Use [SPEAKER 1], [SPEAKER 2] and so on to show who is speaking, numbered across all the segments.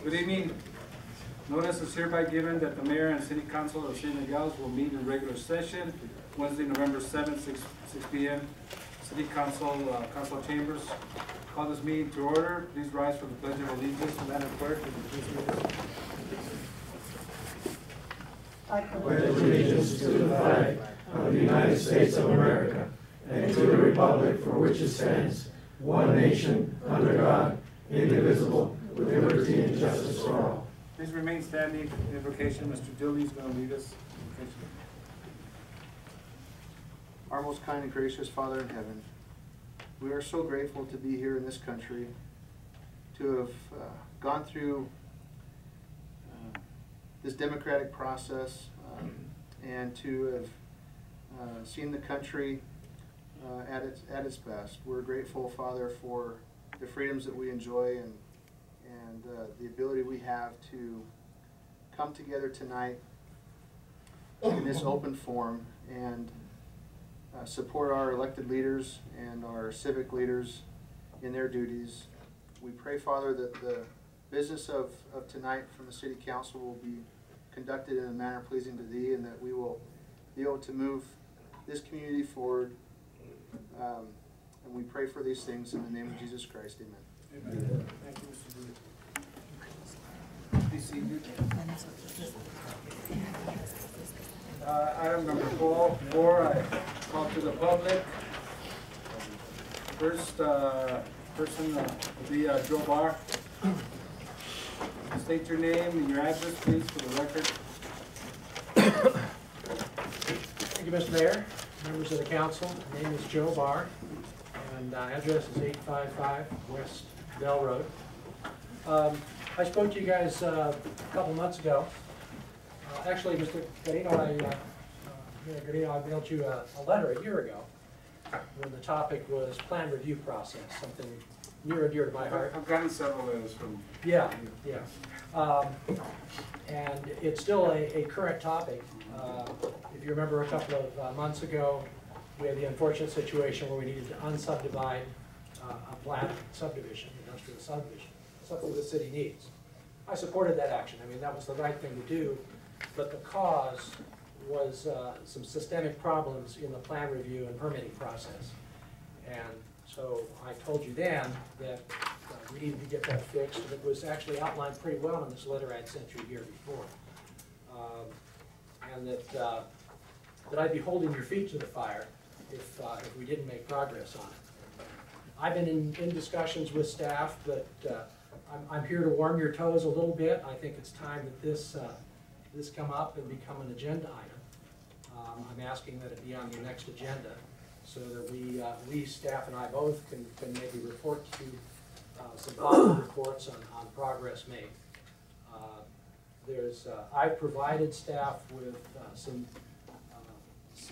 [SPEAKER 1] Good evening. Notice is hereby given that the mayor and city council of the city of Nogales will meet in regular session Wednesday, November 7th, 6 p.m. City council, council chambers. Call this meeting to order. Please rise for the pledge of allegiance. Madam Clerk, would you please read this?
[SPEAKER 2] I pledge allegiance to the flag of the United States of America and to the republic for which it stands, one nation, under God, indivisible, with liberty and justice for all.
[SPEAKER 1] Please remain standing. Invocation. Mr. Dilly is going to lead us.
[SPEAKER 3] Our most kind and gracious Father in heaven, we are so grateful to be here in this country, to have gone through this democratic process, and to have seen the country at its best. We're grateful, Father, for the freedoms that we enjoy and the ability we have to come together tonight in this open forum and support our elected leaders and our civic leaders in their duties. We pray, Father, that the business of tonight from the City Council will be conducted in a manner pleasing to Thee, and that we will be able to move this community forward. And we pray for these things in the name of Jesus Christ. Amen.
[SPEAKER 1] Amen. Thank you, Mr. Dilly. Please seated. Item number four, I call to the public. First person will be Joe Barr. State your name and your address, please, for the record.
[SPEAKER 4] Thank you, Mr. Mayor, members of the council. My name is Joe Barr, and address is 855 West Bell Road. I spoke to you guys a couple months ago. Actually, Mr. Garino, I mailed you a letter a year ago when the topic was plan review process, something near and dear to my heart.
[SPEAKER 1] I've gotten several letters from you.
[SPEAKER 4] Yeah. And it's still a current topic. If you remember a couple of months ago, we had the unfortunate situation where we needed to unsubdivide a planned subdivision, industrial subdivision, something the city needs. I supported that action. I mean, that was the right thing to do, but the cause was some systemic problems in the plan review and permitting process. And so I told you then that we needed to get that fixed, and it was actually outlined pretty well in this letter I'd sent you a year before. And that I'd be holding your feet to the fire if we didn't make progress on it. I've been in discussions with staff, but I'm here to warm your toes a little bit. I think it's time that this come up and become an agenda item. I'm asking that it be on your next agenda so that we staff and I both can maybe report to some positive reports on progress made. I've provided staff with some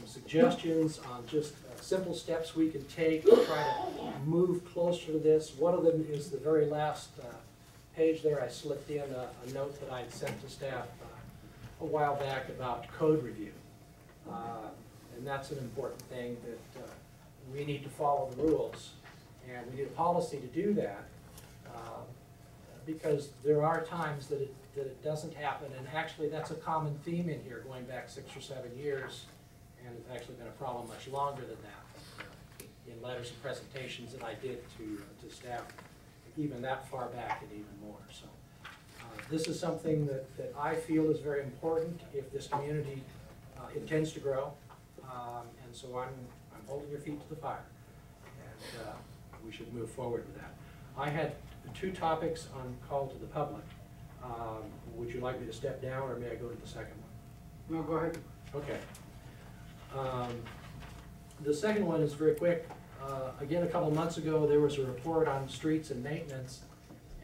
[SPEAKER 4] suggestions on just simple steps we can take to try to move closer to this. One of them is the very last page there. I slipped in a note that I had sent to staff a while back about code review. And that's an important thing, that we need to follow the rules. And we need a policy to do that, because there are times that it doesn't happen. And actually that's a common theme in here going back 6 or 7 years. And it's actually been a problem much longer than that in letters and presentations that I did to staff, even that far back and even more. So this is something that I feel is very important if this community intends to grow. And so I'm holding your feet to the fire, and we should move forward with that. I had 2 topics on call to the public. Would you like me to step down, or may I go to the second one?
[SPEAKER 1] No, go ahead.
[SPEAKER 4] Okay. The second one is very quick. Again, a couple of months ago, there was a report on streets and maintenance,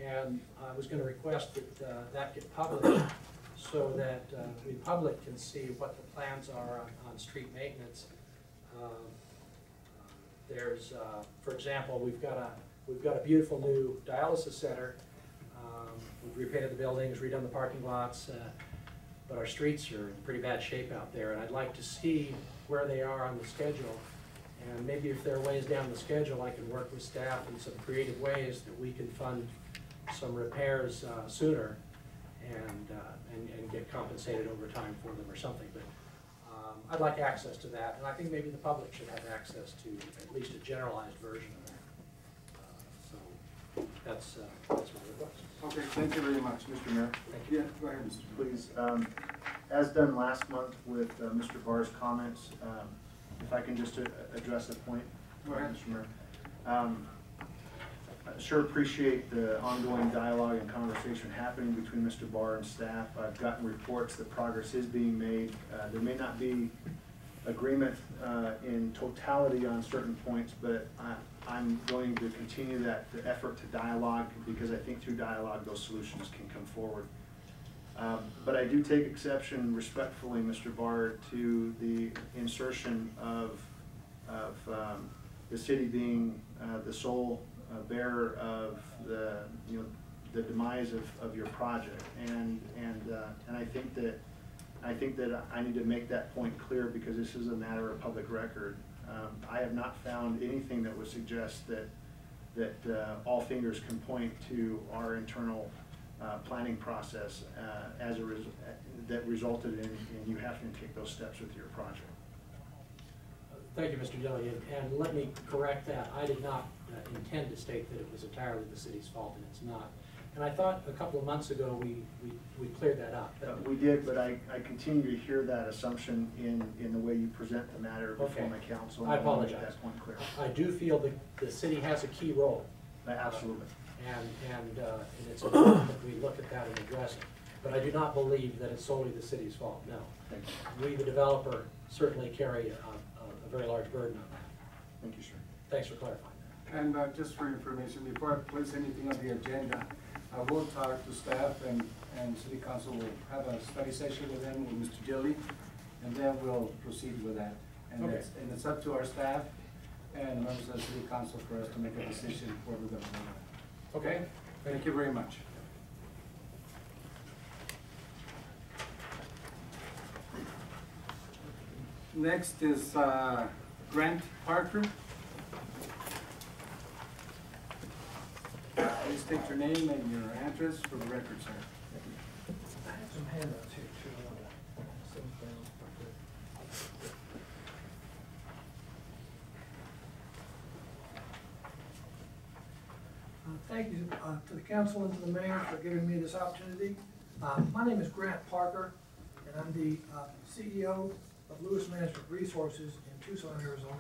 [SPEAKER 4] and I was going to request that that get published so that the public can see what the plans are on street maintenance. There's, for example, we've got a beautiful new dialysis center. We've repainted the buildings, redone the parking lots, but our streets are in pretty bad shape out there, and I'd like to see where they are on the schedule. And maybe if there are ways down the schedule, I can work with staff in some creative ways that we can fund some repairs sooner and get compensated over time for them or something. But I'd like access to that, and I think maybe the public should have access to at least a generalized version of that. So that's my request.
[SPEAKER 1] Okay, thank you very much, Mr. Mayor.
[SPEAKER 4] Thank you.
[SPEAKER 1] Yeah, go ahead, Mr.
[SPEAKER 3] Please, as done last month with Mr. Barr's comments, if I can just address a point.
[SPEAKER 1] Go ahead.
[SPEAKER 3] Mr. Mayor. I sure appreciate the ongoing dialogue and conversation happening between Mr. Barr and staff. I've gotten reports that progress is being made. There may not be agreement in totality on certain points, but I'm going to continue the effort to dialogue, because I think through dialogue those solutions can come forward. But I do take exception respectfully, Mr. Barr, to the insertion of the city being the sole bearer of the demise of your project, and I think that I need to make that point clear, because this is a matter of public record. I have not found anything that would suggest that all fingers can point to our internal planning process that resulted in you having to take those steps with your project.
[SPEAKER 4] Thank you, Mr. Dilly, and let me correct that. I did not intend to state that it was entirely the city's fault, and it's not. And I thought a couple of months ago we cleared that up.
[SPEAKER 3] We did, but I continue to hear that assumption in the way you present the matter before
[SPEAKER 4] Okay.
[SPEAKER 3] my council.
[SPEAKER 4] I
[SPEAKER 3] want to
[SPEAKER 4] apologize.
[SPEAKER 3] make that point clear.
[SPEAKER 4] I do feel that the city has a key role.
[SPEAKER 3] Absolutely.
[SPEAKER 4] And it's important that we look at that and address it. But I do not believe that it's solely the city's fault, no.
[SPEAKER 3] Thank you.
[SPEAKER 4] We, the developer, certainly carry a very large burden on that.
[SPEAKER 3] Thank you, sir.
[SPEAKER 4] Thanks for clarifying that.
[SPEAKER 1] And just for information, before I place anything on the agenda, I will talk to staff and city council will have a study session with them, with Mr. Dilly, and then we'll proceed with that. And
[SPEAKER 4] Okay.
[SPEAKER 1] it's up to our staff and members of the city council for us to make a decision where we're gonna go. Okay? Thank you very much. Next is Grant Parker. Please state your name and your address for the record, sir.
[SPEAKER 2] I have some handouts here too. I wanna sit down. Thank you to the council and to the mayor for giving me this opportunity. My name is Grant Parker, and I'm the CEO of Lewis Management Resources in Tucson, Arizona.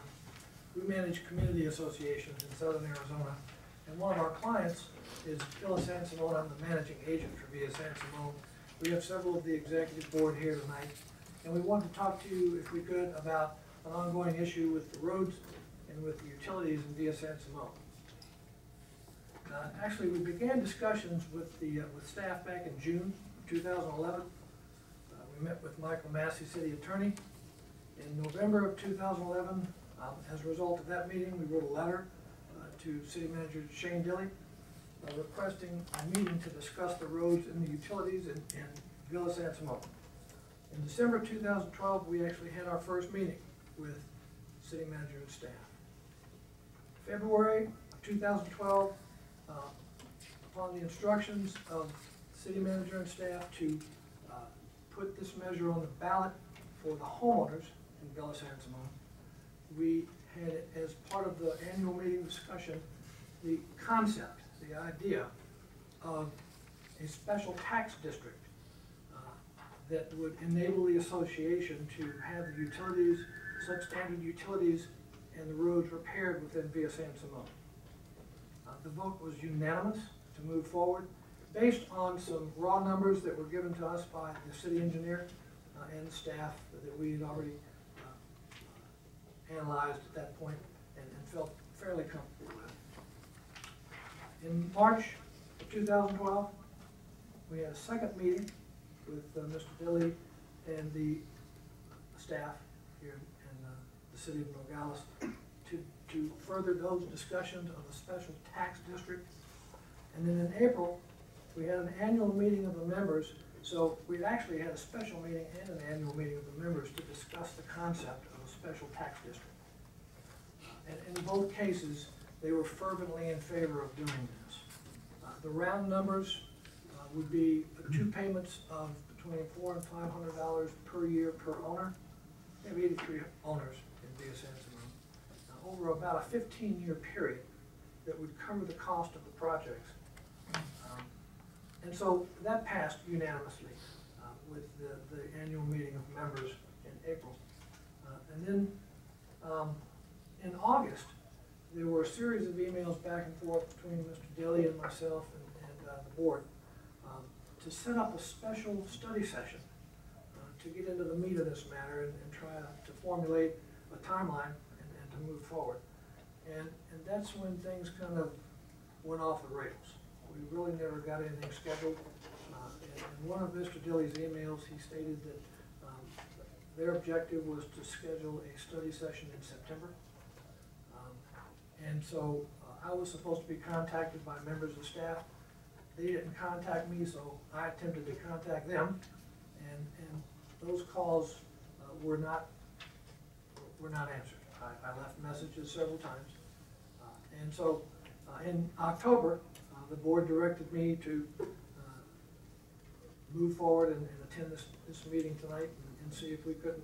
[SPEAKER 2] We manage community associations in southern Arizona, and one of our clients is Villa San Simon. I'm the managing agent for Villa San Simon. We have several of the executive board here tonight, and we wanted to talk to you, if we could, about an ongoing issue with the roads and with the utilities in Villa San Simon. Actually, we began discussions with staff back in June of 2011. We met with Michael Massey, city attorney. In November of 2011, as a result of that meeting, we wrote a letter to City Manager Shane Dilly requesting a meeting to discuss the roads and the utilities in Villa San Simon. In December 2012, we actually had our first meeting with City Manager and staff. February of 2012, upon the instructions of City Manager and staff to put this measure on the ballot for the homeowners in Villa San Simon, we had, as part of the annual meeting discussion, the concept, the idea of a special tax district that would enable the association to have the utilities, substandard utilities, and the roads repaired within Villa San Simon. The vote was unanimous to move forward based on some raw numbers that were given to us by the city engineer and the staff that we had already analyzed at that point and felt fairly comfortable with. In March of 2012, we had a second meeting with Mr. Dilly and the staff here in the city of Nogales to further those discussions of a special tax district. And then in April, we had an annual meeting of the members. So we've actually had a special meeting and an annual meeting of the members to discuss the concept of a special tax district. And in both cases, they were fervently in favor of doing this.
[SPEAKER 5] The round numbers would be 2 payments of between $400 and $500 per year per owner. We have 83 owners in Villa San Simon. Over about a 15-year period that would cover the cost of the projects. And so that passed unanimously with the annual meeting of members in April. And then in August, there were a series of emails back and forth between Mr. Dilly and myself and the board to set up a special study session to get into the meat of this matter and try to formulate a timeline and to move forward. And that's when things kind of went off the rails. We really never got anything scheduled. In one of Mr. Dilly's emails, he stated that their objective was to schedule a study session in September. And so I was supposed to be contacted by members of staff. They didn't contact me, so I attempted to contact them. And those calls were not answered. I left messages several times. And so in October, the board directed me to move forward and attend this meeting tonight and see if we couldn't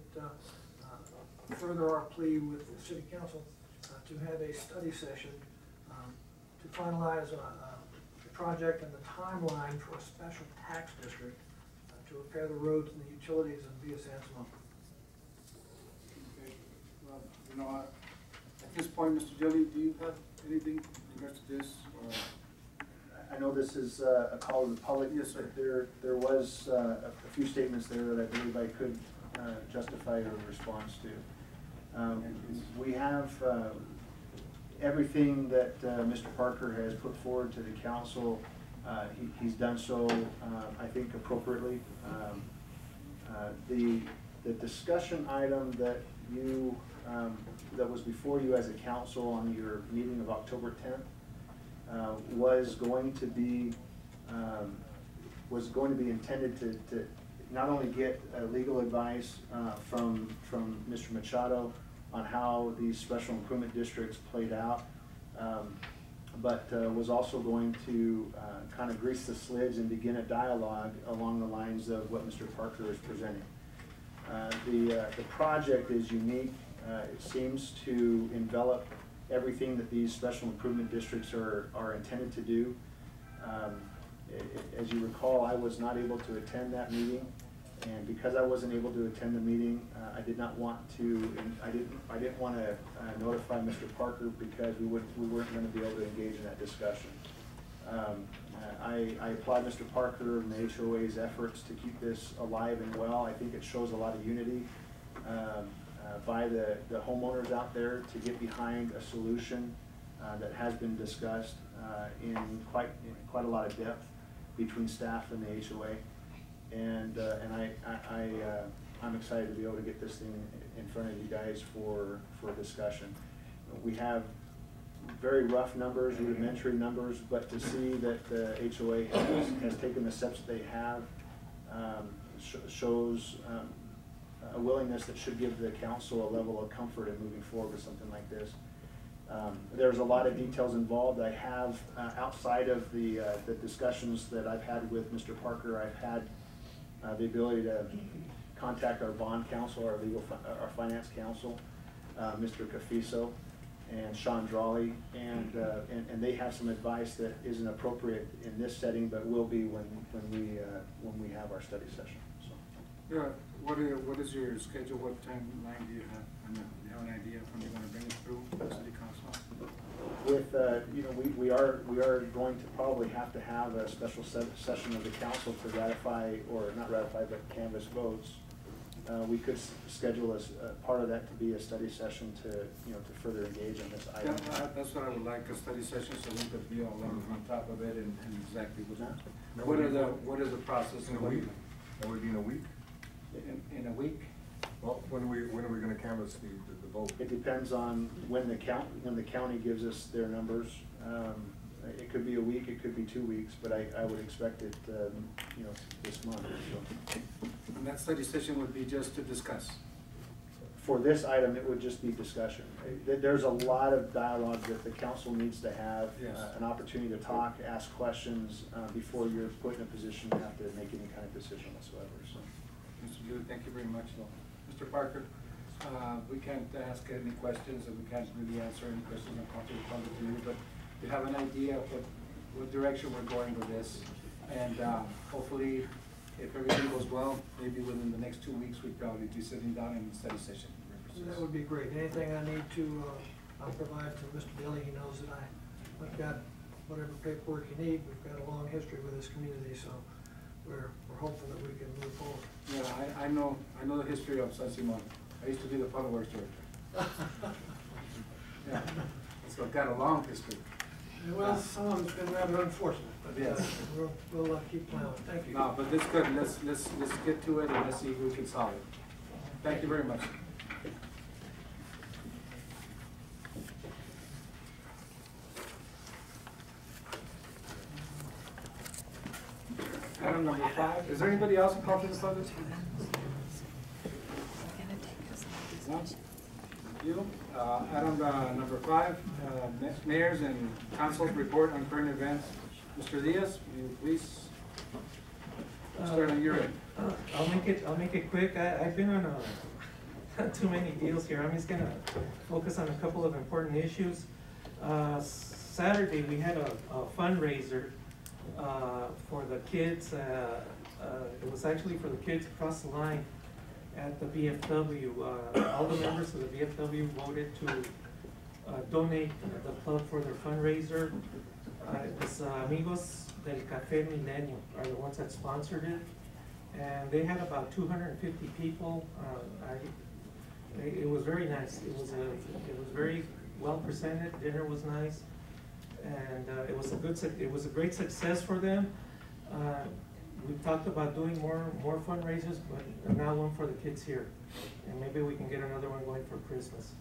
[SPEAKER 5] further our plea with the city council to have a study session to finalize the project and the timeline for a special tax district to repair the roads and the utilities in Villa San Simon.
[SPEAKER 1] Okay, well, you know, at this point, Mr. Dilly, do you have anything in regards to this, or?
[SPEAKER 3] I know this is a call to the public.
[SPEAKER 1] Yes, sir.
[SPEAKER 3] There was a few statements there that I believe I could justify a response to. We have everything that Mr. Parker has put forward to the council. He's done so, I think, appropriately. The discussion item that you that was before you as a council on your meeting of October 10th was going to be intended to not only get legal advice from Mr. Machado on how these special improvement districts played out, but was also going to kind of grease the slids and begin a dialogue along the lines of what Mr. Parker is presenting. The project is unique. It seems to envelop everything that these special improvement districts are intended to do. As you recall, I was not able to attend that meeting, and because I wasn't able to attend the meeting, I did not want to, and I didn't want to notify Mr. Parker because we weren't going to be able to engage in that discussion. I applaud Mr. Parker and the HOA's efforts to keep this alive and well. I think it shows a lot of unity by the homeowners out there to get behind a solution that has been discussed in quite a lot of depth between staff and the HOA, and I'm excited to be able to get this thing in front of you guys for discussion. We have very rough numbers, rudimentary numbers, but to see that the HOA has taken the steps that they have shows a willingness that should give the council a level of comfort in moving forward with something like this. There's a lot of details involved. I have, outside of the discussions that I've had with Mr. Parker, I've had the ability to contact our bond counsel, our finance counsel, Mr. Cafiso and Sean Drawley, and they have some advice that isn't appropriate in this setting, but will be when we have our study session. So.
[SPEAKER 1] Yeah. What is your schedule? What timeline do you have? Do you have an idea of when you're going to bring it through the city council?
[SPEAKER 3] With you know, we are going to probably have to have a special session of the council to ratify, or not ratify, but canvass votes. We could schedule as part of that to be a study session to further engage in this item.
[SPEAKER 1] Yeah, that's what I would like, a study session, so we could be all on top of it and exactly what is the process
[SPEAKER 6] in a week? That would be in a week?
[SPEAKER 1] In a week?
[SPEAKER 6] Well, when are we going to canvass the vote?
[SPEAKER 3] It depends on when the county gives us their numbers. It could be a week, it could be 2 weeks, but I would expect it, this month. So.
[SPEAKER 1] And that study session would be just to discuss?
[SPEAKER 3] For this item, it would just be discussion. There's a lot of dialogue that the council needs to have,
[SPEAKER 1] Yes.
[SPEAKER 3] an opportunity to talk, ask questions, before you're put in a position to have to make any kind of decision whatsoever, so.
[SPEAKER 1] Mr. Yu, thank you very much. Mr. Parker, we can't ask any questions and we can't really answer any questions on Council Republic to you, but we have an idea of what direction we're going with this. And hopefully, if everything goes well, maybe within the next 2 weeks, we'd probably be sitting down in study session.
[SPEAKER 5] That would be great. Anything I need to, I'll provide to Mr. Daly. He knows that I've got whatever paperwork you need. We've got a long history with this community, so we're hopeful that we can move forward.
[SPEAKER 1] Yeah, I know the history of San Simon. I used to be the public works director. Yeah, so I've got a long history.
[SPEAKER 5] Well, some of it's been rather unfortunate, but
[SPEAKER 1] Yes.
[SPEAKER 5] we'll keep plowing. Thank you.
[SPEAKER 1] No, but this good. Let's get to it and let's see if we can solve it. Thank you very much. Item number 5. Is there anybody else in conflict of interest? No? Thank you. Item number 5, mayors and council's report on current events. Mr. Diaz, will you please start on your end?
[SPEAKER 7] I'll make it quick. I've been on too many deals here. I'm just gonna focus on a couple of important issues. Saturday, we had a fundraiser for the kids. It was actually for the kids across the line at the BFW. All the members of the BFW voted to donate the club for their fundraiser. It was Amigos del Café Milenio are the ones that sponsored it. And they had about 250 people. It was very nice. It was very well presented. Dinner was nice, and it was a great success for them. We talked about doing more fundraisers, but now one for the kids here, and maybe we can get another one going for Christmas.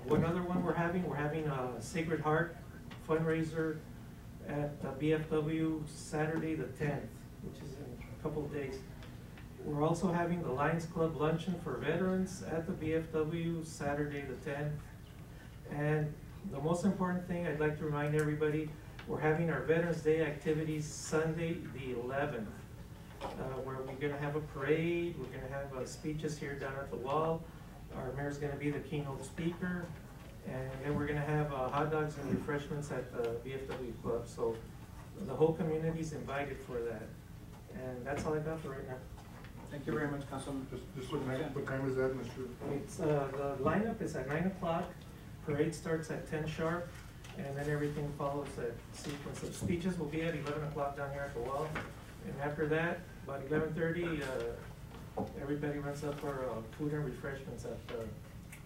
[SPEAKER 7] One other one we're having a Sacred Heart fundraiser at the BFW Saturday the 10th, which is in a couple of days. We're also having the Lions Club luncheon for veterans at the BFW Saturday the 10th. And the most important thing I'd like to remind everybody, we're having our Veterans Day activities Sunday the 11th, where we're gonna have a parade, we're gonna have speeches here down at the wall. Our mayor's gonna be the keynote speaker, and then we're gonna have hot dogs and refreshments at the VFW Club. So the whole community's invited for that. And that's all I got for right now.
[SPEAKER 1] Thank you very much, Councilman.
[SPEAKER 6] Just what time is that, Mr.?
[SPEAKER 7] It's, the lineup is at 9 o'clock, parade starts at 10 sharp, and then everything follows that sequence. The speeches will be at 11 o'clock down here at the wall. And after that, about 11:30, everybody runs up for food and refreshments at the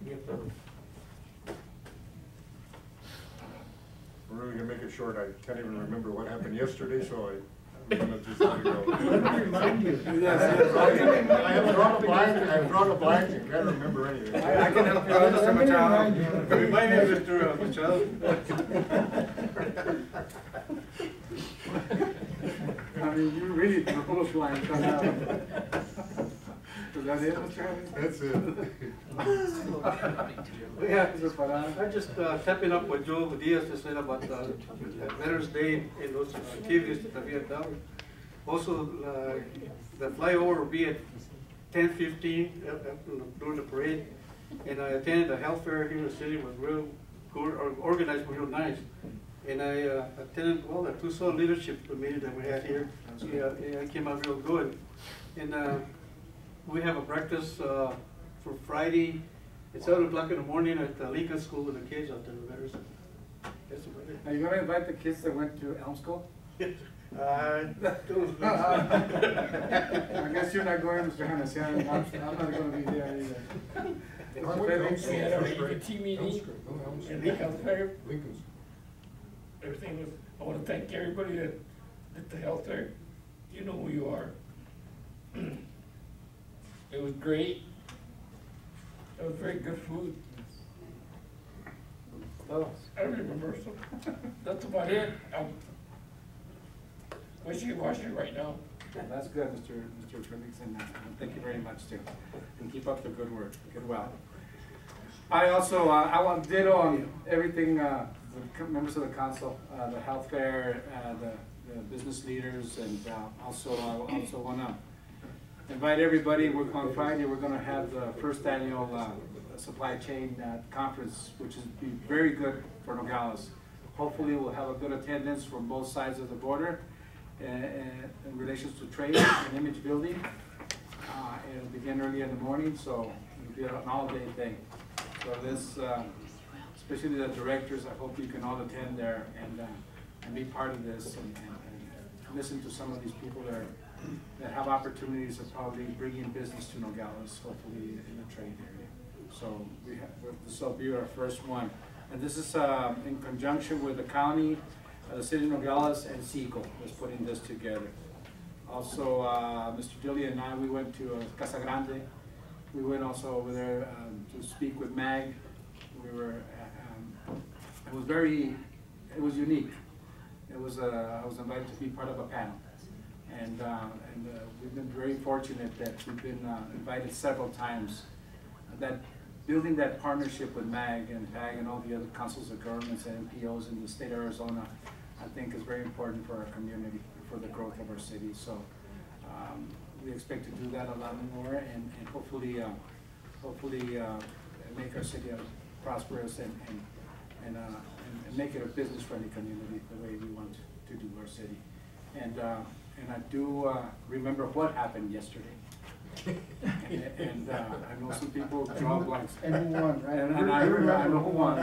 [SPEAKER 7] VFW.
[SPEAKER 6] We're really gonna make it short. I can't even remember what happened yesterday, so I'm gonna just let it go.
[SPEAKER 2] Let me remind you.
[SPEAKER 6] I have drawn a blank and can't remember anything.
[SPEAKER 1] I can help you out, Mr. Machado.
[SPEAKER 6] Remind me, Mr.
[SPEAKER 1] Machado. I mean, you really proposed line come out. Is that it, Mr. Harris?
[SPEAKER 6] That's it.
[SPEAKER 1] Yeah, Mr. Parada.
[SPEAKER 8] I just tapping up what Joe Diaz just said about Veterans Day and those activities that we have done. Also, the flyover will be at 10:15 during the parade. And I attended the health fair here in the city, was real good, organized real nice. And I attended, well, the Tucson leadership meeting that we had here. Yeah, it came out real good. And we have a breakfast for Friday at 7 o'clock in the morning at the Lincoln School with the kids out there, the veterans. That's about it.
[SPEAKER 1] Are you gonna invite the kids that went to Elm School? I guess you're not going, Mr. Hanesian. I'm not gonna be there either.
[SPEAKER 9] We had our EBT meeting in the health fair.
[SPEAKER 6] Lincoln's.
[SPEAKER 9] Everything was, I wanna thank everybody that did the health fair. You know who you are. It was great. It was very good food.
[SPEAKER 1] Oh,
[SPEAKER 9] I don't remember, so that's about it. I'm wishy-washy right now.
[SPEAKER 1] That's good, Mr. Felix, and thank you very much too. And keep up the good work, get well. I also, I want ditto on everything, the members of the council, the health fair, the business leaders, and also, I also wanna invite everybody. On Friday, we're gonna have the first annual supply chain conference, which is be very good for Nogales. Hopefully, we'll have a good attendance from both sides of the border in relations to trade and image building. It'll begin early in the morning, so it'll be an all-day thing. So this, especially the directors, I hope you can all attend there and be part of this and listen to some of these people that have opportunities of probably bringing business to Nogales, hopefully in the trade area. So this will be our first one. And this is in conjunction with the county, the city of Nogales, and SECO is putting this together. Also, Mr. Dilly and I, we went to Casa Grande. We went also over there to speak with MAG. We were, it was unique. I was invited to be part of a panel. And we've been very fortunate that we've been invited several times. That building that partnership with MAG and PAG and all the other councils of governments and NPOs in the state of Arizona, I think is very important for our community, for the growth of our city. So we expect to do that a lot more and hopefully make our city prosperous and make it a business-friendly community the way we want to do our city. And I do remember what happened yesterday. and I know some people draw blanks.
[SPEAKER 3] And who won, right?
[SPEAKER 1] And I know who won.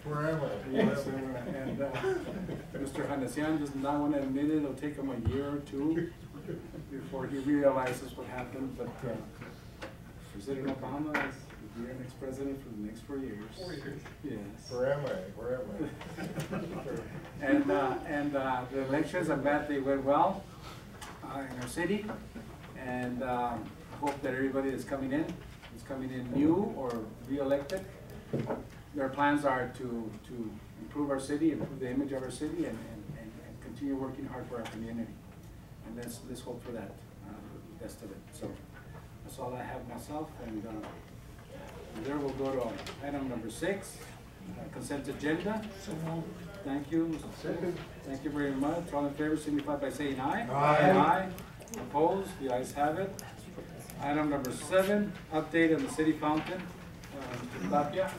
[SPEAKER 6] Where am I?
[SPEAKER 1] Yes, and Mr. Hanesian does not want to admit it. It'll take him a year or two before he realizes what happened. But President Obama is the next president for the next 4 years.
[SPEAKER 6] 4 years.
[SPEAKER 1] Yes.
[SPEAKER 6] Where am I? Where am I?
[SPEAKER 1] and the elections, I'm glad they went well in our city. And I hope that everybody that's coming in is coming in new or re-elected. Their plans are to improve our city, improve the image of our city, and continue working hard for our community. And let's hope for that, the best of it. So that's all I have myself. And there we'll go to item number 6, consent agenda. Thank you. Thank you very much. All in favor, signify by saying aye.
[SPEAKER 6] Aye.
[SPEAKER 1] Aye. Opposed? The ayes have it. Item number 7, update on the city fountain. Tapia.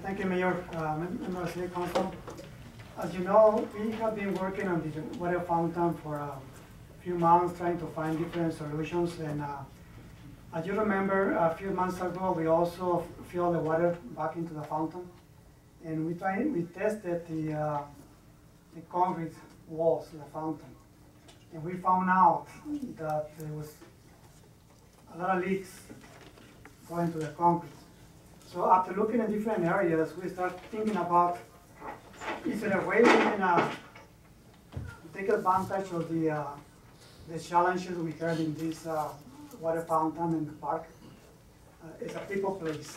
[SPEAKER 10] Thank you, Mayor, member of City Council. As you know, we have been working on the water fountain for a few months, trying to find different solutions. And as you remember, a few months ago, we also filled the water back into the fountain. And we tested the concrete walls of the fountain. And we found out that there was a lot of leaks going to the concrete. So after looking at different areas, we start thinking about, is there a way we can take advantage of the challenges we had in this water fountain in the park? It's a people place.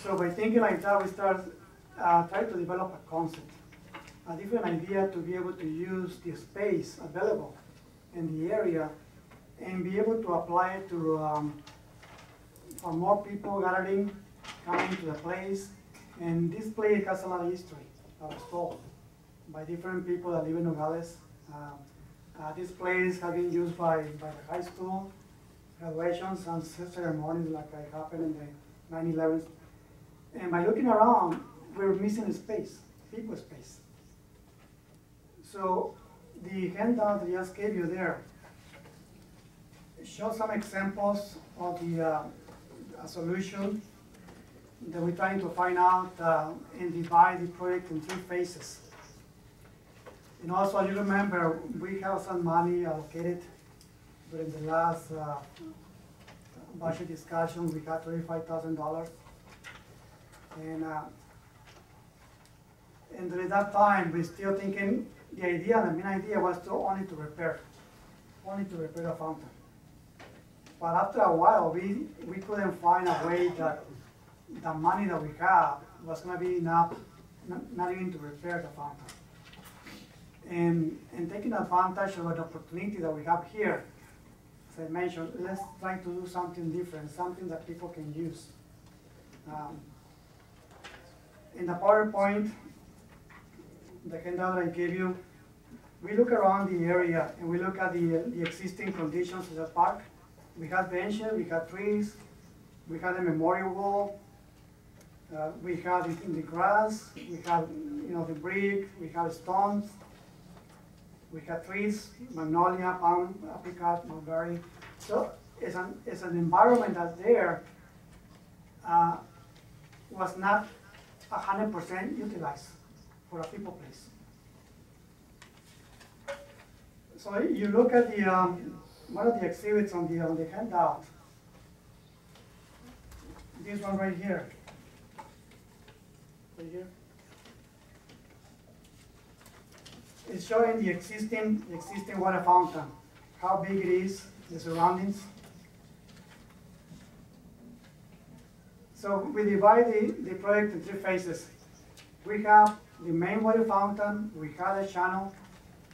[SPEAKER 10] So by thinking like that, we start trying to develop a concept, a different idea to be able to use the space available in the area and be able to apply it to for more people gathering, coming to the place. And this place has a lot of history that was told by different people that live in Nogales. This place has been used by the high school, graduations and ceremonies like it happened in the 9/11. And by looking around, we're missing space, people space. So the handout that I just gave you there shows some examples of the solution that we're trying to find out and divide the project in 3 phases. And also, you remember, we have some money allocated during the last budget discussion, we got $35,000. And during that time, we're still thinking, the main idea was only to repair the fountain. But after a while, we couldn't find a way that the money that we have was gonna be enough, not even to repair the fountain. And taking advantage of the opportunity that we have here, as I mentioned, let's try to do something different, something that people can use. In the PowerPoint, the handout I gave you, we look around the area and we look at the existing conditions of the park. We have benches, we have trees, we have a memorial wall, we have it in the grass, we have the brick, we have stones, we have trees, magnolia, palm, apricot, mulberry. So it's an environment that there was not 100% utilized for a people place. So you look at the one of the exhibits on the handout. This one right here. Right here. It's showing the existing water fountain, how big it is, the surroundings. So we divide the project in 3 phases. We have the main water fountain, we have a channel,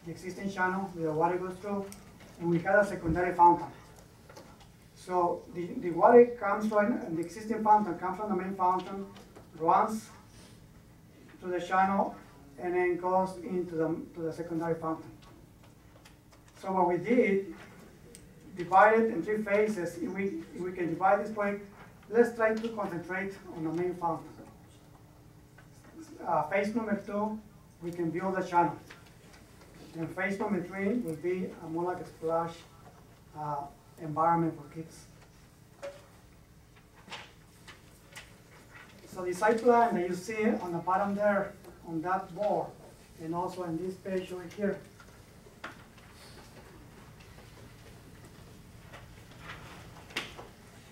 [SPEAKER 10] the existing channel where the water goes through, and we have a secondary fountain. So the water comes from, the existing fountain comes from the main fountain, runs to the channel, and then goes into the secondary fountain. So what we did, divided in 3 phases. If we can divide this project, let's try to concentrate on the main fountain. Phase number 2, we can build a channel. And phase number 3 will be more like a splash environment for kids. So the site plan that you see on the bottom there, on that board, and also in this page over here.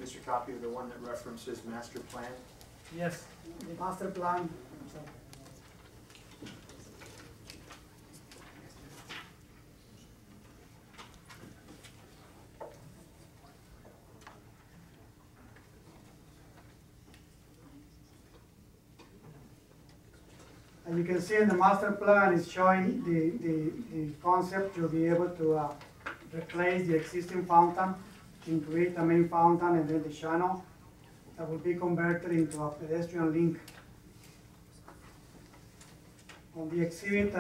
[SPEAKER 3] Mr. Copy of the one that references master plan.
[SPEAKER 10] Yes, the master plan. And you can see in the master plan is showing the concept to be able to replace the existing fountain and create a main fountain and then the channel that will be converted into a pedestrian link. On the exhibit,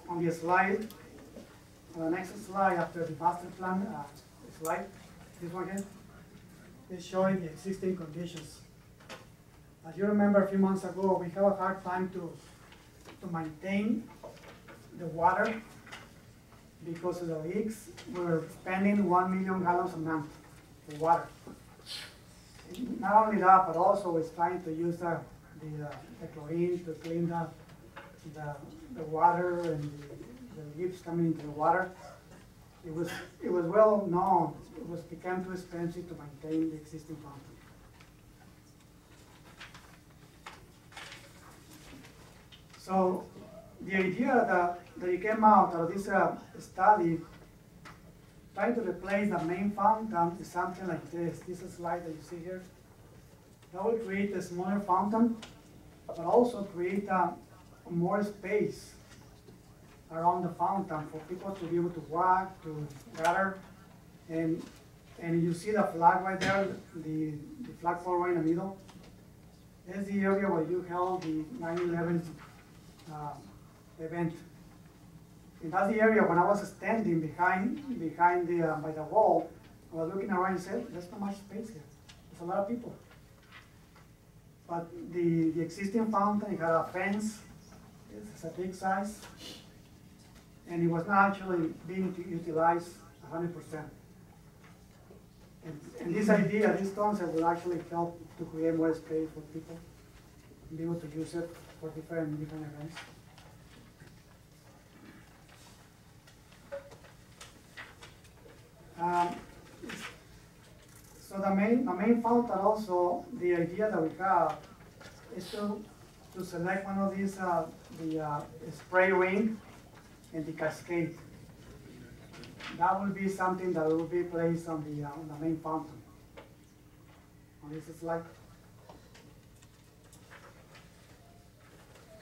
[SPEAKER 10] on the slide, on the next slide after the master plan slide, this one here, is showing the existing conditions. As you remember a few months ago, we have a hard time to maintain the water because of the leaks. We're spending 1 million gallons a month for water. And not only that, but also we're trying to use the chlorine to clean the water and the leaves coming into the water. It was well known. It became too expensive to maintain the existing fountain. So the idea that it came out of this study, trying to replace the main fountain is something like this. This is a slide that you see here. That will create a smaller fountain, but also create more space around the fountain for people to be able to walk, to gather. And you see the flag right there, the flagpole right in the middle. That's the area where you held the 9/11 event. And that's the area when I was standing behind by the wall, I was looking around and said, there's not much space here. There's a lot of people. But the existing fountain, it had a fence, it's a big size, and it was not actually being utilized 100%. And this idea, this concept will actually help to create more space for people and be able to use it for different events. So the main fountain also, the idea that we have is to select one of these, the spray ring and the cascade. That will be something that will be placed on the main fountain. On this slide.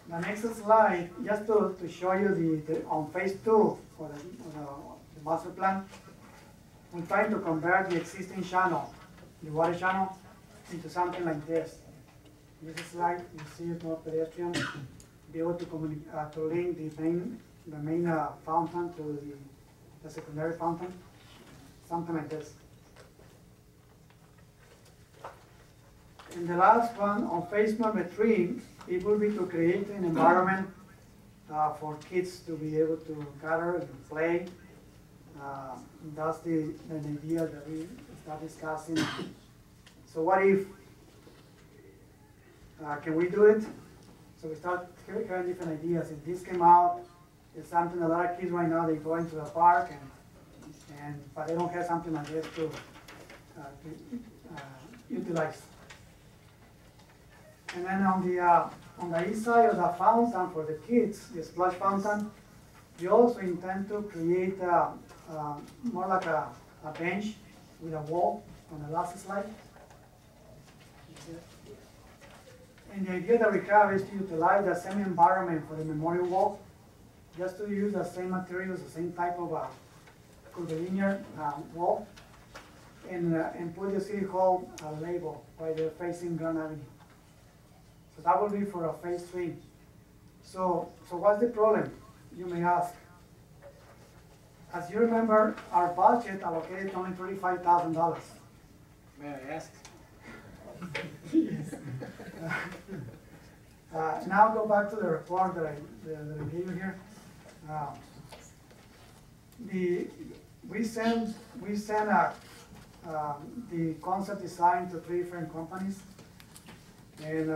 [SPEAKER 10] The next slide, just to show you on phase 2 for the master plan, we're trying to convert the existing channel, the water channel, into something like this. This slide, you see it more pedestrian, be able to communicate, to link the main fountain to the secondary fountain, something like this. And the last one, on phase number 3, it will be to create an environment for kids to be able to gather and play. That's the idea that we start discussing. So what if, can we do it? So we start hearing different ideas. If this came out, it's something a lot of kids right now, they go into the park, but they don't have something like this to utilize. And then on the east side of the fountain for the kids, the splash fountain, we also intend to create more like a bench with a wall on the last slide. And the idea that we have is to utilize the same environment for the memorial wall, just to use the same materials, the same type of curvilinear wall, and put the City Hall label right there facing Grand Avenue. So that will be for a phase 3. So what's the problem, you may ask? As you remember, our budget allocated only $35,000.
[SPEAKER 4] May I ask?
[SPEAKER 10] Now go back to the report that I gave you here. We sent the concept design to 3 different companies, and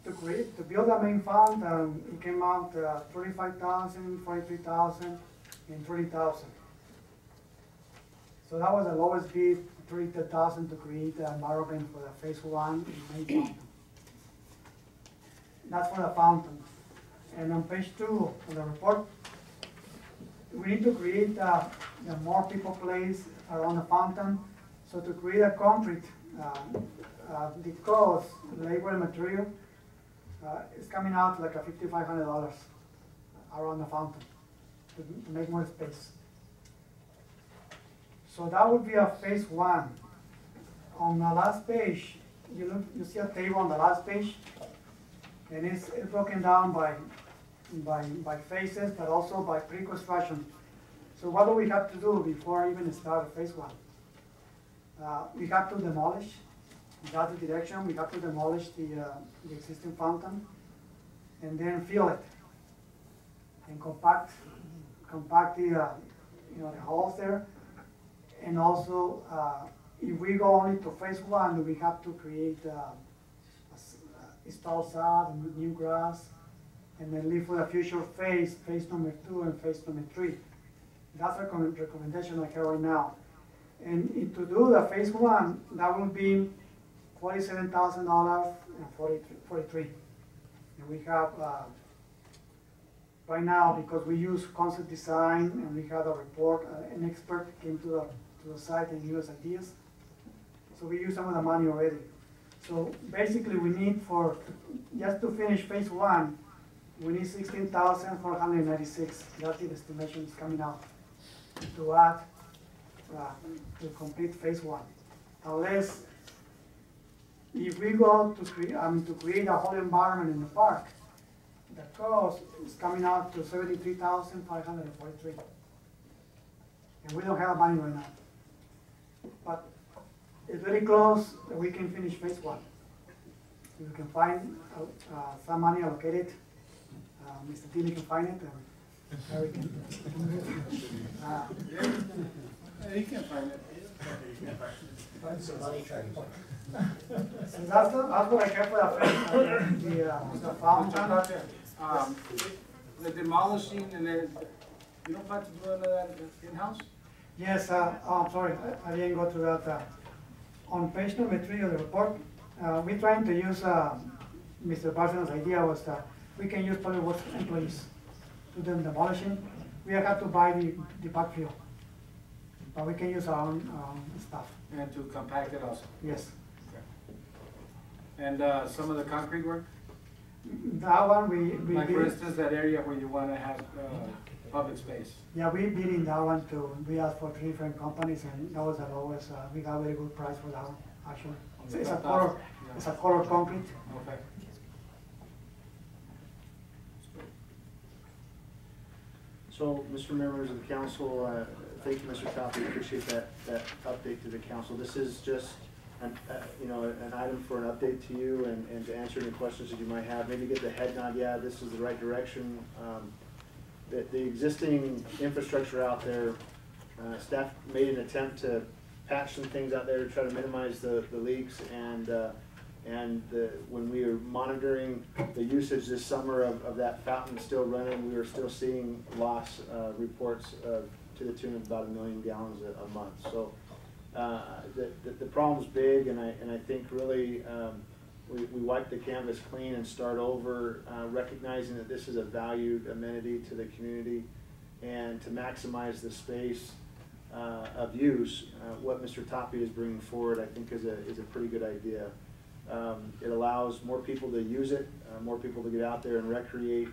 [SPEAKER 10] to build a main fountain, it came out $35,000, $43,000, and $30,000. So that was the lowest bid, $30,000 to create the environment for the phase 1 main fountain. That's for the fountain. And on page 2 of the report, we need to create the more people place around the fountain. So to create a concrete, the cost, labor and material, is coming out like a $5,500 around the fountain to make more space. So that would be a phase 1. On the last page, you see a table on the last page, and it's broken down by phases, but also by pre-construction. So what do we have to do before even start phase 1? We have to demolish. That's the direction. We have to demolish the existing fountain, and then fill it, and compact the the holes there. And also, if we go only to phase 1, we have to create install sod and new grass, and then leave for the future phase number 2 and phase number 3. That's a recommendation I have right now. And to do the phase 1, that will be $47,000 and $43,000. And we have right now, because we use concept design and we had a report, an expert came to the site and gave us ideas. So we use some of the money already. So basically we need just to finish phase 1, we need $16,496. That's the estimation is coming out to add to complete phase 1. Unless if we go to create a whole environment in the park, the cost is coming out to $73,543. And we don't have money right now. But it's very close that we can finish phase 1. If we can find some money allocated, Mr. Tilly can find it, and Harry can.
[SPEAKER 1] He can find it.
[SPEAKER 10] So that's what I have for the fountain.
[SPEAKER 1] The demolishing and then, you don't plan to do any of that in-house?
[SPEAKER 10] Yes, I'm sorry, I didn't go through that. On page number 3 of the report, we're trying to use, Mr. Parsons' idea was that we can use public works employees to do demolition. We have to buy the backfill, but we can use our own stuff.
[SPEAKER 1] And to compact it also.
[SPEAKER 10] Yes.
[SPEAKER 1] And some of the concrete work?
[SPEAKER 10] That one we
[SPEAKER 1] Like
[SPEAKER 10] did.
[SPEAKER 1] for instance, that area where you want to have public space.
[SPEAKER 10] Yeah, we bid in that one too. We asked for 3 different companies, and that was the lowest. We got a very good price for that one, actually. It's a color,
[SPEAKER 1] Yeah.
[SPEAKER 10] it's a color concrete.
[SPEAKER 1] Okay.
[SPEAKER 3] So, Mr. Members of the council, thank you, Mr. Coffey, appreciate that update to the council. This is just an item for an update to you and to answer any questions that you might have. Maybe get the head nod, yeah, this is the right direction. The existing infrastructure out there, staff made an attempt to patch some things out there to try to minimize the leaks, when we were monitoring the usage this summer of that fountain still running, we were still seeing loss reports to the tune of about 1 million gallons a month. So the problem's big, and I think really we wipe the canvas clean and start over, recognizing that this is a valued amenity to the community, and to maximize the space of use. What Mr. Tapi is bringing forward, I think, is a pretty good idea. It allows more people to use it, more people to get out there and recreate.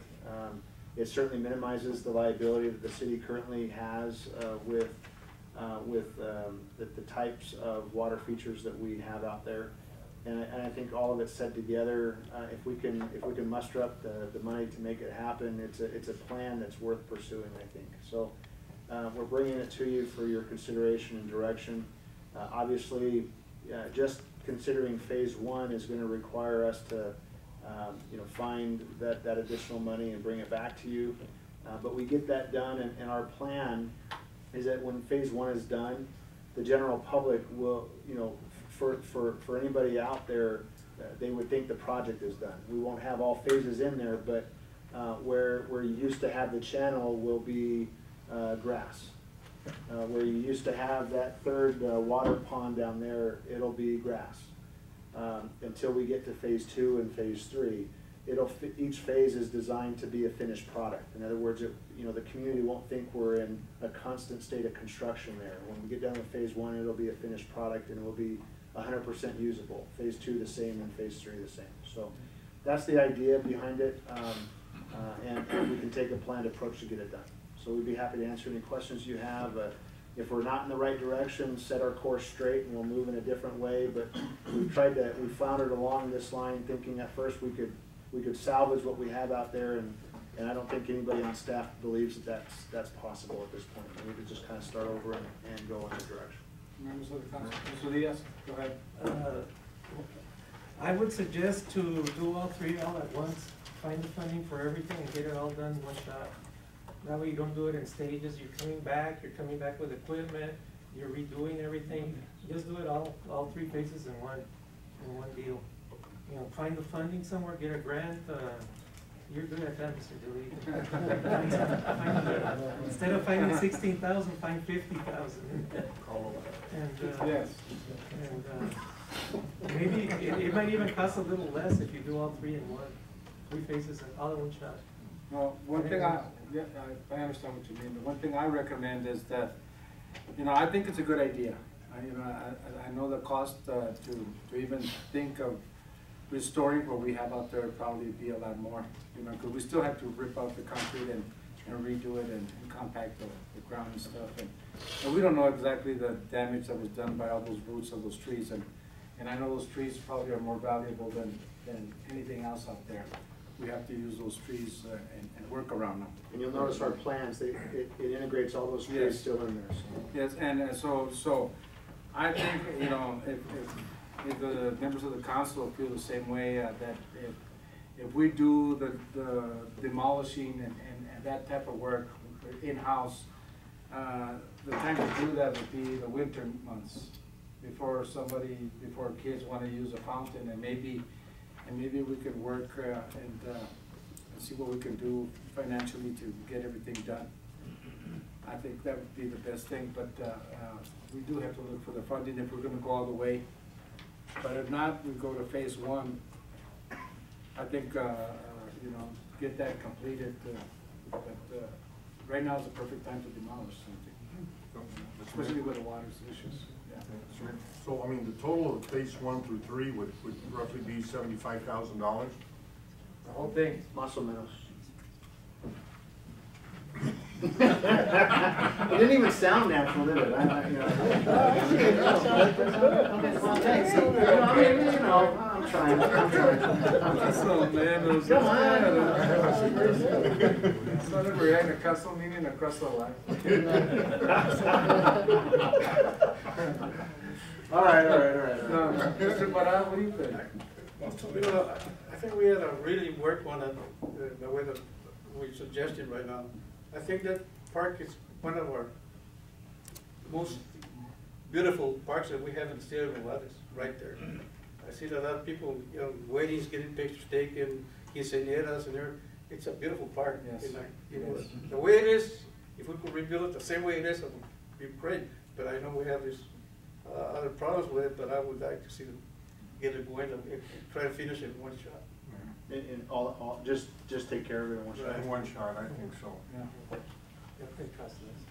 [SPEAKER 3] It certainly minimizes the liability that the city currently has with the types of water features that we have out there. And I think all of it said together, if we can muster up the money to make it happen, it's a plan that's worth pursuing, I think. So we're bringing it to you for your consideration and direction. Obviously, just considering phase 1 is going to require us to find that additional money and bring it back to you. But we get that done, and our plan is that when phase 1 is done, the general public will, for anybody out there, they would think the project is done. We won't have all phases in there, but where you used to have the channel will be grass. Where you used to have that third water pond down there, it'll be grass. Until we get to phase 2 and phase 3, each phase is designed to be a finished product. In other words, the community won't think we're in a constant state of construction there. When we get done with phase 1, it'll be a finished product, and it will be 100% usable. Phase 2 the same, and phase 3 the same. So that's the idea behind it, and we can take a planned approach to get it done. So we'd be happy to answer any questions you have. If we're not in the right direction, set our course straight, and we'll move in a different way. But we floundered along this line, thinking at first we could salvage what we have out there, and I don't think anybody on staff believes that that's possible at this point. We could just kind of start over and go in a direction.
[SPEAKER 1] Members of the council, Mr. Diaz, go ahead.
[SPEAKER 7] I would suggest to do all 3 all at once, find the funding for everything and get it all done in one shot. That way you don't do it in stages. You're coming back with equipment, you're redoing everything. Just do it all 3 phases in one deal. Find the funding somewhere, get a grant. You're good at that, Mr. DeLee. Instead of finding 16,000, find 50,000.
[SPEAKER 1] Yes.
[SPEAKER 7] And maybe it might even cost a little less if you do all 3 in one, 3 phases all in one shot.
[SPEAKER 1] Well, one thing I understand what you mean, but one thing I recommend is that, I think it's a good idea. I know the cost to even think of restoring what we have out there would probably be a lot more, because we still have to rip out the concrete and redo it and compact the ground and stuff. And we don't know exactly the damage that was done by all those roots of those trees. And I know those trees probably are more valuable than anything else out there. We have to use those trees and work around them. And
[SPEAKER 3] you'll notice our plans, it integrates all those trees
[SPEAKER 1] Yes.
[SPEAKER 3] still in there. So.
[SPEAKER 1] Yes, and so I think, if the members of the council feel the same way, that if we do the demolishing and that type of work in-house, the time to do that would be the winter months, before kids want to use a fountain, and maybe we could work and see what we can do financially to get everything done. I think that would be the best thing, but we do have to look for the funding if we're going to go all the way. But if not, we go to phase one. I think, you know, get that completed, but right now is the perfect time to demolish something, especially with the water issues. Yeah.
[SPEAKER 6] So, I mean, the total of phase 1 through 3 would roughly be $75,000?
[SPEAKER 1] The whole thing.
[SPEAKER 3] Muscle Meadows. It didn't even sound natural, did it? You know. Okay, well, thanks. You know, I'm trying.
[SPEAKER 1] Castle, man, those.
[SPEAKER 3] Come on.
[SPEAKER 1] It's not a react a castle meaning across the line.
[SPEAKER 3] All right.
[SPEAKER 1] No, Mr. Parra, what do you think?
[SPEAKER 8] You know, I think we had to really work on it, the way that we suggested right now. I think that park is one of our most beautiful parks that we have in the state of Nogales, right there. I see that a lot of people, you know, weddings, getting pictures taken, quinceañeras, and there. It's a beautiful park.
[SPEAKER 1] Yes.
[SPEAKER 8] And the way it is, if we could rebuild it the same way it is, it would be great. But I know we have these other problems with it, but I would like to see them get it going and try to finish it in one shot.
[SPEAKER 3] In all, just take care of it in one shot.
[SPEAKER 6] In one shot, I think so.
[SPEAKER 1] Yeah.
[SPEAKER 4] Yeah, pretty trust this.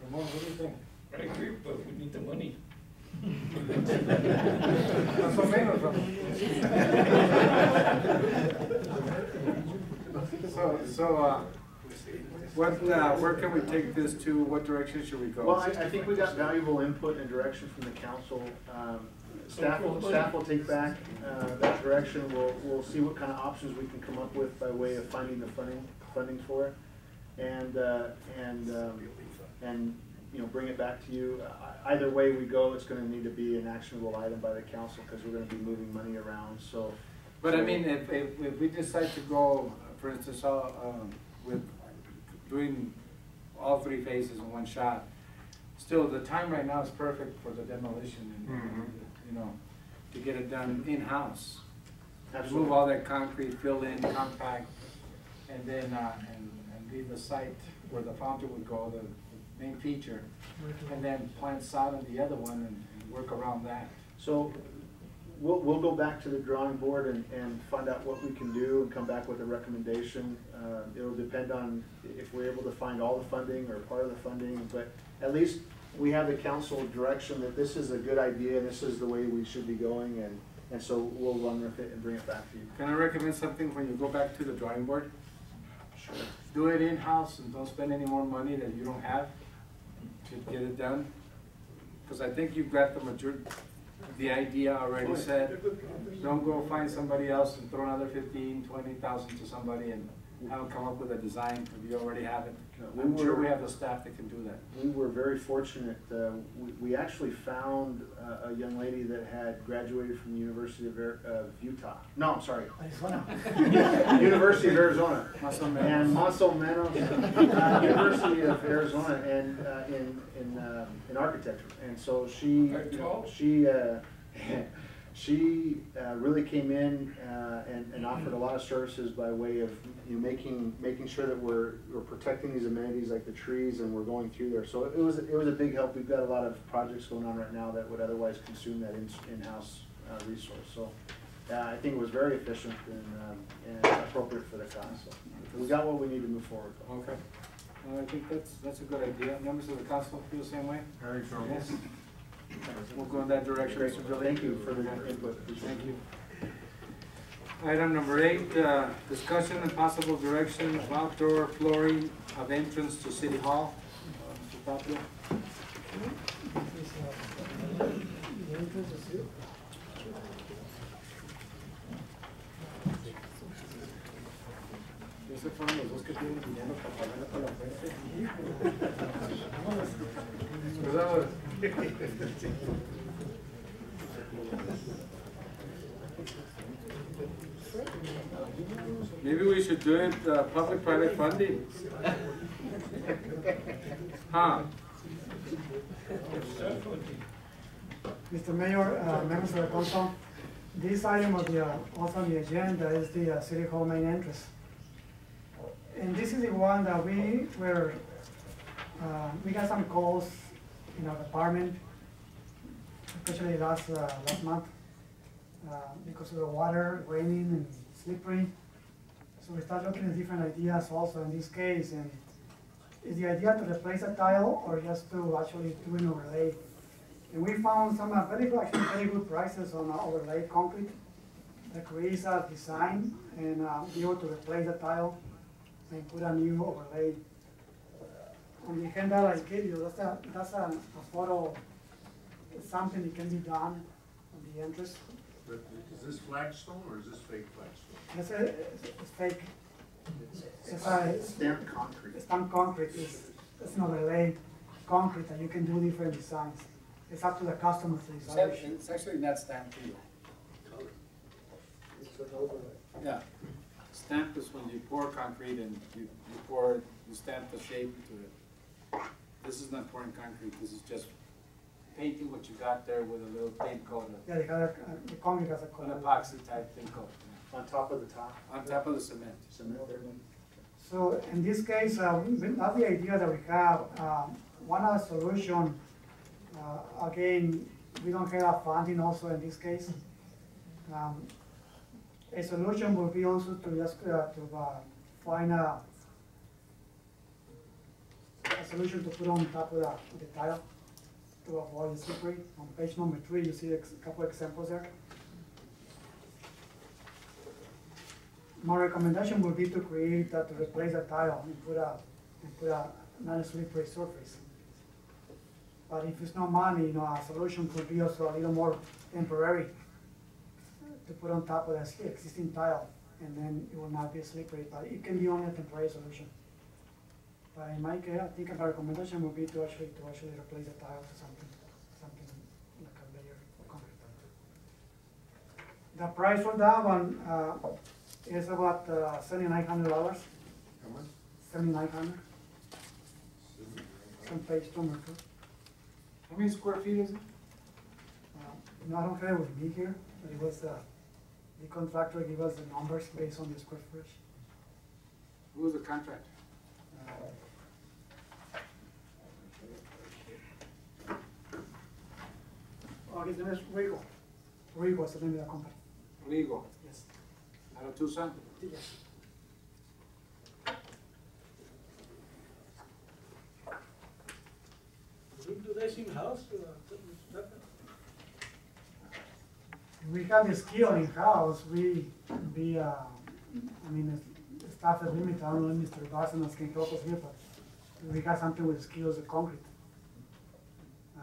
[SPEAKER 1] Ramon, what do you think?
[SPEAKER 9] I agree, but we need the money.
[SPEAKER 1] Más o menos, Ramon. Where can we take this to? What direction should we go?
[SPEAKER 3] Well, I think we got valuable input and direction from the council. Staff will take back that direction. We'll see what kind of options we can come up with by way of finding the funding for it, and you know, bring it back to you. Either way we go, it's going to need to be an actionable item by the council because we're going to be moving money around. So,
[SPEAKER 1] but I mean, if we decide to go, for instance, with doing all three phases in one shot, still the time right now is perfect for the demolition and you know, to get it done in-house. Remove all that concrete, fill in, compact, and then and leave the site where the fountain would go, the main feature, and then plant sod on the other one and work around that.
[SPEAKER 3] So we'll go back to the drawing board and find out what we can do and come back with a recommendation. It'll depend on if we're able to find all the funding or part of the funding, but at least we have the council direction that this is a good idea and this is the way we should be going, and so we'll run with it and bring it back to you.
[SPEAKER 1] Can I recommend something when you go back to the drawing board?
[SPEAKER 3] Sure.
[SPEAKER 1] Do it in-house and don't spend any more money that you don't have to get it done. Because I think you've got the idea already set. Don't go find somebody else and throw another 15, 20,000 to somebody and have them come up with a design if you already have it. I'm sure we have the staff that can do that.
[SPEAKER 3] We were very fortunate. We actually found a young lady that had graduated from the University of Utah. No, I'm sorry. University of Arizona. And Maso Menos, University of Arizona, and in architecture. And so she really came in and offered a lot of services by way of making sure that we're protecting these amenities like the trees, and we're going through there. So it was a big help. We've got a lot of projects going on right now that would otherwise consume that in-house resource. So I think it was very efficient and appropriate for the cost. So we got what we need to move forward.
[SPEAKER 1] Okay. Well, I think that's a good idea. Members of the council feel the same way?
[SPEAKER 6] I think so.
[SPEAKER 1] Yes. We'll go in that direction, Mr. Billy.
[SPEAKER 3] Thank you for the input.
[SPEAKER 1] Thank you. Item number 8, discussion and possible direction of outdoor flooring of entrance to City Hall. Mr. Tapia. Ese fueron los dos que tienen dinero para pagarle por la frente. Maybe we should do it public-private funding. Huh?
[SPEAKER 10] Mr. Mayor, members of the council, this item also on the agenda is the City Hall main entrance. And this is the one that we got some calls in our department especially last month, because of the water, raining and slippery. So we start looking at different ideas also in this case, and is the idea to replace a tile or just to actually do an overlay? And we found some very good prices on overlay concrete that creates a design and be able to replace the tile and put a new overlay. On the handout I gave you, that's a photo, it's something that can be done on the entrance.
[SPEAKER 6] But is this flagstone or is this fake flagstone?
[SPEAKER 10] It's fake. It's a
[SPEAKER 3] Stamped concrete.
[SPEAKER 10] stamped concrete. It's an overlay concrete that you can do different designs. It's up to the customer to decide.
[SPEAKER 1] It's actually not stamped either. Yeah. Stamp is when you pour concrete and you pour it, you stamp the shape into it. This is not pouring concrete, this is just painting what you got there with a little paint coat,
[SPEAKER 10] Yeah, the concrete has a
[SPEAKER 1] an
[SPEAKER 10] color.
[SPEAKER 1] epoxy type paint coat,
[SPEAKER 3] On top of the top.
[SPEAKER 1] on top of the cement.
[SPEAKER 3] Cement there.
[SPEAKER 10] So in this case, that's the idea that we have. One other solution, again, we don't have funding also in this case. A solution would be also to just find a solution to put on top of the tile to avoid the slippery. On page number 3, you see a couple examples there. My recommendation would be to create to replace a tile and put a non-slippery surface. But if it's no money, a solution could be also a little more temporary to put on top of the existing tile, and then it will not be slippery. But it can be only a temporary solution. But in my case, I think my recommendation would be to actually replace the tile to something like a layer of concrete. The price for that one is about $7,900.
[SPEAKER 6] How much?
[SPEAKER 10] $7,900. On page number 2.
[SPEAKER 1] How many square feet is it?
[SPEAKER 10] No, I don't have it with me here, but it was the contractor gave us the numbers based on the square footage.
[SPEAKER 1] Who was the contract?
[SPEAKER 10] His name is Rigo. Rigo is the name of the company.
[SPEAKER 1] Rigo,
[SPEAKER 10] Yes.
[SPEAKER 1] out of Tucson?
[SPEAKER 10] Yes.
[SPEAKER 5] Do they seem house?
[SPEAKER 10] We have the skill in-house. I mean, the staff is limited. I don't know if Mr. Barcenas can help us here, but we have something with skills of concrete.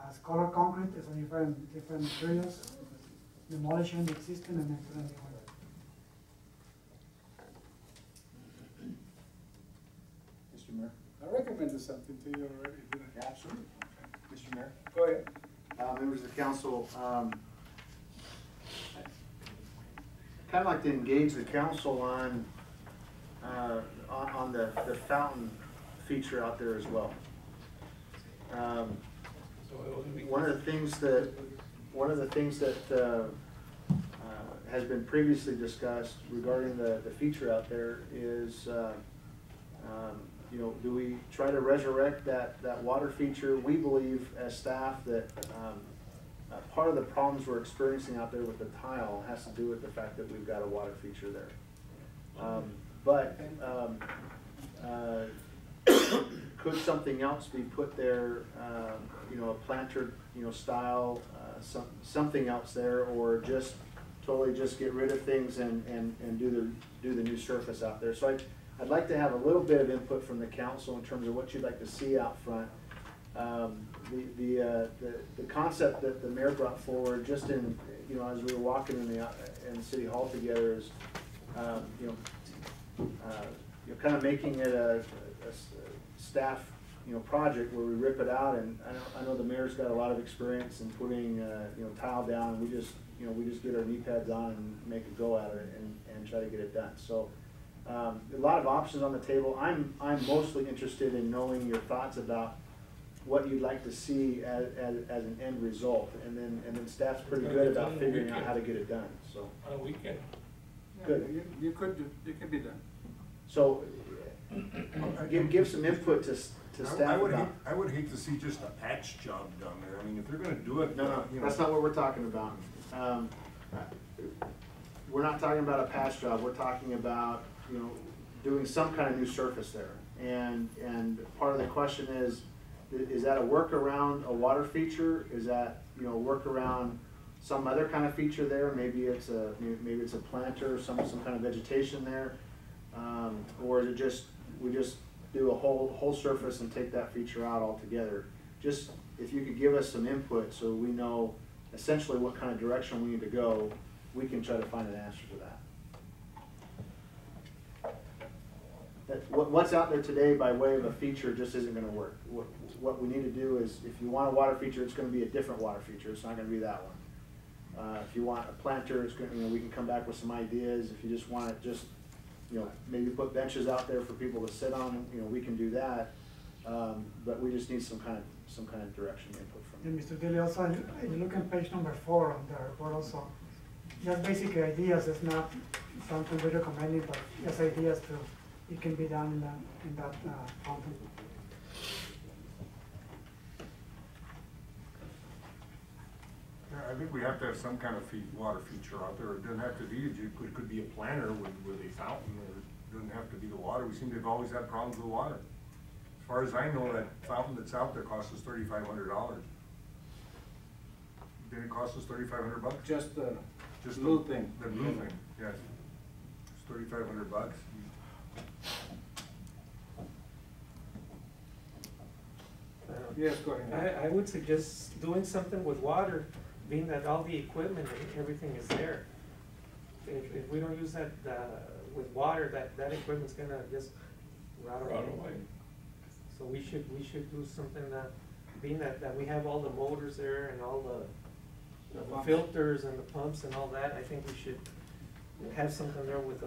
[SPEAKER 10] It's color concrete, it's a different materials, demolishing the existing and then putting new one.
[SPEAKER 3] Mr. Mayor?
[SPEAKER 1] I recommended something to you already, didn't I?
[SPEAKER 3] Absolutely. Mr. Mayor?
[SPEAKER 1] Go ahead.
[SPEAKER 3] Members of the council, kind of like to engage the council on the fountain feature out there as well. One of the things that has been previously discussed regarding the feature out there is, do we try to resurrect that water feature? We believe as staff that part of the problems we're experiencing out there with the tile has to do with the fact that we've got a water feature there. Could something else be put there, a planter, style, something else there, or just totally just get rid of things and do the new surface out there? So I'd like to have a little bit of input from the council in terms of what you'd like to see out front. The concept that the mayor brought forward, just in as we were walking in City Hall together, is kind of making it a staff project where we rip it out. And I know the mayor's got a lot of experience in putting tile down, and we just get our knee pads on and make a go at it and try to get it done. So a lot of options on the table. I'm mostly interested in knowing your thoughts about what you'd like to see as an end result, and then staff's pretty good about figuring out how to get it done. So
[SPEAKER 9] On a weekend.
[SPEAKER 1] Good. You could be done.
[SPEAKER 3] So give some input to to staff about.
[SPEAKER 6] I would hate to see just a patch job done there. I mean, if they're gonna do it,
[SPEAKER 3] No, no,
[SPEAKER 6] you know.
[SPEAKER 3] that's not what we're talking about. We're not talking about a patch job, we're talking about, you know, doing some kind of new surface there. And part of the question is that a workaround a water feature? Is that, you know, work around some other kind of feature there? Maybe it's a planter, some kind of vegetation there. Or is it just, we just do a whole surface and take that feature out altogether? Just, if you could give us some input so we know essentially what kind of direction we need to go, we can try to find an answer to that. What's out there today by way of a feature just isn't gonna work. What we need to do is, if you want a water feature, it's gonna be a different water feature, it's not gonna be that one. If you want a planter, it's gonna, you know, we can come back with some ideas. If you just want it, just, you know, maybe put benches out there for people to sit on, you know, we can do that. But we just need some kind of direction input from you.
[SPEAKER 10] And Mr. Dilly, also, if you look at page number 4 on the report also, just basic ideas, it's not something we're recommending, but just ideas to, it can be done in that fountain.
[SPEAKER 6] Yeah, I think we have to have some kind of water feature out there. It doesn't have to be, it could be a planter with a fountain, or it doesn't have to be the water. We seem to have always had problems with water. As far as I know, that fountain that's out there costs us $3,500. Did it cost us $3,500?
[SPEAKER 1] Just the
[SPEAKER 6] Just
[SPEAKER 1] blue thing.
[SPEAKER 6] The blue thing, yes. It's $3,500.
[SPEAKER 1] Yes, go ahead.
[SPEAKER 7] I would suggest doing something with water, being that all the equipment and everything is there. If we don't use that, with water, that equipment's gonna just rot away. So we should do something that, being that we have all the motors there and all the filters and the pumps and all that, I think we should have something there with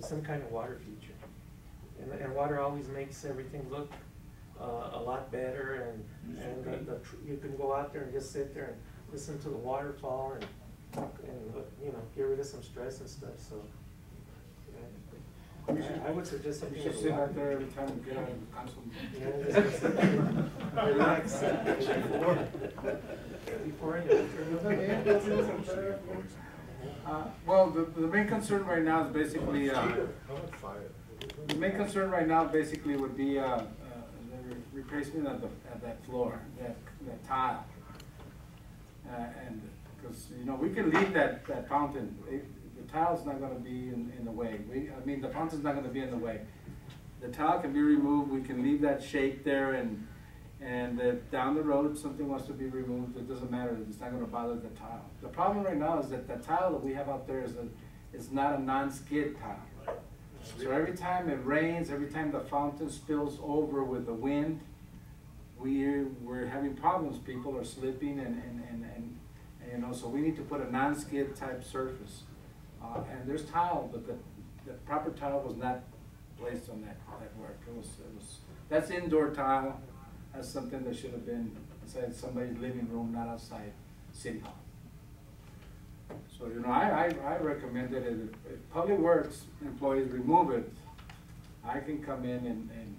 [SPEAKER 7] some kind of water feature. And water always makes everything look a lot better, and you can go out there and just sit there and listen to the waterfall and you know, get rid of some stress and stuff, so. I would suggest something.
[SPEAKER 1] You should sit out there every time you get out of the council.
[SPEAKER 7] Relax. Before and after.
[SPEAKER 1] Well, the main concern right now is basically, the main concern right now basically would be, the replacement of that floor, that tile. And, because, you know, we can leave that fountain. The tile's not gonna be in the way. I mean, the fountain's not gonna be in the way. The tile can be removed, we can leave that shape there, and if down the road something wants to be removed, it doesn't matter, it's not gonna bother the tile. The problem right now is that the tile that we have out there is not a non-skid tile. So every time it rains, every time the fountain spills over with the wind, we're having problems. People are slipping and you know, so we need to put a non-skid type surface. And there's tile, but the proper tile was not placed on that work. That's indoor tile. That's something that should have been inside somebody's living room, not outside City Hall. So, you know, I recommend that if Public Works employees remove it, I can come in and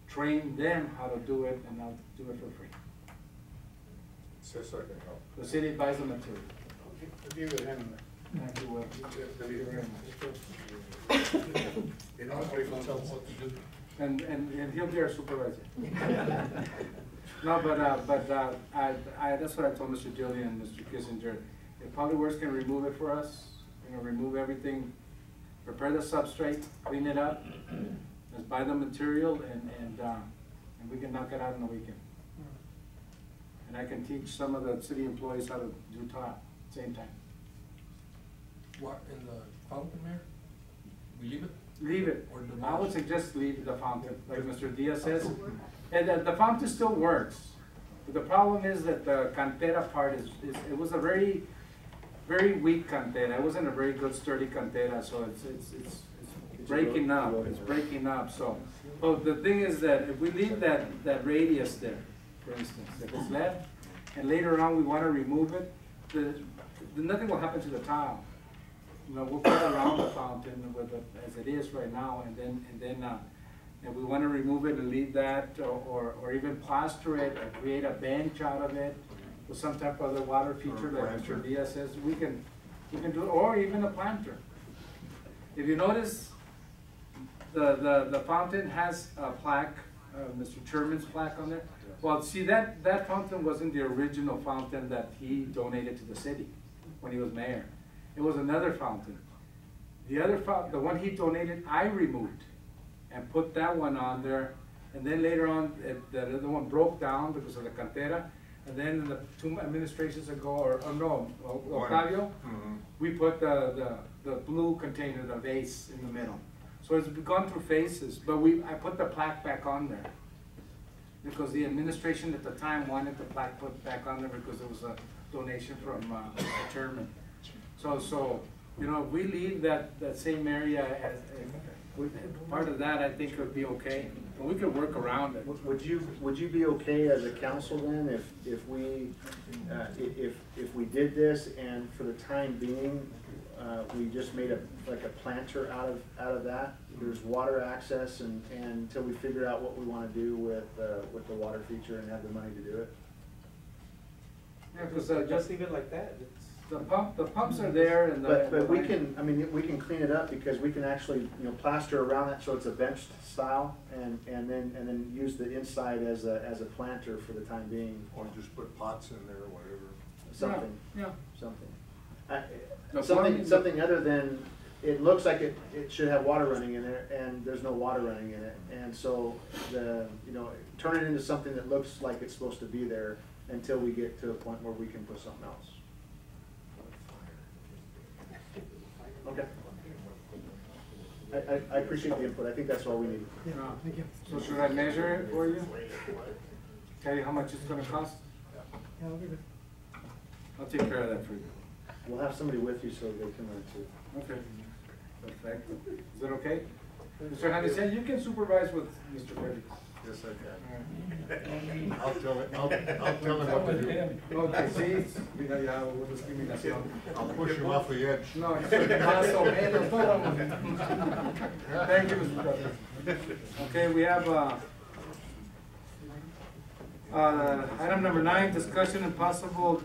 [SPEAKER 1] train them how to do it, and I'll do it for free.
[SPEAKER 6] Says I can help.
[SPEAKER 1] The city buys the material.
[SPEAKER 6] Give it him.
[SPEAKER 1] Thank you, Will. And he'll be our supervisor. No, but that's what I told Mr. Dilly and Mr. Kissinger. If Public Works can remove it for us, you know, remove everything, prepare the substrate, clean it up, let's buy the material, and we can knock it out in a weekend. And I can teach some of the city employees how to do tile at the same time.
[SPEAKER 9] What, in the fountain, Mayor? We leave it?
[SPEAKER 1] Leave it.
[SPEAKER 9] Or demolish?
[SPEAKER 1] I would suggest leave the fountain, like Mr. Diaz says. And the fountain still works. But the problem is that the cantera part it was a very, very weak cantera. It wasn't a very good sturdy cantera, so it's breaking up. It's breaking up. So, but the thing is that if we leave that radius there, for instance, if it's left, and later on we want to remove it, nothing will happen to the tile. You know, we'll put it around the fountain as it is right now, and then If we wanna remove it and leave that, or even plaster it, or create a bench out of it, with some type of other water feature, like
[SPEAKER 6] planter.
[SPEAKER 1] Mr. Diaz says, we can do it, or even a planter. If you notice, the fountain has a plaque, Mr. Sherman's plaque on there. Well, see, that fountain wasn't the original fountain that he donated to the city when he was mayor. It was another fountain. The other the one he donated, I removed and put that one on there. And then later on, the other one broke down because of the cantera. And then the 2 administrations ago, or no, Octavio, we put the blue container, the vase in the middle. So it's gone through phases, but I put the plaque back on there. Because the administration at the time wanted the plaque put back on there because it was a donation from the chairman. So, you know, if we leave that same area as, part of that, I think would be okay. But we could work around it.
[SPEAKER 3] Would you be okay as a council then if we did this and for the time being, we just made like a planter out of that? There's water access and until we figure out what we want to do with the water feature and have the money to do it?
[SPEAKER 1] Yeah, because
[SPEAKER 7] Just leave it like that. It's,
[SPEAKER 1] the pumps are there and
[SPEAKER 3] But we can, I mean, we can clean it up because we can actually, you know, plaster around it so it's a benched style and then use the inside as a planter for the time being.
[SPEAKER 6] Or just put pots in there or whatever.
[SPEAKER 3] Something.
[SPEAKER 1] Yeah.
[SPEAKER 3] Something. Something other than, it looks like it should have water running in there and there's no water running in it. And so turn it into something that looks like it's supposed to be there until we get to a point where we can put something else. Okay. I appreciate the input. I think that's all we need.
[SPEAKER 5] Yeah, thank you.
[SPEAKER 1] So should I measure it for you? Tell you how much it's gonna cost?
[SPEAKER 5] Yeah, I'll be good.
[SPEAKER 1] I'll take care of that for you.
[SPEAKER 3] We'll have somebody with you so they can learn too.
[SPEAKER 1] Okay. Perfect. Is that okay? Mr. Hernandez, you can supervise with Mr. Freddy.
[SPEAKER 6] Yes, I can. I'll tell him what to do.
[SPEAKER 1] Okay, sí, mira ya hubo discriminación.
[SPEAKER 6] I'll push him off the edge.
[SPEAKER 1] No, más o menos, todo. Thank you, Mr. President. Okay, we have, item number 9, discussion and possible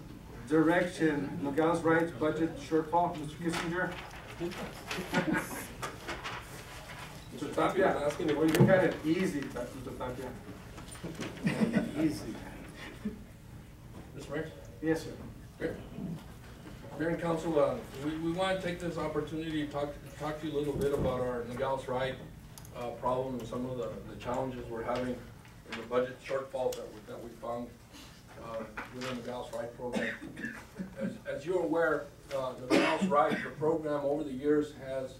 [SPEAKER 1] direction, Nogales Rights budget shortfall, Mr. Kissinger. Mr. Tapia, well, you got it easy, Mr. Tapia. Easy.
[SPEAKER 11] Mr. Mayor?
[SPEAKER 1] Yes, sir.
[SPEAKER 11] Mayor and Council, we want to take this opportunity to talk to you a little bit about our Nogales Ride problem and some of the challenges we're having in the budget shortfalls that we found within the Nogales Ride program. As you're aware, the Nogales Ride, the program over the years has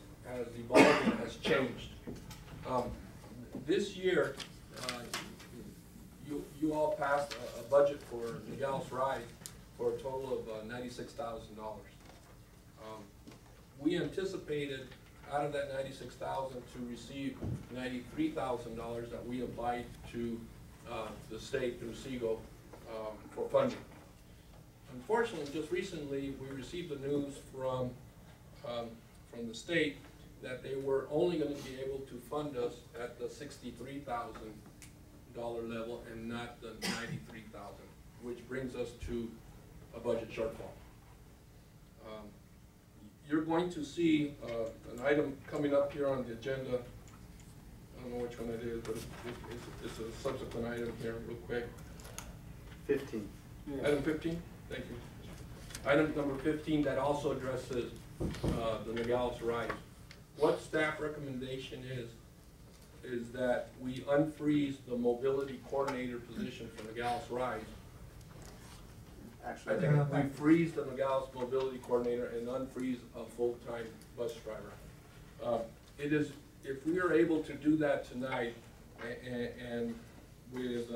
[SPEAKER 11] evolved and has changed. This year, you all passed a budget for Nogales Ride for a total of $96,000. We anticipated out of that $96,000 to receive $93,000 that we applied to the state through SEGO for funding. Unfortunately, just recently we received the news from the state that they were only going to be able to fund us at the $63,000 level and not the $93,000, which brings us to a budget shortfall. You're going to see an item coming up here on the agenda. I don't know which one it is, but it's a subsequent item here real quick.
[SPEAKER 3] 15.
[SPEAKER 1] Yeah.
[SPEAKER 11] Item 15, thank you. Item number 15 that also addresses the Nogales Rise. What staff recommendation is that we unfreeze the mobility coordinator position for Nogales Rise.
[SPEAKER 3] Actually,
[SPEAKER 11] I think we freeze the Nogales mobility coordinator and unfreeze a full-time bus driver. It is, if we are able to do that tonight and with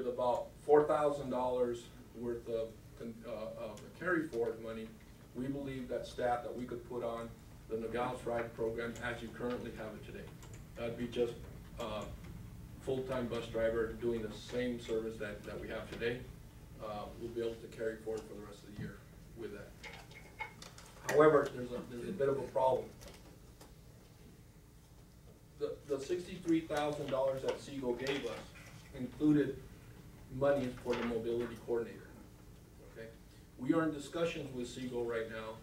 [SPEAKER 11] about $4,000 worth of carry forward money, we believe that staff that we could put on the Nogales Ride program as you currently have it today. That'd be just full-time bus driver doing the same service that we have today. We'll be able to carry forward for the rest of the year with that. However, there's a bit of a problem. the $63,000 that Segal gave us included money for the mobility coordinator, okay? We are in discussions with Segal right now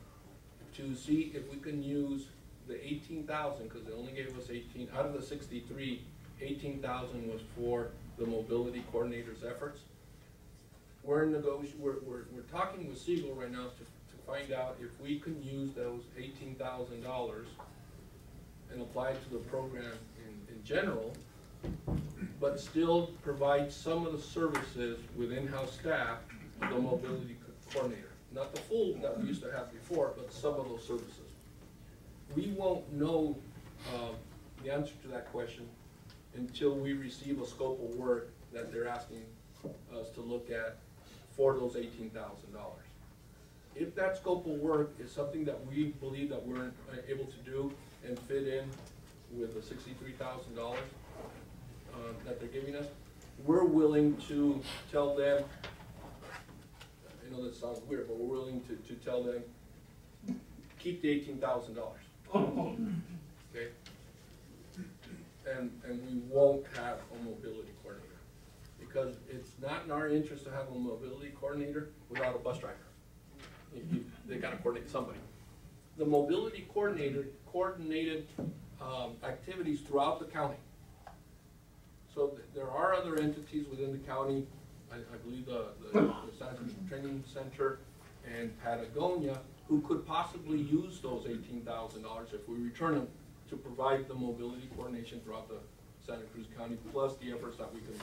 [SPEAKER 11] to see if we can use the 18,000, because they only gave us 18, out of the 63, 18,000 was for the mobility coordinator's efforts. We're talking with Segal right now to find out if we can use those $18,000 and apply it to the program in general, but still provide some of the services with in-house staff to the mobility coordinator. Not the full that we used to have before, but some of those services. We won't know the answer to that question until we receive a scope of work that they're asking us to look at for those $18,000. If that scope of work is something that we believe that we're able to do and fit in with the $63,000 that they're giving us, we're willing to tell them, I know that sounds weird, but we're willing to tell them, keep the $18,000. Okay? And we won't have a mobility coordinator, because it's not in our interest to have a mobility coordinator without a bus driver. They gotta coordinate somebody. The mobility coordinator coordinated activities throughout the county. So there are other entities within the county, I believe the Santa Cruz Training Center and Patagonia, who could possibly use those $18,000 if we return them to provide the mobility coordination throughout the Santa Cruz County, plus the efforts that we can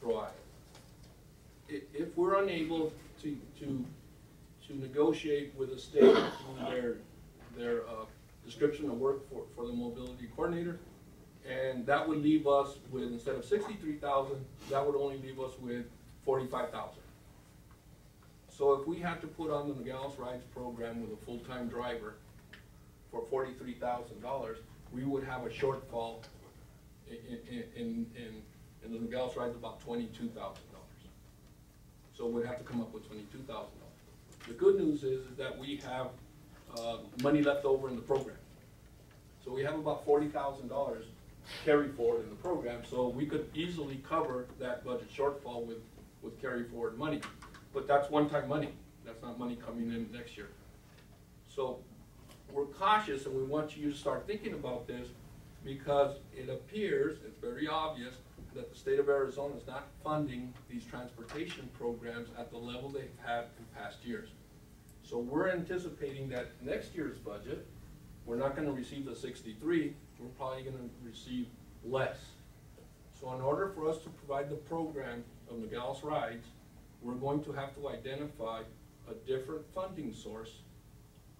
[SPEAKER 11] throw at it. If we're unable to negotiate with the state through their description of work for the mobility coordinator, and that would leave us with, instead of 63,000, that would only leave us with 45,000. So if we had to put on the Nogales Rides program with a full-time driver for $43,000, we would have a shortfall in the Nogales Rides about $22,000. So we'd have to come up with $22,000. The good news is that we have money left over in the program. So we have about $40,000 carry forward in the program, so we could easily cover that budget shortfall with carry forward money. But that's one-time money. That's not money coming in next year. So we're cautious, and we want you to start thinking about this, because it appears, it's very obvious, that the state of Arizona is not funding these transportation programs at the level they've had in past years. So we're anticipating that next year's budget, we're not gonna receive the 63, we're probably gonna receive less. So in order for us to provide the program of Nogales Rides, we're going to have to identify a different funding source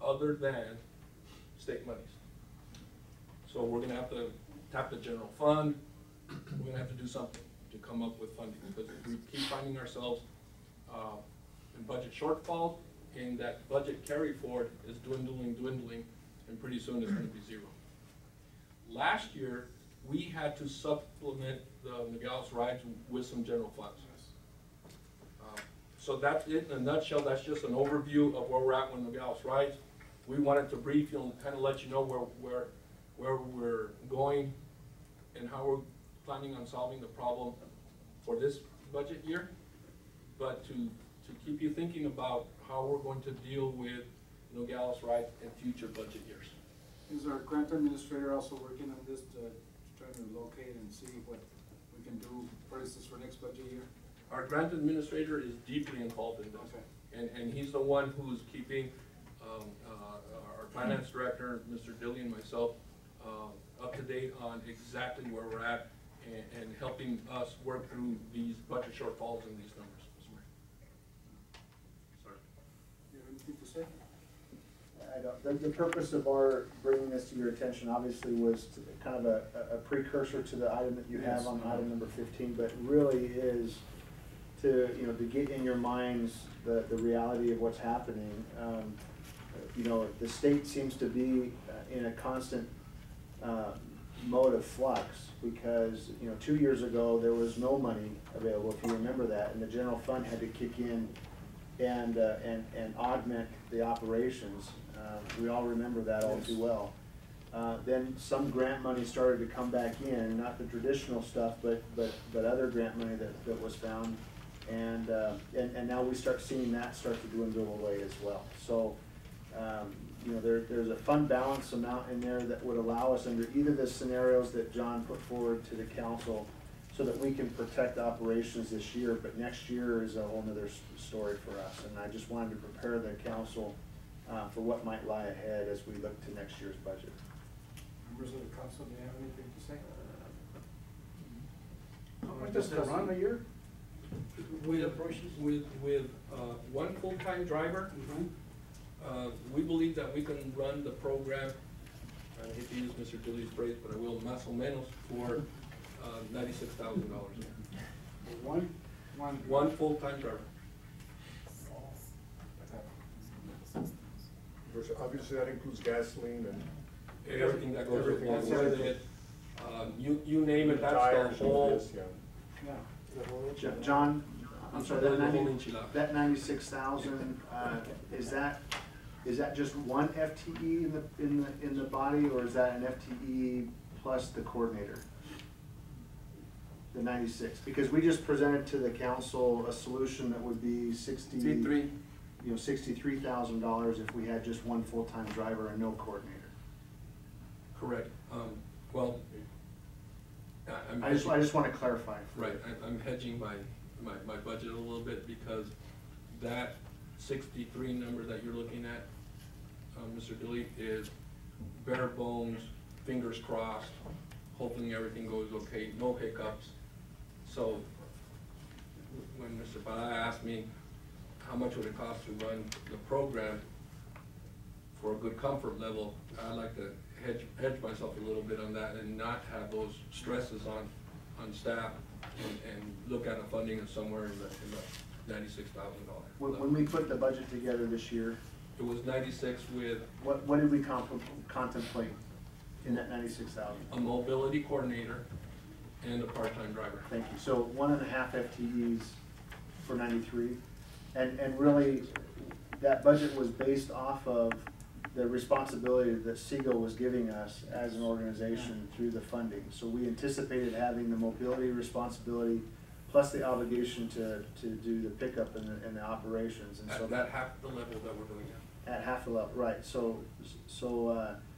[SPEAKER 11] other than state monies. So we're gonna have to tap the general fund, we're gonna have to do something to come up with funding, because we keep finding ourselves in budget shortfalls, and that budget carry forward is dwindling, and pretty soon it's gonna be zero. Last year, we had to supplement the Nogales Rides with some general funds. So that's it in a nutshell. That's just an overview of where we're at with Nogales Rides. We wanted to brief you and kind of let you know where we're going and how we're planning on solving the problem for this budget year, but to keep you thinking about how we're going to deal with Nogales Rides in future budget years.
[SPEAKER 1] Is our grant administrator also working on this to try to locate and see what we can do, for instance, for next budget year?
[SPEAKER 11] Our grant administrator is deeply involved in this. Okay. And he's the one who's keeping our finance director, Mr. Dilly, and myself up to date on exactly where we're at, and helping us work through these budget shortfalls and these numbers. Sorry.
[SPEAKER 1] You have anything to say?
[SPEAKER 3] I don't. The purpose of our bringing this to your attention obviously was kind of a precursor to the item that you have on item number 15, but really is to get in your minds the reality of what's happening. The state seems to be in a constant mode of flux, because 2 years ago there was no money available, if you remember that, and the general fund had to kick in and augment the operations. We all remember that all too well. Then some grant money started to come back in, not the traditional stuff, but other grant money that was found. And now we start seeing that start to dwindle away as well. So, you know, there's a fund balance amount in there that would allow us under either of the scenarios that John put forward to the council so that we can protect operations this year, but next year is a whole nother story for us. And I just wanted to prepare the council for what might lie ahead as we look to next year's budget.
[SPEAKER 1] Members of the council, do you have anything to say?
[SPEAKER 8] How much does it run a year?
[SPEAKER 11] With one full-time driver, we believe that we can run the program, I hate to use Mr. Julio's phrase, but I will, más o menos, for $96,000. One full-time driver.
[SPEAKER 6] Obviously, that includes gasoline and.
[SPEAKER 11] Everything that goes
[SPEAKER 6] Everything
[SPEAKER 11] along
[SPEAKER 6] that's-
[SPEAKER 11] with it. You name it, that's
[SPEAKER 6] Tires
[SPEAKER 11] the
[SPEAKER 6] and
[SPEAKER 11] whole.
[SPEAKER 6] this, yeah.
[SPEAKER 3] John, I'm sorry, that
[SPEAKER 11] The whole
[SPEAKER 3] 90
[SPEAKER 11] enchilada.
[SPEAKER 3] that 96,000, is that just one FTE in the body, or is that an FTE plus the coordinator? The 96, because we just presented to the council a solution that would be $63,000 if we had just one full-time driver and no coordinator.
[SPEAKER 11] Correct. Well,
[SPEAKER 3] I just want to clarify.
[SPEAKER 11] Right, I'm hedging my budget a little bit because that 63 number that you're looking at, Mr. Dilly, is bare bones, fingers crossed, hoping everything goes okay, no hiccups. So when Mr. Pada asked me how much would it cost to run the program for a good comfort level, I like to hedge myself a little bit on that and not have those stresses on staff and look at a funding of somewhere in the $96,000.
[SPEAKER 3] When we put the budget together this year,
[SPEAKER 11] It was 96 with
[SPEAKER 3] what did we contemplate in that 96,000?
[SPEAKER 11] a mobility coordinator and a part-time driver.
[SPEAKER 3] Thank you. So 1.5 FTEs for 93. And really, that budget was based off of the responsibility that SEGO was giving us as an organization through the funding. So we anticipated having the mobility responsibility plus the obligation to do the pickup and the operations. And so
[SPEAKER 11] At half the level that we're doing now.
[SPEAKER 3] at half a level, right. So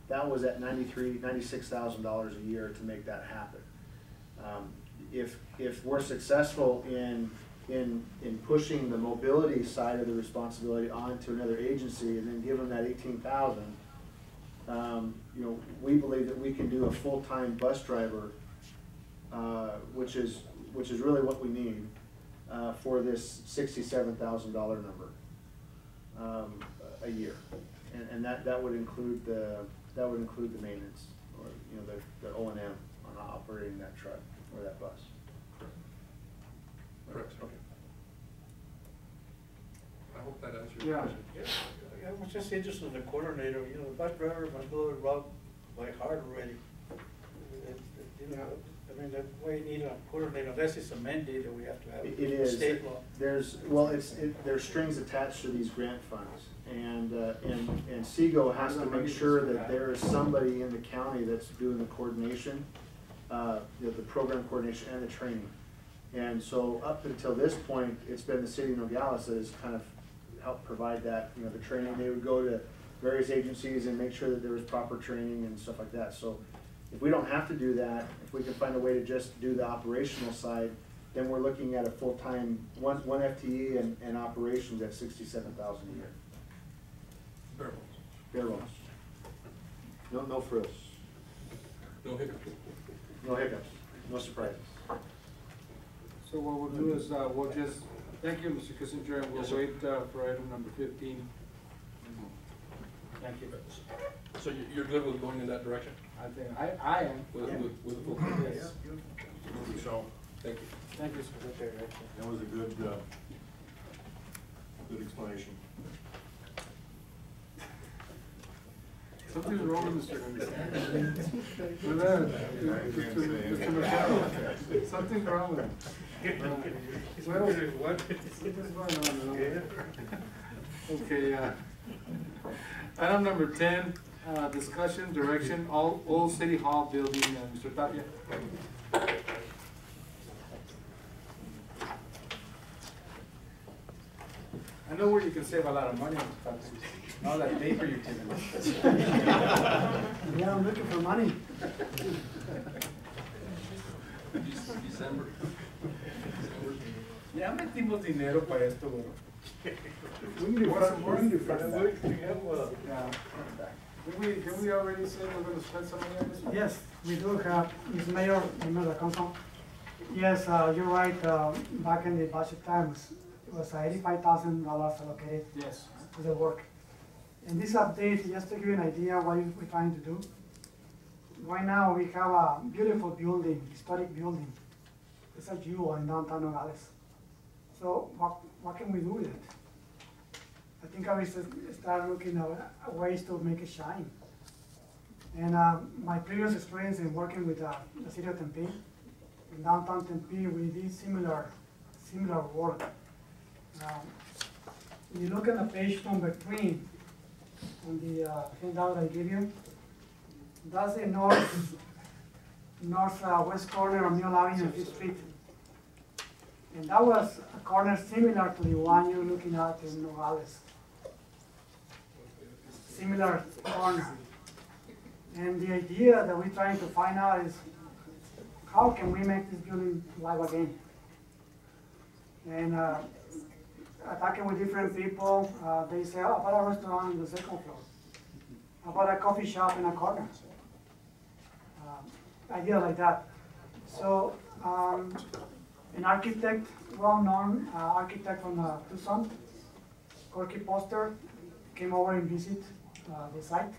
[SPEAKER 3] that was at $96,000 a year to make that happen. If we're successful in pushing the mobility side of the responsibility onto another agency and then give them that 18,000, you know, we believe that we can do a full-time bus driver, which is really what we need for this $67,000 number a year, and that would include the maintenance, or you know, the O&M on operating that truck or that bus.
[SPEAKER 11] Correct.
[SPEAKER 3] Okay.
[SPEAKER 11] I hope that answers
[SPEAKER 1] Yeah.
[SPEAKER 11] your question.
[SPEAKER 8] Yeah, I was just interested in the coordinator, you know, the bus driver must know the route by heart already. You know, I mean, that way you need a coordinator, unless it's a mandate that we have to have.
[SPEAKER 3] It is.
[SPEAKER 8] State law.
[SPEAKER 3] There's strings attached to these grant funds, and SEGO has to make sure that there is somebody in the county that's doing the coordination, you know, the program coordination and the training. And so up until this point, it's been the city of Nogales that has kind of helped provide that, you know, the training. They would go to various agencies and make sure that there was proper training and stuff like that. So if we don't have to do that, if we can find a way to just do the operational side, then we're looking at a full-time, one FTE and operations at 67,000 a year.
[SPEAKER 11] Bare bones.
[SPEAKER 3] Bare bones. No frills,
[SPEAKER 11] No hiccups.
[SPEAKER 3] no hiccups, no surprises.
[SPEAKER 1] So what we'll do is, we'll just, thank you, Mr. Kissinger, and we'll
[SPEAKER 11] Yes, sir.
[SPEAKER 1] wait for item number 15. Thank you.
[SPEAKER 11] So you're good with going in that direction?
[SPEAKER 1] I think, I am.
[SPEAKER 11] With the full.
[SPEAKER 1] Yes.
[SPEAKER 6] So,
[SPEAKER 11] Thank you.
[SPEAKER 1] Thank you, sir.
[SPEAKER 6] that was a good explanation.
[SPEAKER 1] Something's wrong with Mr. Hernandez. Mr. Machado, something's wrong with him. Well, something's going on. Okay, item number 10, Discussion, direction, old City Hall building, Mr. Tapia. I know where you can save a lot of money, Mr. Tapia. All that paper you're taking.
[SPEAKER 10] Yeah, I'm looking for money.
[SPEAKER 11] December.
[SPEAKER 1] Ya metimos dinero para esto, güey. Did we already say we're gonna spend some money on this one?
[SPEAKER 10] Yes, we do have, Mr. Mayor, members of council. Yes, you're right, back in the budget times, it was $85,000 allocated
[SPEAKER 1] Yes.
[SPEAKER 10] to the work. In this update, just to give you an idea what we're trying to do. Right now, we have a beautiful building, historic building. It's a jewel in downtown Nogales. So what can we do with it? I think I will start looking at ways to make it shine. And my previous experience in working with the city of Tempe, in downtown Tempe, we did similar work. When you look at the page number 3, on the handout I gave you, that's the northwest corner of New Avenue and 5th Street. And that was a corner similar to the one you're looking at in Nogales. Similar corner. And the idea that we're trying to find out is how can we make this building live again? And talking with different people, they say, oh, about a restaurant in the second floor. About a coffee shop in a corner. Idea like that. So, an architect, well-known architect from Tucson, Corky Poster, came over and visit the site.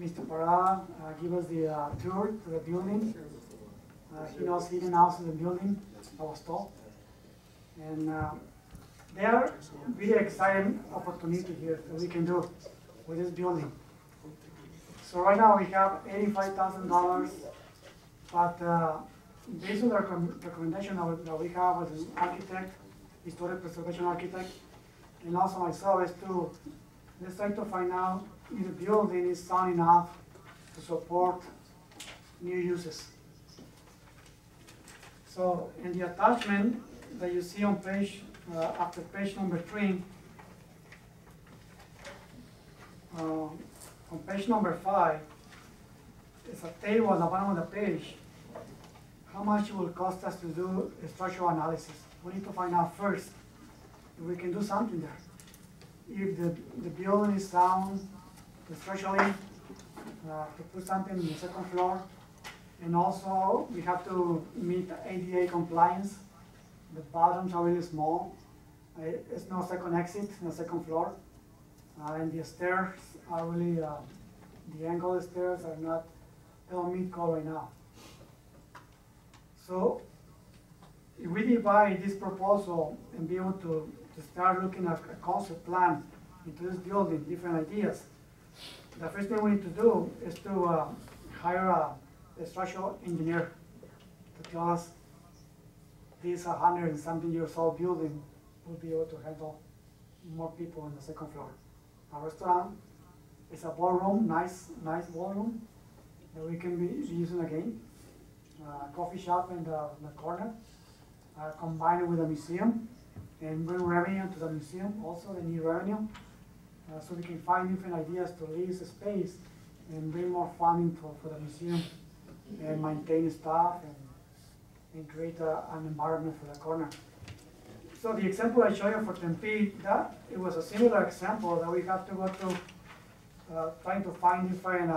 [SPEAKER 10] Mr. Parada gave us the tour to the building. He knows hidden house in the building, I was told. And there are really exciting opportunity here that we can do with this building. So right now we have $85,000, but based on the recommendation that we have with an architect, historic preservation architect, and also myself, is to let's try to find out if the building is sound enough to support new uses. So in the attachment that you see on page, after page number 3, on page number 5, it's a table at the bottom of the page. How much it will cost us to do a structural analysis? We need to find out first if we can do something there. If the building is sound structurally, to put something in the second floor, and also we have to meet ADA compliance. The bottoms are really small. It's no second exit in the second floor. And the stairs are really, the angle of the stairs are not, they don't meet code right now. So if we divide this proposal and be able to start looking at a concept plan into this building, different ideas, the first thing we need to do is to hire a structural engineer to tell us this 100 and something years old building will be able to handle more people on the second floor. A restaurant is a ballroom, nice ballroom that we can be using again. Coffee shop in the corner, combine it with a museum and bring revenue to the museum. Also, they need revenue. So we can find different ideas to lease the space and bring more funding for the museum and maintain staff and create an environment for the corner. So the example I showed you for Tempe, that it was a similar example that we have to go through trying to find different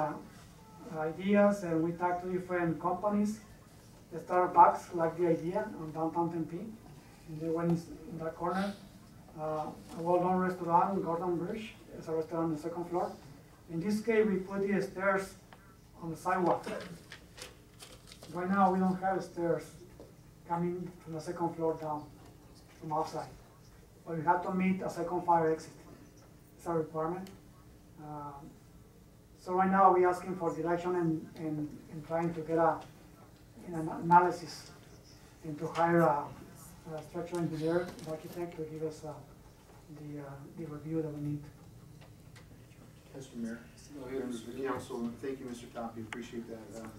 [SPEAKER 10] ideas, and we talked to different companies. The Starbucks liked the idea on downtown Tempe, and they went in that corner. A well-known restaurant, Gordon Bridge, is a restaurant on the second floor. In this case, we put the stairs on the sidewalk. Right now, we don't have stairs coming from the second floor down from outside. But we have to meet a second fire exit. It's a requirement. So right now, we're asking for direction and trying to get an analysis and to hire a structural engineer, architect, to give us the review that we need.
[SPEAKER 3] Mr. Mayor,
[SPEAKER 1] Go ahead,
[SPEAKER 3] members of
[SPEAKER 1] Mr.
[SPEAKER 3] the
[SPEAKER 1] Lewis.
[SPEAKER 3] council, thank you, Mr. Toppy, appreciate that.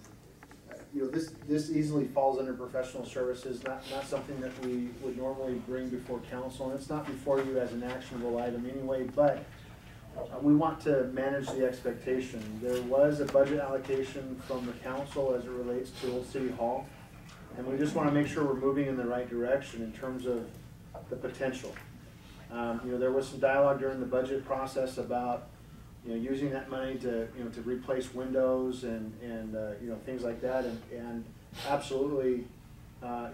[SPEAKER 3] You know, this easily falls under professional services, not something that we would normally bring before council, and it's not before you as an actionable item anyway, but we want to manage the expectation. There was a budget allocation from the council as it relates to Old City Hall, and we just want to make sure we're moving in the right direction in terms of the potential. You know, there was some dialogue during the budget process about, you know, using that money to, you know, to replace windows and you know, things like that, and absolutely,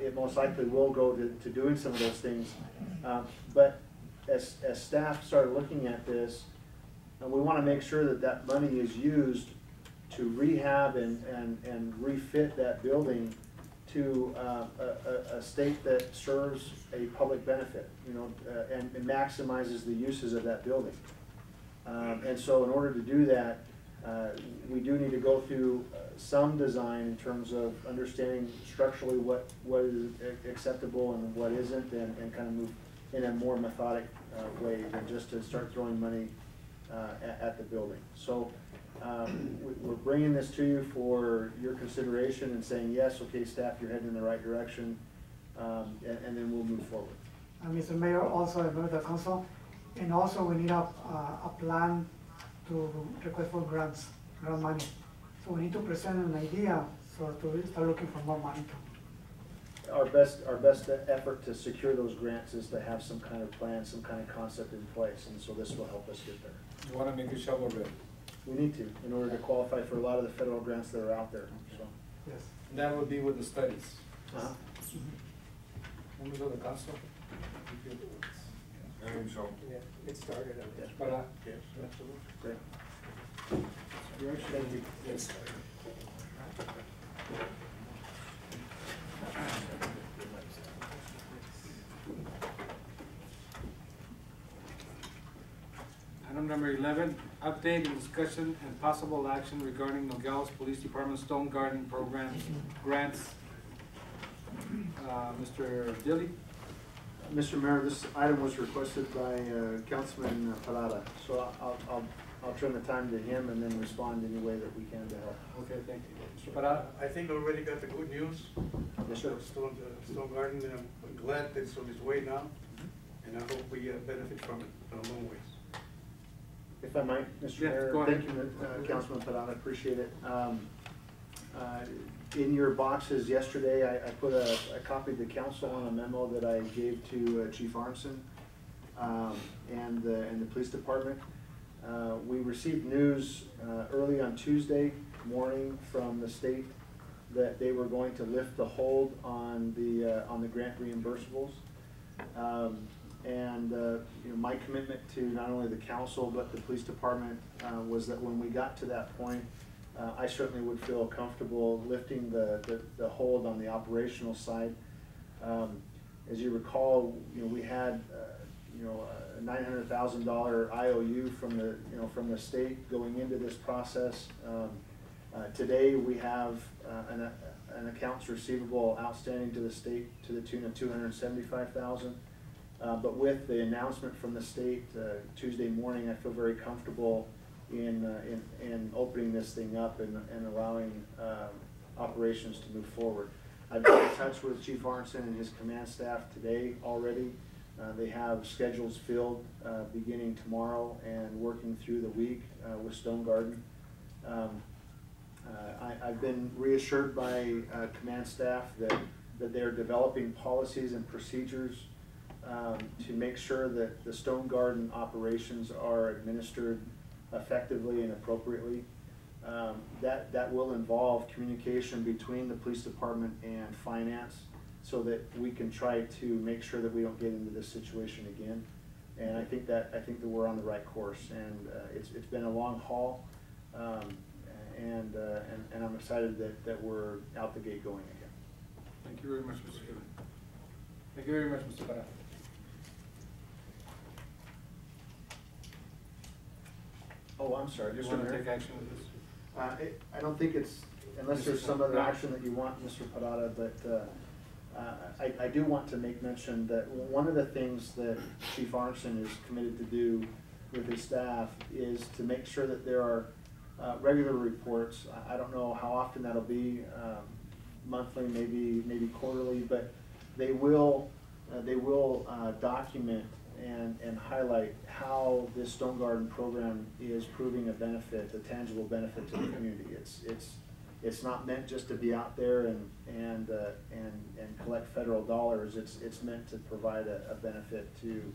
[SPEAKER 3] it most likely will go to doing some of those things. But as staff started looking at this, we want to make sure that that money is used to rehab and refit that building to a state that serves a public benefit, you know, and maximizes the uses of that building. And so in order to do that, we do need to go through some design in terms of understanding structurally what is acceptable and what isn't, and kind of move in a more methodic way than just to start throwing money at the building. So we're bringing this to you for your consideration and saying, yes, okay, staff, you're heading in the right direction, and then we'll move forward.
[SPEAKER 10] Mr. Mayor, also a member of the council, and also we need a plan to request for grant money. So we need to present an idea, so to start looking for more money.
[SPEAKER 3] Our best effort to secure those grants is to have some kind of plan, some kind of concept in place, and so this will help us get there.
[SPEAKER 1] You wanna make it shovel ready.
[SPEAKER 3] We need to, in order to qualify for a lot of the federal grants that are out there, so.
[SPEAKER 10] Yes.
[SPEAKER 1] That would be with the studies.
[SPEAKER 3] Uh-huh.
[SPEAKER 1] Members of the council?
[SPEAKER 6] I think so.
[SPEAKER 7] Yeah, it started.
[SPEAKER 3] Yes.
[SPEAKER 1] But,
[SPEAKER 7] Yes, absolutely.
[SPEAKER 3] Great.
[SPEAKER 1] Thank you. Yes. Item number 11, update and discussion and possible action regarding Nogales Police Department Stone Garden Program grants. Mr. Dilly?
[SPEAKER 3] Mr. Mayor, this item was requested by Councilman Parada, so I'll turn the time to him and then respond any way that we can to help.
[SPEAKER 1] Okay, thank you. Mr. Parada?
[SPEAKER 8] I think I already got the good news.
[SPEAKER 3] Yes, sir.
[SPEAKER 8] Stone Garden, I'm glad that it's on its way now, and I hope we benefit from it in a long ways.
[SPEAKER 3] If I might, Mr.
[SPEAKER 1] Yeah,
[SPEAKER 3] Mayor,
[SPEAKER 1] go ahead.
[SPEAKER 3] thank you, Councilman Parada, appreciate it. In your boxes yesterday, I put a copy of the council on a memo that I gave to Chief Armson and the police department. We received news early on Tuesday morning from the state that they were going to lift the hold on the grant reimbursables. You know, my commitment to not only the council but the police department was that when we got to that point, I certainly would feel comfortable lifting the hold on the operational side. As you recall, you know, we had a $900,000 IOU from the state going into this process. Today we have an accounts receivable outstanding to the state to the tune of $275,000. But with the announcement from the state Tuesday morning, I feel very comfortable in opening this thing up and allowing operations to move forward. I've been in touch with Chief Arnson and his command staff today already. They have schedules filled beginning tomorrow and working through the week with Stone Garden. I've been reassured by command staff that they're developing policies and procedures to make sure that the Stone Garden operations are administered effectively and appropriately. That will involve communication between the police department and finance so that we can try to make sure that we don't get into this situation again. And I think that we're on the right course, and it's been a long haul, and I'm excited that we're out the gate going again.
[SPEAKER 1] Thank you very much, Mr. Dilly. Thank you very much, Mr. Parada.
[SPEAKER 3] Oh, I'm sorry.
[SPEAKER 1] Do you
[SPEAKER 3] Mr.
[SPEAKER 1] want to
[SPEAKER 3] Mayor?
[SPEAKER 1] take action with this?
[SPEAKER 3] I don't think it's, unless there's some other action that you want, Mr. Parada, but I do want to make mention that one of the things that Chief Arnson is committed to do with his staff is to make sure that there are regular reports. I don't know how often that'll be, monthly, maybe quarterly, but they will document and highlight how this Stone Garden program is proving a benefit, a tangible benefit to the community. It's not meant just to be out there and collect federal dollars. It's meant to provide a benefit to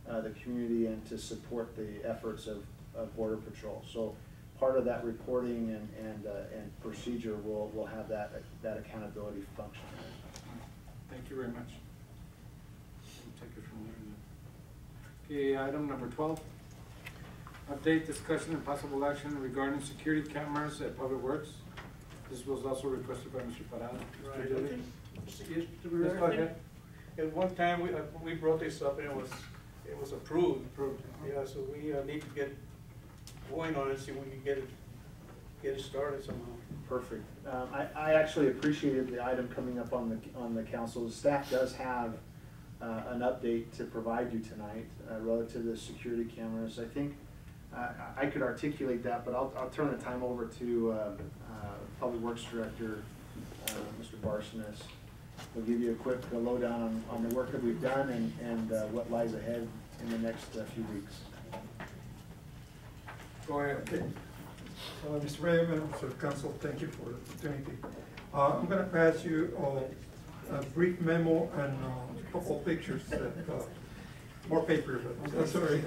[SPEAKER 3] the community and to support the efforts of Border Patrol. So part of that reporting and procedure will have that accountability function.
[SPEAKER 1] Thank you very much. We'll take it from there. Okay, item number 12. Update, discussion, and possible action regarding security cameras at Public Works. This was also requested by Mr. Parada.
[SPEAKER 8] Right,
[SPEAKER 1] Mr.
[SPEAKER 8] I
[SPEAKER 1] Dillon?
[SPEAKER 8] think,
[SPEAKER 1] Yes, go ahead.
[SPEAKER 8] at one time, we brought this up and it was approved.
[SPEAKER 1] Approved.
[SPEAKER 8] Yeah, so we need to get going on it, see if we can get it started somehow.
[SPEAKER 3] Perfect. I actually appreciated the item coming up on the council. The staff does have an update to provide you tonight relative to the security cameras. I think I could articulate that, but I'll turn the time over to Public Works Director, Mr. Barsonis. He'll give you a quick lowdown on the work that we've done and what lies ahead in the next few weeks.
[SPEAKER 1] Go ahead.
[SPEAKER 2] Okay. Mr. Mayor, members of council, thank you for the opportunity. I'm going to pass you a brief memo and a couple of pictures that, more paper, but sorry.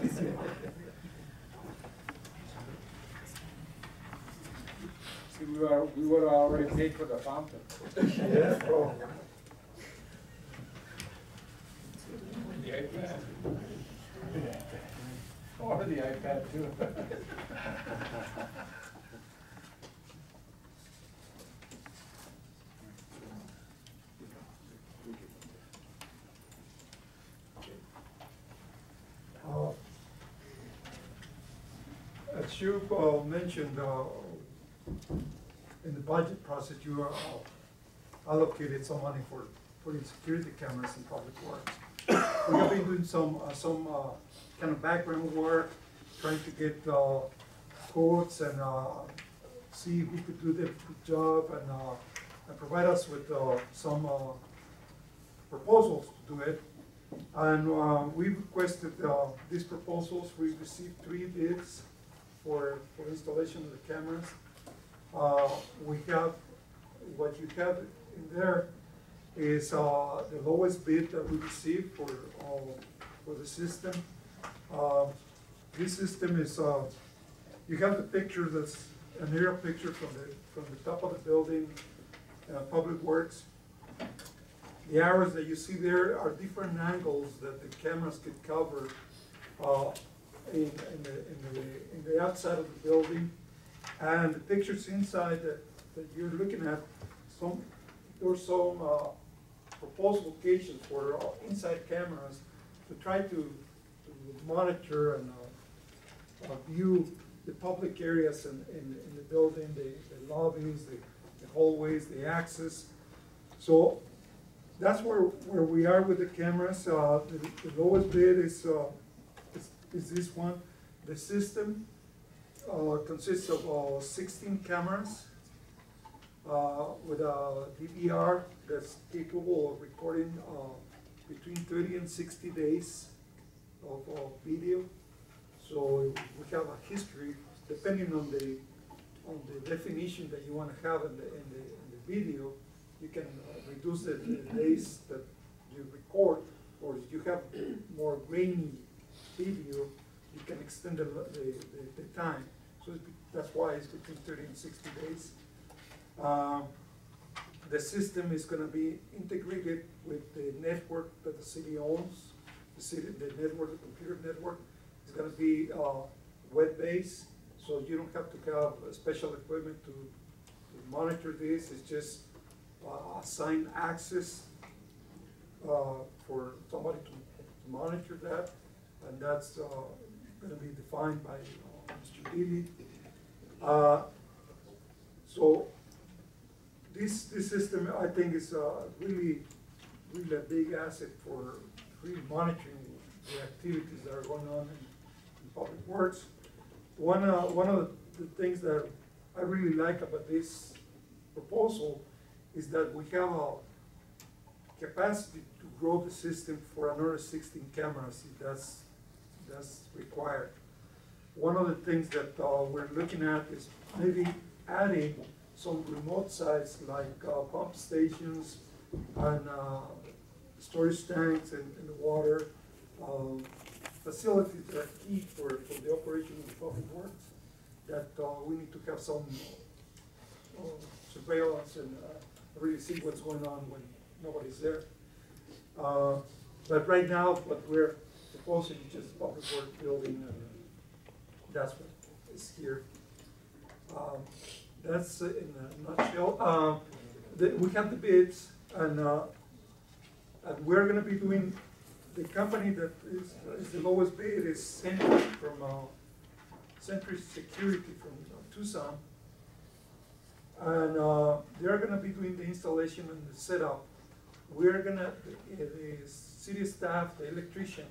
[SPEAKER 1] See, we would have already paid for the fountain.
[SPEAKER 2] Yeah, oh.
[SPEAKER 1] The iPad. Or the iPad too.
[SPEAKER 2] As you mentioned, in the budget process, you allocated some money for putting security cameras in Public Works. We have been doing some kind of background work, trying to get quotes and see who could do the good job and provide us with some proposals to do it. And we requested these proposals. We received 3 bids for installation of the cameras. We have, what you have in there is the lowest bid that we received for the system. This system is, you have the picture, that's an aerial picture from the top of the building, Public Works. The arrows that you see there are different angles that the cameras could cover in the outside of the building. And the pictures inside that you're looking at, there's some proposed locations for inside cameras to try to monitor and view the public areas in the building, the lobbies, the hallways, the access. So that's where we are with the cameras. The lowest bid is this one. The system consists of 16 cameras with a DVR that's capable of recording between 30 and 60 days of video. So we have a history, depending on the definition that you want to have in the video. You can reduce the days that you record, or if you have more grainy video, you can extend the time. So that's why it's between 30 and 60 days. The system is going to be integrated with the network that the city owns. The network, the computer network, is going to be web-based, so you don't have to have special equipment to monitor this. It's just assign access for somebody to monitor that, and that's going to be defined by Mr. Dilley. So this system, I think, is really a big asset for really monitoring the activities that are going on in Public Works. One of the things that I really like about this proposal is that we have a capacity to grow the system for another 16 cameras if that's required. One of the things that we're looking at is maybe adding some remote sites like pump stations and storage tanks and the water facilities that are key for the operation of the public works, that we need to have some surveillance and really see what's going on when nobody's there. But right now, what we're proposing is just a public works building, and that's what is here. That's in a nutshell. We have the bids, and we're going to be doing, the company that is the lowest bid is Sentry from Sentry Security from Tucson. And they're going to be doing the installation and the setup. We're going to, the city staff, the electrician,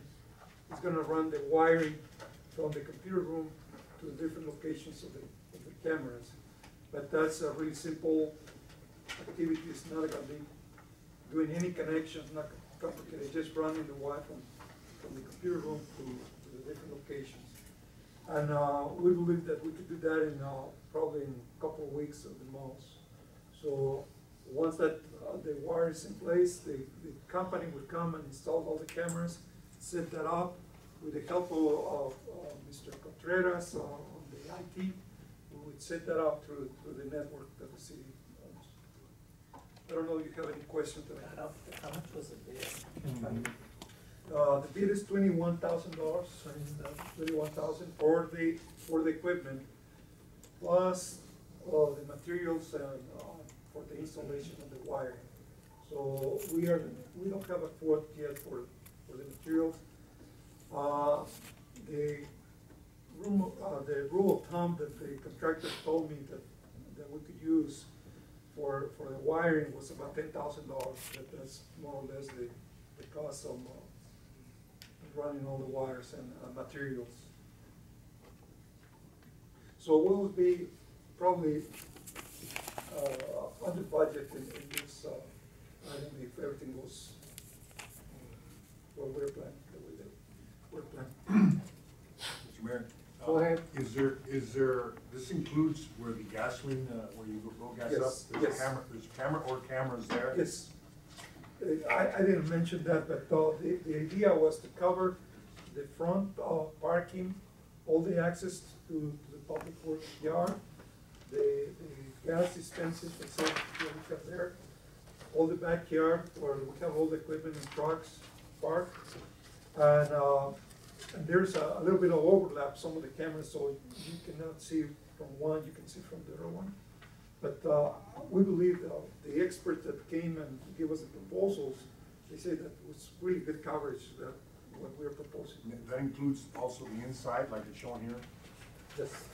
[SPEAKER 2] is going to run the wiring from the computer room to the different locations of the cameras. But that's a really simple activity. It's not going to be doing any connections, not complicated, just running the wire from the computer room to the different locations. And we believe that we could do that in probably in a couple of weeks at the most. So once that the wire is in place, the company would come and install all the cameras, set that up with the help of Mr. Contreras on the IT. We would set that up through the network that the city owns. I don't know if you have any questions.
[SPEAKER 7] How much was the bid?
[SPEAKER 2] The bid is $21,000, $21,000 for the equipment, plus the materials and for the installation of the wiring. So we don't have a quote yet for the materials. The rule of thumb that the contractor told me that we could use for the wiring was about $10,000. That's more or less the cost of running all the wires and materials. So we would be probably under budget in this item if everything goes well, we're planning.
[SPEAKER 6] Mr. Mayor?
[SPEAKER 2] Go ahead.
[SPEAKER 6] Is there, this includes where the gasoline, where you go gas
[SPEAKER 2] Yes,
[SPEAKER 6] up?
[SPEAKER 2] yes.
[SPEAKER 6] There's camera or cameras there?
[SPEAKER 2] Yes. I didn't mention that, but the idea was to cover the front parking, all the access to the public works yard, the gas dispensing facility that we have there, all the backyard where we have all the equipment and trucks parked. And there's a little bit of overlap, some of the cameras, so you cannot see from one, you can see from the other one. But we believe the experts that came and gave us the proposals, they say that it was really good coverage, that what we're proposing.
[SPEAKER 6] That includes also the inside, like it's shown here?
[SPEAKER 2] Yes.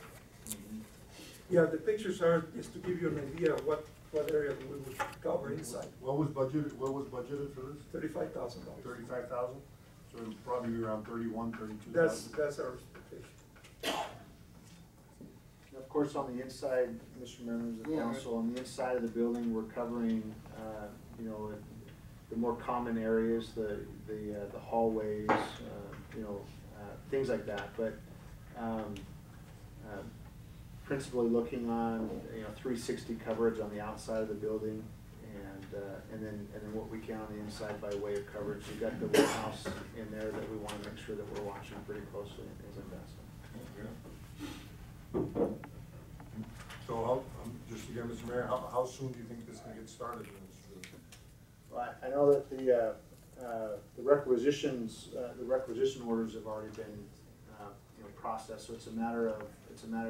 [SPEAKER 2] Yeah, the pictures are just to give you an idea of what area we would cover inside.
[SPEAKER 6] What was budgeted for this?
[SPEAKER 2] $35,000.
[SPEAKER 6] 35,000? So it'll probably be around 32,000.
[SPEAKER 2] That's our expectation.
[SPEAKER 3] Of course, on the inside, Mr. Mayor, members of the council, on the inside of the building, we're covering, you know, the more common areas, the hallways, you know, things like that. But principally looking on, you know, 360 coverage on the outside of the building, and then what we can on the inside by way of coverage. We've got the warehouse in there that we want to make sure that we're watching pretty closely and things like that.
[SPEAKER 6] So just again, Mr. Mayor, how soon do you think this can get started?
[SPEAKER 3] Well, I know that the requisition orders have already been you know, processed, so it's a matter of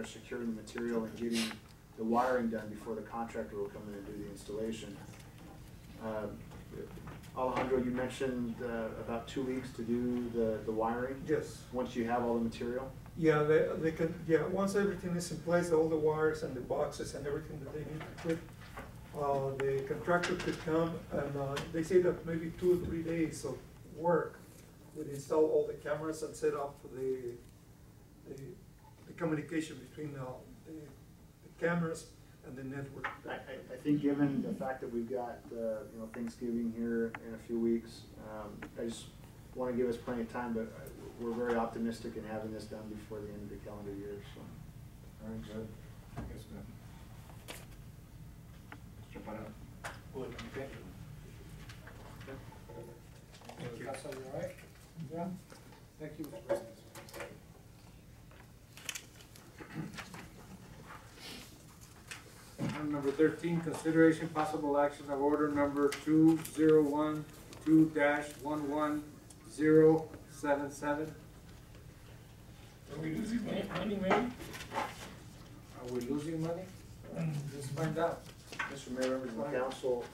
[SPEAKER 3] securing the material and getting the wiring done before the contractor will come in and do the installation. Alejandro, you mentioned about 2 weeks to do the wiring.
[SPEAKER 2] Yes.
[SPEAKER 3] Once you have all the material.
[SPEAKER 2] Yeah, they can. Yeah, once everything is in place, all the wires and the boxes and everything that they need to put, the contractor could come and they say that maybe 2 or 3 days of work would install all the cameras and set up the communication between the cameras and the network.
[SPEAKER 3] I think given the fact that we've got, you know, Thanksgiving here in a few weeks, I just want to give us plenty of time, but we're very optimistic in having this done before the end of the calendar year, so.
[SPEAKER 6] All right, good.
[SPEAKER 1] Yes, ma'am. Mr. Parada.
[SPEAKER 4] Well, thank you.
[SPEAKER 2] Thank you.
[SPEAKER 1] That's all right, right? Yeah. Thank you, Mr. President. Item number 13, consideration possible action of order number 2012-11077.
[SPEAKER 9] Are we losing money, maybe?
[SPEAKER 1] Are we losing money? Let's find out.
[SPEAKER 3] Mr. Mayor, members of the council,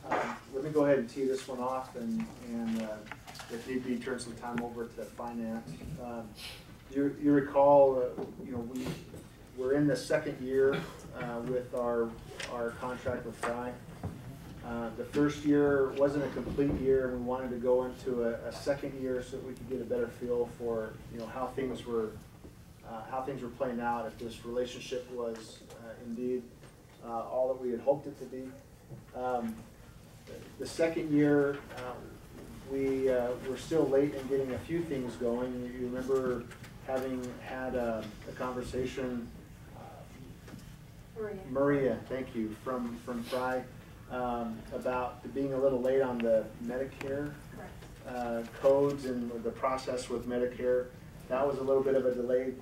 [SPEAKER 3] let me go ahead and tee this one off and if need be, turn some time over to finance. You recall, you know, we're in the second year with our contract with Fry. The first year wasn't a complete year, and we wanted to go into a second year so that we could get a better feel for, you know, how things were playing out, if this relationship was indeed all that we had hoped it to be. The second year, we were still late in getting a few things going. You remember having had a conversation, Maria, thank you, from Fry, about being a little late on the Medicare codes and the process with Medicare. That was a little bit of a delay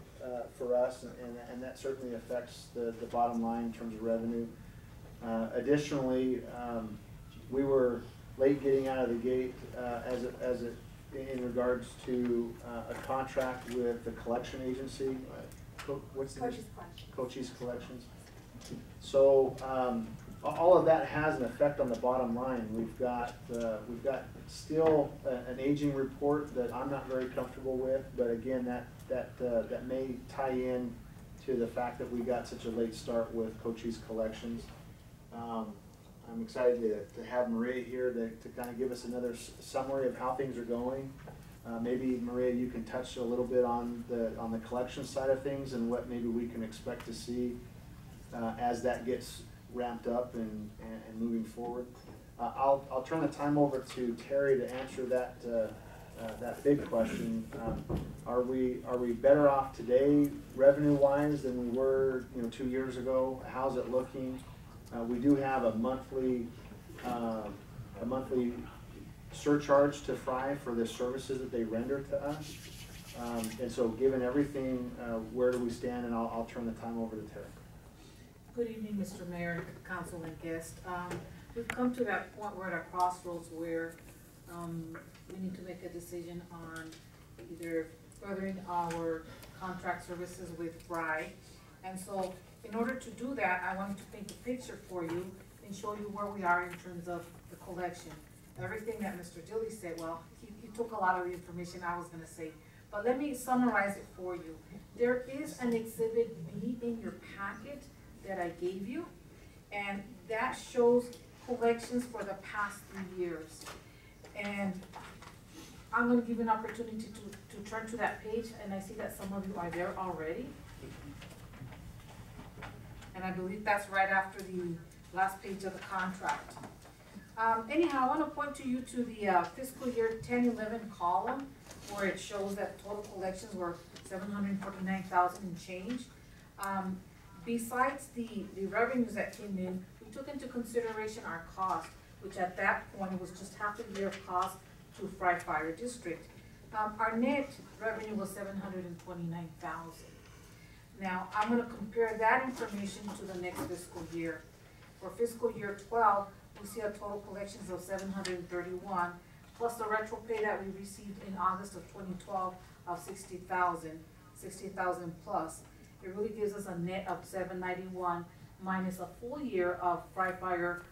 [SPEAKER 3] for us, and that certainly affects the bottom line in terms of revenue. Additionally, we were late getting out of the gate in regards to a contract with the collection agency. What's the name? Cochise Collections. So all of that has an effect on the bottom line. We've got still an aging report that I'm not very comfortable with, but again, that may tie in to the fact that we got such a late start with Cochise Collections. I'm excited to have Maria here to kind of give us another summary of how things are going. Maybe Maria, you can touch a little bit on the collection side of things and what maybe we can expect to see as that gets ramped up and moving forward. I'll turn the time over to Terry to answer that big question. Are we better off today revenue-wise than we were 2 years ago? How's it looking? We do have a monthly surcharge to Fry for the services that they render to us. And so given everything, where do we stand? And I'll turn the time over to Terry.
[SPEAKER 12] Good evening, Mr. Mayor, council, and guest. We've come to that point, we're at a crossroads where we need to make a decision on either furthering our contract services with Fry. And so in order to do that, I wanted to paint a picture for you and show you where we are in terms of the collection. Everything that Mr. Dilly said, well, he took a lot of the information I was gonna say, but let me summarize it for you. There is an Exhibit B in your packet that I gave you, and that shows collections for the past 3 years. And I'm gonna give you an opportunity to turn to that page, and I see that some of you are there already. And I believe that's right after the last page of the contract. Anyhow, I want to point to you to the fiscal year 10-11 column, where it shows that total collections were $749,000 and change. Besides the revenues that came in, we took into consideration our cost, which at that point was just half a year of cost to Fry Fire District. Our net revenue was $729,000. Now, I'm going to compare that information to the next fiscal year. For fiscal year 12, we see a total collections of $731, plus the retro pay that we received in August of 2012 of $60,000 plus. It really gives us a net of $791 minus a full year of Fry Fire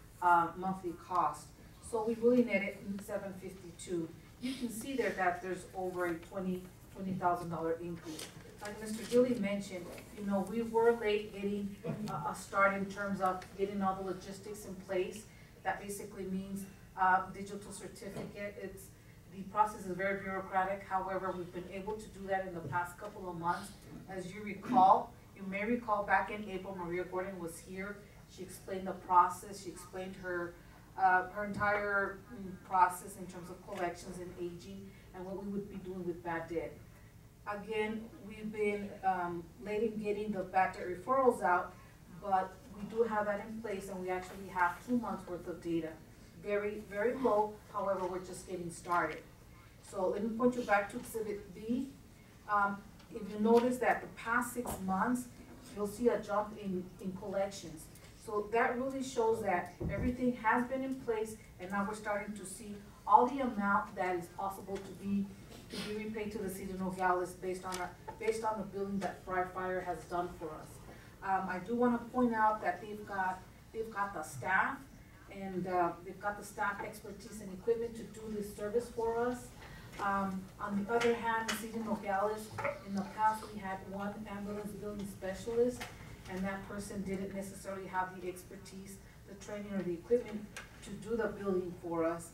[SPEAKER 12] monthly cost. So we really netted $752. You can see there that there's over a $20,000 increase. Like Mr. Gilly mentioned, we were late getting a start in terms of getting all the logistics in place. That basically means digital certificate. It's The process is very bureaucratic, however, we've been able to do that in the past couple of months. As you recall, you may recall back in April, Maria Gordon was here. She explained the process, she explained her entire process in terms of collections and aging and what we would be doing with bad debt. Again, we've been late in getting the bad debt referrals out, but we do have that in place and we actually have 2 months worth of data. Very, very low, however, we're just getting started. So let me point you back to Exhibit B. If you notice that the past 6 months, you'll see a jump in collections. So that really shows that everything has been in place and now we're starting to see all the amount that is possible to be repaid to the city of Nogales based on the billing that Fry Fire has done for us. I do want to point out that they've got the staff and they've got the staff expertise and equipment to do this service for us. On the other hand, the city of Nogales, in the past, we had one ambulance billing specialist, and that person didn't necessarily have the expertise, the training, or the equipment to do the billing for us.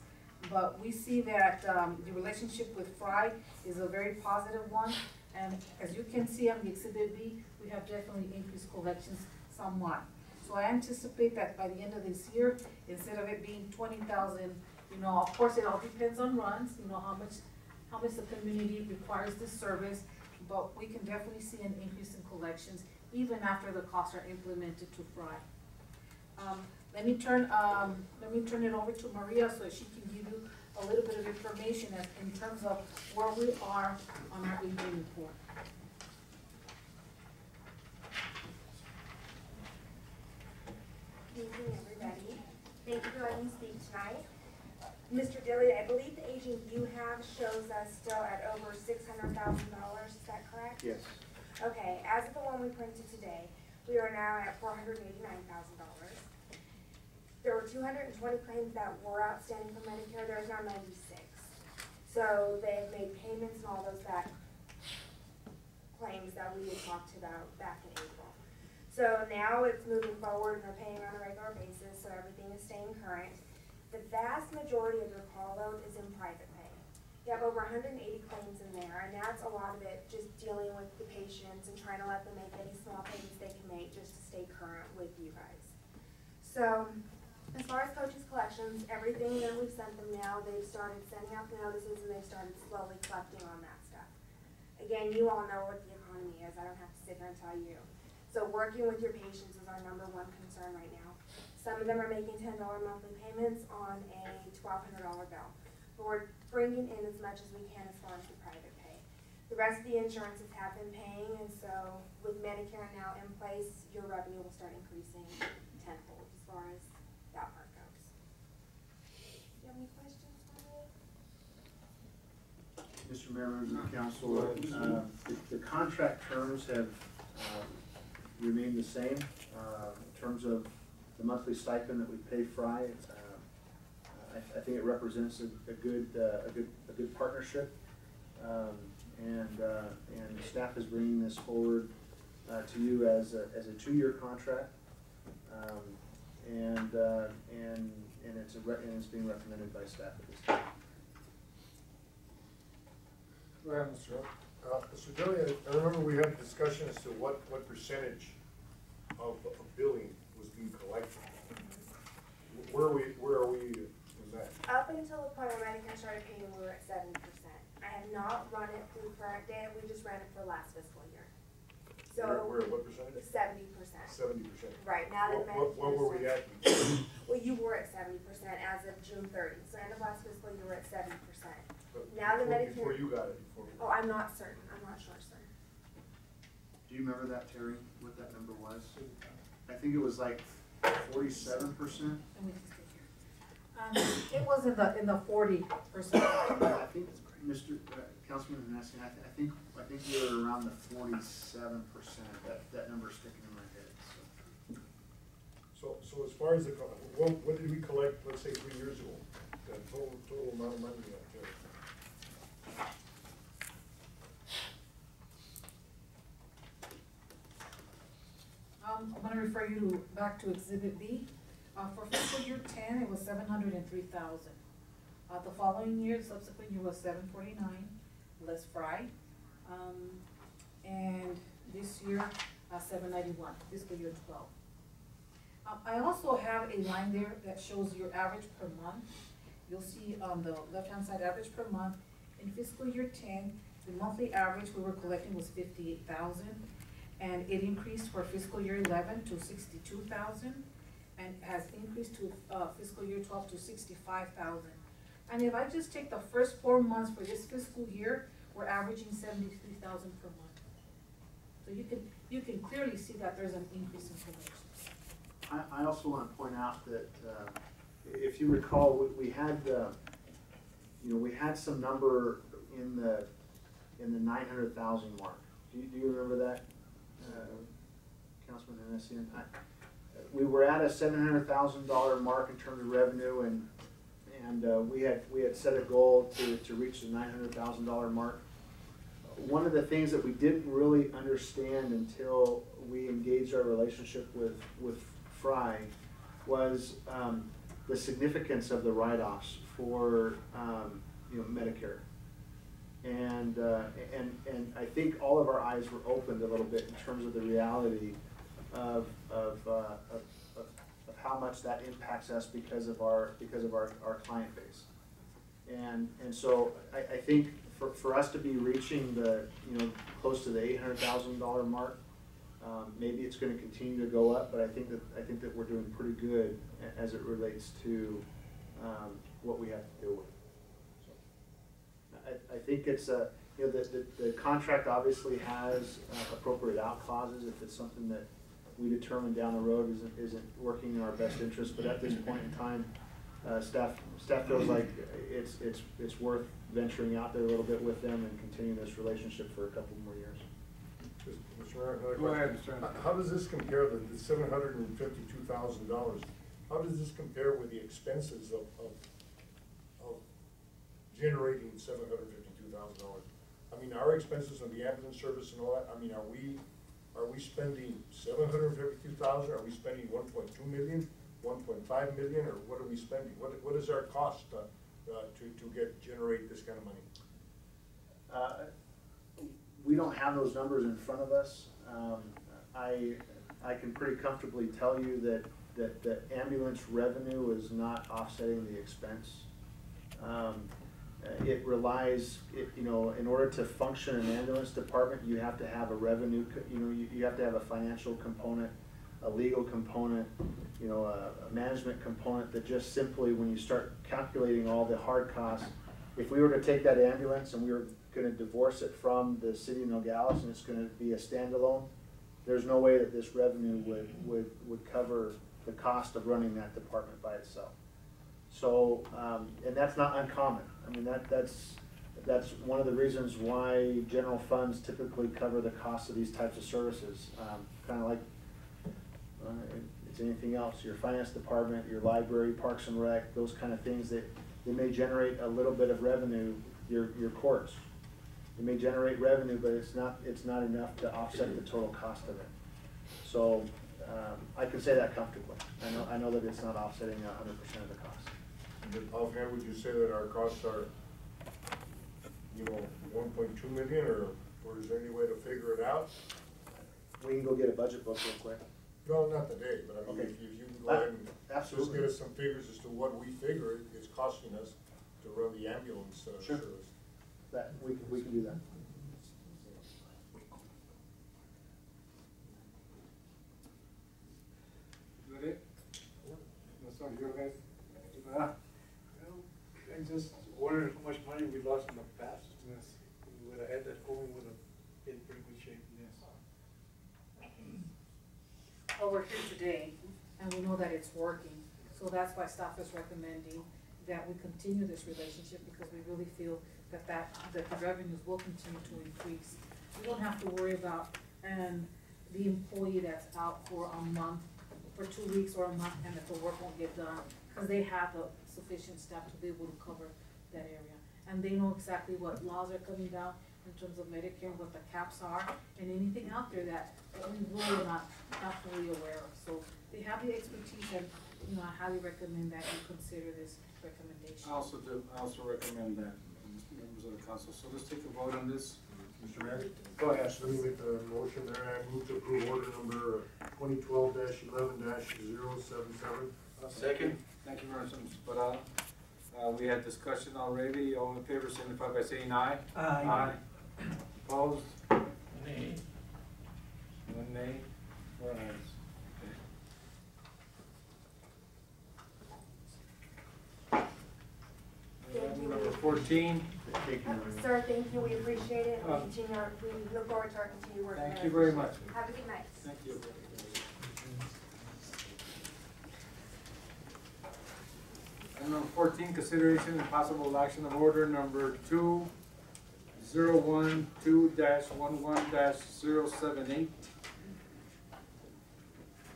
[SPEAKER 12] But we see that the relationship with Fry is a very positive one, and as you can see on the Exhibit B, we have definitely increased collections somewhat. So I anticipate that by the end of this year, instead of it being 20,000, you know, of course it all depends on runs, you know, how much the community requires this service, but we can definitely see an increase in collections even after the costs are implemented to Fry. Let me turn it over to Maria so she can give you a little bit of information in terms of where we are on our aging report.
[SPEAKER 13] Good evening, everybody. Thank you for letting me speak tonight. Mr. Dilly, I believe the aging you have shows us still at over $600,000. Is that correct?
[SPEAKER 3] Yes.
[SPEAKER 13] Okay, as of the one we printed today, we are now at $489,000. There were 220 claims that were outstanding for Medicare. There's now 96. So they've made payments and all those back claims that we had talked about back in April. So now it's moving forward and they're paying on a regular basis, so everything is staying current. The vast majority of your call load is in private pay. You have over 180 claims in there, and that's a lot of it just dealing with the patients and trying to let them make any small payments they can make just to stay current with you guys. So as far as coaches collections, everything that we've sent them now, they've started sending out the notices and they've started slowly collecting on that stuff. Again, you all know what the economy is. I don't have to sit here and tell you. So working with your patients is our #1 concern right now. Some of them are making $10 monthly payments on a $1,200 bill. But we're bringing in as much as we can as far as the private pay. The rest of the insurances have been paying, and so with Medicare now in place, your revenue will start increasing tenfold as far as that part goes. Do you have any questions for me?
[SPEAKER 3] Mr. Mayor, members of the council, the contract terms have remained the same in terms of the monthly stipend that we pay Fry. I think it represents a good partnership, and staff is bringing this forward to you as a 2-year contract, and it's being recommended by staff at this time.
[SPEAKER 6] Go ahead, Mr. Dilly, I remember we had a discussion as to what percentage of billing was being collected. Where are we in that?
[SPEAKER 13] Up until the point where Medicare started paying, we were at 70%. I have not run it through current data, we just ran it for last fiscal year. So
[SPEAKER 6] We're at what percentage?
[SPEAKER 13] 70%.
[SPEAKER 6] 70%.
[SPEAKER 13] Right, now that Medicare.
[SPEAKER 6] What were we at?
[SPEAKER 13] Well, you were at 70% as of June 30. So end of last fiscal, you were at 70%. Now that Medicare.
[SPEAKER 6] Before you got it.
[SPEAKER 13] Oh, I'm not certain, I'm not sure, sir.
[SPEAKER 3] Do you remember that, Terry, what that number was? I think it was like 47%.
[SPEAKER 12] It was in the 40%.
[SPEAKER 3] I think, Mr. Councilman Vanessa, I think we were around the 47%. That number's sticking in my head.
[SPEAKER 6] So as far as what did we collect, let's say 3 years ago? The total amount of money we got there.
[SPEAKER 12] I'm gonna refer you back to Exhibit B. For fiscal year 10, it was 703,000. The following year, the subsequent year was 749, less fry. And this year, 791, fiscal year 12. I also have a line there that shows your average per month. You'll see on the left-hand side, average per month. In fiscal year 10, the monthly average we were collecting was 58,000, and it increased for fiscal year 11 to 62,000, and has increased to fiscal year 12 to 65,000. And if I just take the first 4 months for this fiscal year, we're averaging 73,000 per month. So you can clearly see that there's an increase in collections.
[SPEAKER 3] I also want to point out that, if you recall, we had, we had some number in the 900,000 mark. Do you remember that, Councilman Hennessy? We were at a $700,000 mark in terms of revenue, and we had set a goal to reach the $900,000 mark. One of the things that we didn't really understand until we engaged our relationship with Fry was the significance of the write-offs for Medicare, and I think all of our eyes were opened a little bit in terms of the reality of how much that impacts us because of our client base, and so I think for us to be reaching the close to the $800,000 mark. Maybe it's going to continue to go up, but I think that we're doing pretty good as it relates to what we have to deal with. So, I think it's the contract obviously has appropriate out clauses if it's something that we determine down the road isn't working in our best interest. But at this point in time, staff feels like it's worth venturing out there a little bit with them and continuing this relationship for a couple more years.
[SPEAKER 6] Mr. Mayor, another
[SPEAKER 1] Go ahead,
[SPEAKER 6] question.
[SPEAKER 1] Mr.
[SPEAKER 6] How does this compare, the $752,000, how does this compare with the expenses of generating $752,000? I mean, our expenses on the ambulance service and all that, I mean, are we spending $752,000? Are we spending 1.2 million, 1.5 million, or what are we spending? What is our cost to generate this kind of money?
[SPEAKER 3] We don't have those numbers in front of us. I can pretty comfortably tell you that the ambulance revenue is not offsetting the expense. It relies, in order to function an ambulance department, you have to have a revenue, you have to have a financial component, a legal component, a management component that just simply, when you start calculating all the hard costs, if we were to take that ambulance and we were going to divorce it from the city of Nogales and it's going to be a standalone, there's no way that this revenue would cover the cost of running that department by itself. So, and that's not uncommon. I mean, that's one of the reasons why general funds typically cover the cost of these types of services. Kind of like it's anything else, your finance department, your library, parks and rec, those kind of things that they may generate a little bit of revenue, your courts. It may generate revenue, but it's not enough to offset the total cost of it. So I can say that comfortably. I know that it's not offsetting 100% of the cost.
[SPEAKER 6] Offhand, would you say that our costs are, 1.2 million, or is there any way to figure it out?
[SPEAKER 3] We can go get a budget book real quick.
[SPEAKER 6] No, not today, but I mean,
[SPEAKER 3] Okay.
[SPEAKER 6] if you can go ahead and
[SPEAKER 3] Absolutely.
[SPEAKER 6] just get us some figures as to what we figure it's costing us to run the ambulance
[SPEAKER 3] Sure.
[SPEAKER 6] service.
[SPEAKER 3] That we can do that.
[SPEAKER 1] Is that it? That's all you guys?
[SPEAKER 9] I just wondered how much money we lost in the past.
[SPEAKER 1] Yes.
[SPEAKER 9] We would have had that going, would have been in pretty good shape.
[SPEAKER 1] Yes.
[SPEAKER 12] Well, we're here today, and we know that it's working, so that's why staff is recommending that we continue this relationship, because we really feel that the revenues will continue to increase. We don't have to worry about the employee that's out for a month, for 2 weeks or a month, and that the work won't get done, because they have the sufficient staff to be able to cover that area. And they know exactly what laws are coming down in terms of Medicare, and what the caps are, and anything out there that we really are not fully aware of. So they have the expertise, and you know, I highly recommend that you consider this recommendation.
[SPEAKER 1] I also recommend that, members of the council. So let's take a vote on this.
[SPEAKER 6] Mr. Mayor?
[SPEAKER 1] Go ahead.
[SPEAKER 6] Let me make the motion there. I move to approve order number 2012-11-077.
[SPEAKER 8] Second.
[SPEAKER 1] Thank you very much, Mr. Parada. We had discussion already. All in favor signify by saying aye.
[SPEAKER 7] Aye.
[SPEAKER 1] Opposed?
[SPEAKER 9] Nay.
[SPEAKER 1] One nay, 4 ayes.
[SPEAKER 13] Thank you.
[SPEAKER 1] Number 14.
[SPEAKER 13] Sir, thank you, we appreciate it, we look forward to our continued work.
[SPEAKER 1] Thank you very much.
[SPEAKER 13] Have a good night.
[SPEAKER 1] Thank you. And number 14, consideration and possible action of order number 2012-11-078.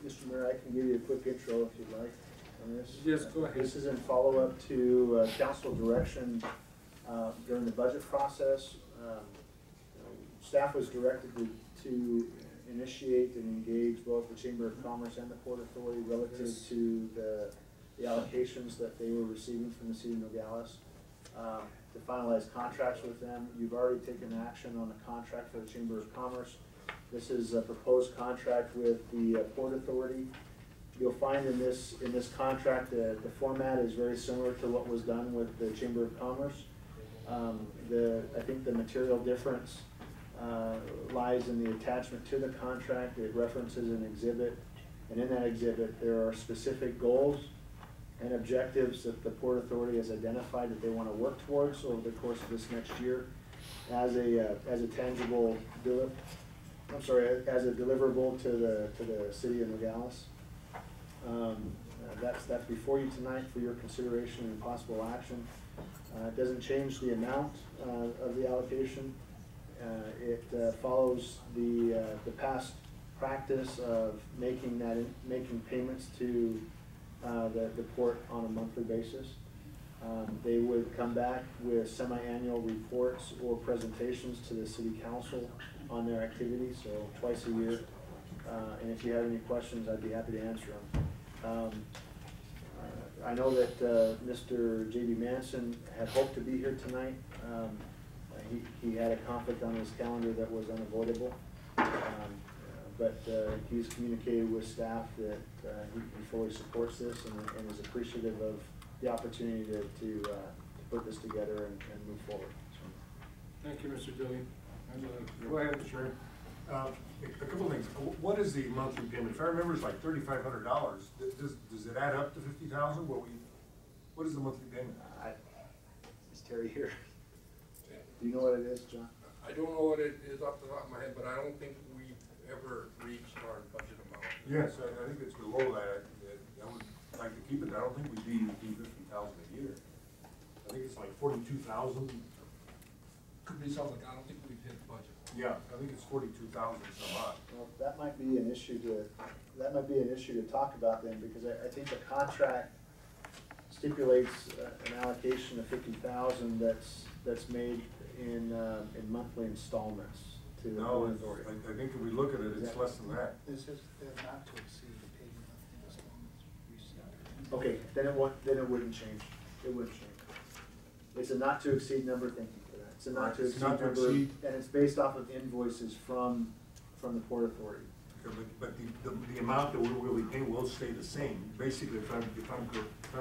[SPEAKER 3] Mr. Mayor, I can give you a quick intro if you'd like on this.
[SPEAKER 1] Yes, go ahead.
[SPEAKER 3] This is in follow-up to council direction during the budget process. Staff was directed to initiate and engage both the Chamber of Commerce and the Port Authority relative to the allocations that they were receiving from the city of Nogales, to finalize contracts with them. You've already taken action on a contract for the Chamber of Commerce. This is a proposed contract with the Port Authority. You'll find in this contract the format is very similar to what was done with the Chamber of Commerce. I think the material difference lies in the attachment to the contract. It references an exhibit, and in that exhibit there are specific goals and objectives that the Port Authority has identified that they want to work towards over the course of this next year as a tangible as a deliverable to the city of Nogales. That's before you tonight for your consideration and possible action. It doesn't change the amount of the allocation. It follows the past practice of making payments to the port on a monthly basis. They would come back with semi-annual reports or presentations to the city council on their activities, so twice a year. And if you have any questions, I'd be happy to answer them. I know that Mr. J.B. Manson had hoped to be here tonight. He had a conflict on his calendar that was unavoidable. But he's communicated with staff that he fully supports this and is appreciative of the opportunity to put this together and move forward.
[SPEAKER 1] Thank you, Mr. Dilley. Go ahead.
[SPEAKER 6] Sure. A couple of things. What is the monthly payment? If I remember, it's like $3,500. Does it add up to $50,000? What is the monthly payment?
[SPEAKER 3] Is Terry here? Do you know what it is, John?
[SPEAKER 11] I don't know what it is off the top of my head, but I don't think we've ever reached our budget amount.
[SPEAKER 6] Yes, I think it's below that. I would like to keep it. I don't think we'd be $50,000 a year. I think it's like 42,000.
[SPEAKER 11] Could be something, I don't think we've hit budget.
[SPEAKER 6] Yeah, I think it's 42,000 some odd.
[SPEAKER 3] Well, that might be an issue to talk about then, because I think the contract stipulates an allocation of 50,000 that's made in monthly installments to the Port Authority.
[SPEAKER 6] I think if we look at it, it's less than that.
[SPEAKER 3] This is not to exceed the payment installments received. Okay, then it wouldn't change. It wouldn't change. It's a not to exceed number. Thank you for that. It's a not to exceed number, and it's based off of invoices from the Port Authority.
[SPEAKER 6] Okay, but the amount that we'll be paying will stay the same. Basically, if I'm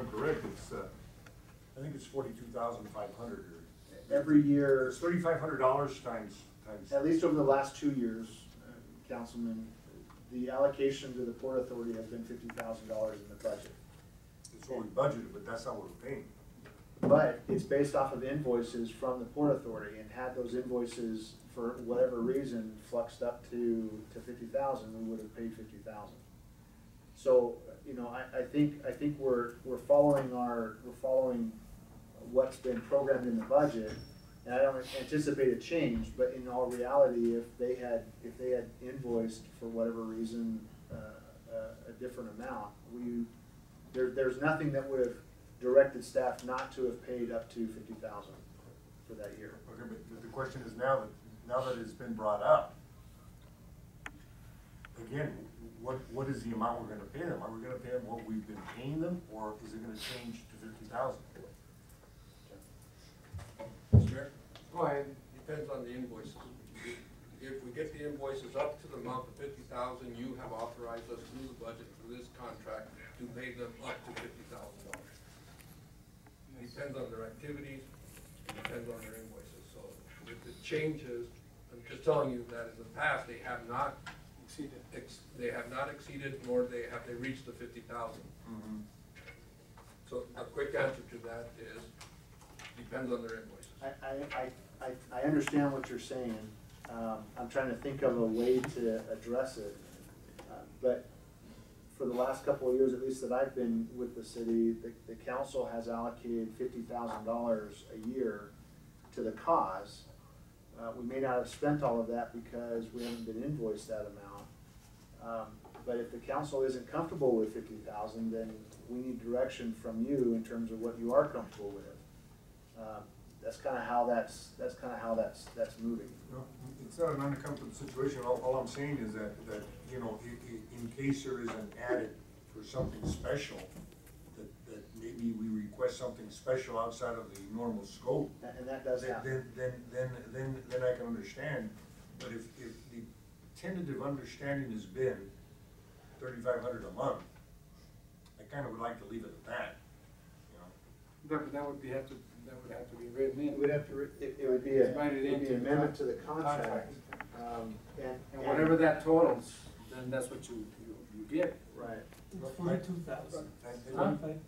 [SPEAKER 6] correct, it's I think it's 42,500.
[SPEAKER 3] Every year,
[SPEAKER 6] it's $3,500 times.
[SPEAKER 3] At least over the last 2 years, Councilman, the allocation to the Port Authority has been $50,000 in the budget.
[SPEAKER 6] It's what we budgeted, but that's not what we're paying.
[SPEAKER 3] But it's based off of invoices from the Port Authority, and had those invoices, for whatever reason, fluxed up to 50,000, we would have paid 50,000. So, you know, I think we're following what's been programmed in the budget, and I don't anticipate a change. But in all reality, if they had invoiced for whatever reason a different amount, there's nothing that would have directed staff not to have paid up to 50,000 for that year.
[SPEAKER 6] Okay, but the question is now that it's been brought up, again, what is the amount we're gonna pay them? Are we gonna pay them what we've been paying them, or is it gonna change to 50,000?
[SPEAKER 11] Mr. Mayor?
[SPEAKER 1] Go ahead.
[SPEAKER 11] Depends on the invoices. If we get the invoices up to the amount of 50,000, you have authorized us through the budget for this contract to pay them up to $50,000. Depends on their activities, it depends on their invoices. So if it changes, I'm just telling you that in the past, they have not exceeded, nor have they reached the 50,000.
[SPEAKER 6] Mm-hmm.
[SPEAKER 11] So a quick answer to that is, depends on their invoices.
[SPEAKER 3] I understand what you're saying. I'm trying to think of a way to address it. But for the last couple of years, at least that I've been with the city, the council has allocated $50,000 a year to the cause. We may not have spent all of that because we haven't been invoiced that amount. But if the council isn't comfortable with 50,000, then we need direction from you in terms of what you are comfortable with. That's kind of how that's moving.
[SPEAKER 6] No, it's not an uncomfortable situation. All I'm saying is that you know, in case there is an added for something special, that maybe we request something special outside of the normal scope.
[SPEAKER 3] And that does happen.
[SPEAKER 6] Then I can understand. But if the tentative understanding has been $3,500 a month, I kind of would like to leave it at that. You know.
[SPEAKER 1] But that would have to be written in.
[SPEAKER 3] It would have to, it would be an amendment to the contract.
[SPEAKER 1] And whatever that totals, then that's what you get.
[SPEAKER 3] Right.
[SPEAKER 7] It's 42,000.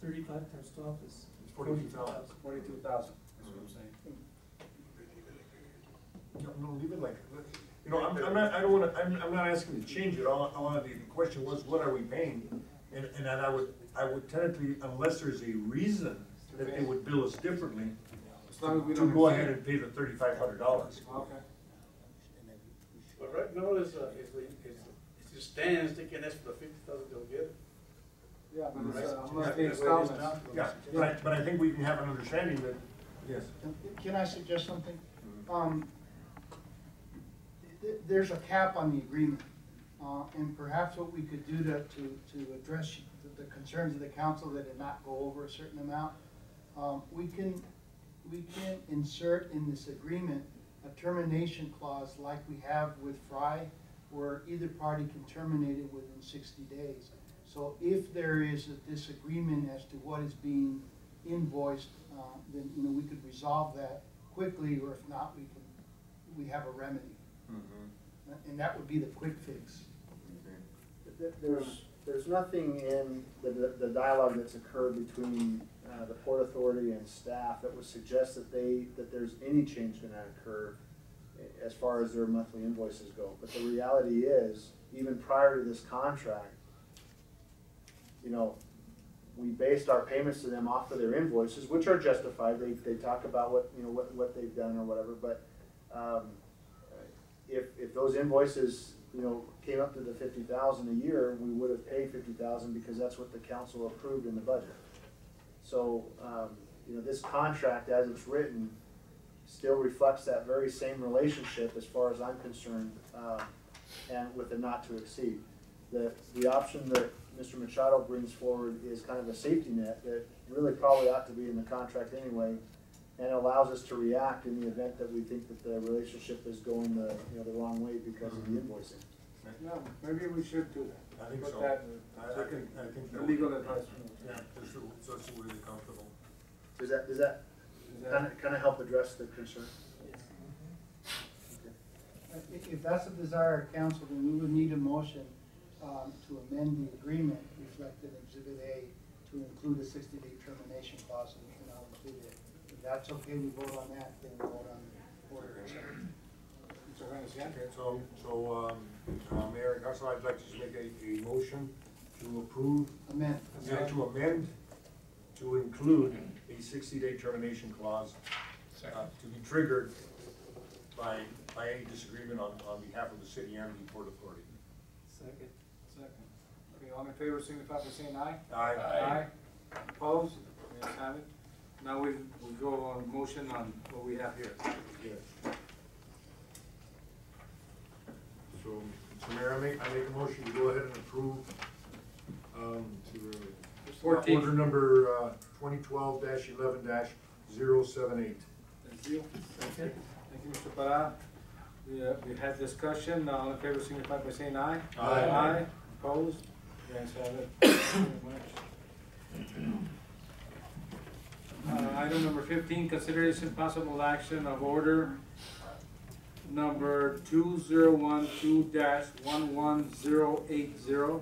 [SPEAKER 7] 35 times 12 is
[SPEAKER 6] 42,000.
[SPEAKER 1] 42,000, that's what I'm saying.
[SPEAKER 6] No, leave it like, you know, I'm not asking to change it. The question was, what are we paying? And I would tentatively, unless there's a reason that they would bill us differently,
[SPEAKER 1] As long as we
[SPEAKER 6] to
[SPEAKER 1] don't
[SPEAKER 6] go
[SPEAKER 1] exceed
[SPEAKER 6] ahead
[SPEAKER 1] it.
[SPEAKER 6] and pay the $3,500.
[SPEAKER 1] Okay.
[SPEAKER 8] But right now, as it stands, they can ask for the 50,000, they'll get it.
[SPEAKER 1] Yeah, but it's
[SPEAKER 8] Right.
[SPEAKER 1] monthly
[SPEAKER 8] That's the way it is
[SPEAKER 1] installments.
[SPEAKER 8] now.
[SPEAKER 6] Yeah, but I think we can have an understanding that, yes.
[SPEAKER 14] Can I suggest something? There's a cap on the agreement, and perhaps what we could do to address the concerns of the council that did not go over a certain amount, we can insert in this agreement a termination clause like we have with Fry, where either party can terminate it within 60 days. So if there is a disagreement as to what is being invoiced, then we could resolve that quickly, or if not, we have a remedy. And that would be the quick fix.
[SPEAKER 3] There's nothing in the dialogue that's occurred between the Port Authority and staff that would suggest that there's any change going to occur as far as their monthly invoices go. But the reality is, even prior to this contract, we based our payments to them off of their invoices, which are justified. They talk about what they've done or whatever. But if those invoices came up to the 50,000 a year, we would have paid 50,000 because that's what the council approved in the budget. So this contract, as it's written, still reflects that very same relationship as far as I'm concerned, and with the not to exceed. The option that Mr. Machado brings forward is kind of a safety net that really probably ought to be in the contract anyway, and allows us to react in the event that we think that the relationship is going the wrong way because of the invoicing.
[SPEAKER 1] Yeah, maybe we should do that.
[SPEAKER 6] I think
[SPEAKER 1] Put
[SPEAKER 6] so.
[SPEAKER 1] that,
[SPEAKER 6] I think
[SPEAKER 1] the
[SPEAKER 6] that
[SPEAKER 1] legal
[SPEAKER 6] would-
[SPEAKER 1] advice.
[SPEAKER 6] Yeah, so it's really comfortable.
[SPEAKER 3] Does that kind of help address the concern?
[SPEAKER 14] If that's the desire of council, then we would need a motion to amend the agreement reflected in Exhibit A to include a 60-day termination clause, and I'll include it. If that's okay, we vote on that, then we vote on the order.
[SPEAKER 6] Okay, so Mayor and Council, I'd like to just make a motion to approve.
[SPEAKER 14] Amend.
[SPEAKER 6] To amend, to include a 60-day termination clause to be triggered by any disagreement on behalf of the city and the Port Authority.
[SPEAKER 7] Second.
[SPEAKER 1] Okay, all in favor, signify by saying aye.
[SPEAKER 6] Aye.
[SPEAKER 1] Aye. Opposed? Ayes have it. Now we go on motion on what we have here.
[SPEAKER 6] Yes. So Mr. Mayor, I make a motion to go ahead and approve, order number, 2012-11-078.
[SPEAKER 1] Thank you. Thank you, Mr. Parra. We had discussion, all in favor signify by saying aye.
[SPEAKER 6] Aye.
[SPEAKER 1] Aye, opposed? The ayes have it. Thank you very much. Item number 15, consideration possible action of order number 2012-11080.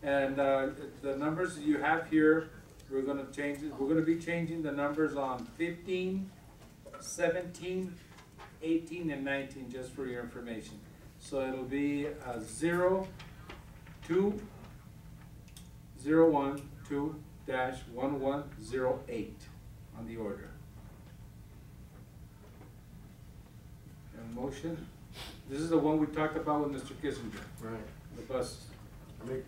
[SPEAKER 1] And the numbers that you have here, we're gonna change it, we're gonna be changing the numbers on 15, 17, 18, and 19, just for your information. So it'll be 02012-1108 on the order. And motion, this is the one we talked about with Mr. Kissinger.
[SPEAKER 6] Right.
[SPEAKER 1] The bus.
[SPEAKER 6] I make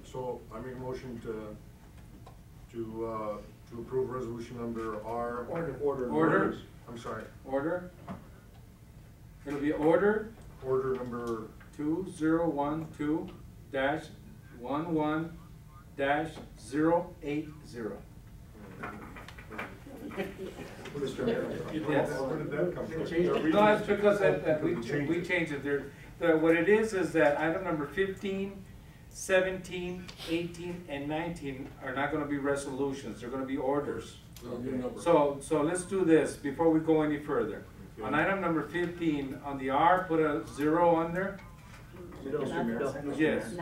[SPEAKER 6] a motion to approve resolution number R.
[SPEAKER 1] Order.
[SPEAKER 6] I'm sorry.
[SPEAKER 1] Order. It'll be order.
[SPEAKER 6] Order number
[SPEAKER 1] 2012-11-080.
[SPEAKER 6] Mr. Mayor,
[SPEAKER 1] Yes.
[SPEAKER 6] where did that come from?
[SPEAKER 1] No, it's because that we changed it there. What it is that item number 15, 17, 18, and 19 are not gonna be resolutions, they're gonna be orders. So let's do this before we go any further.
[SPEAKER 6] Okay.
[SPEAKER 1] On item number 15, on the R, put a 0 on there.
[SPEAKER 3] Mr. Mayor?
[SPEAKER 1] Yes.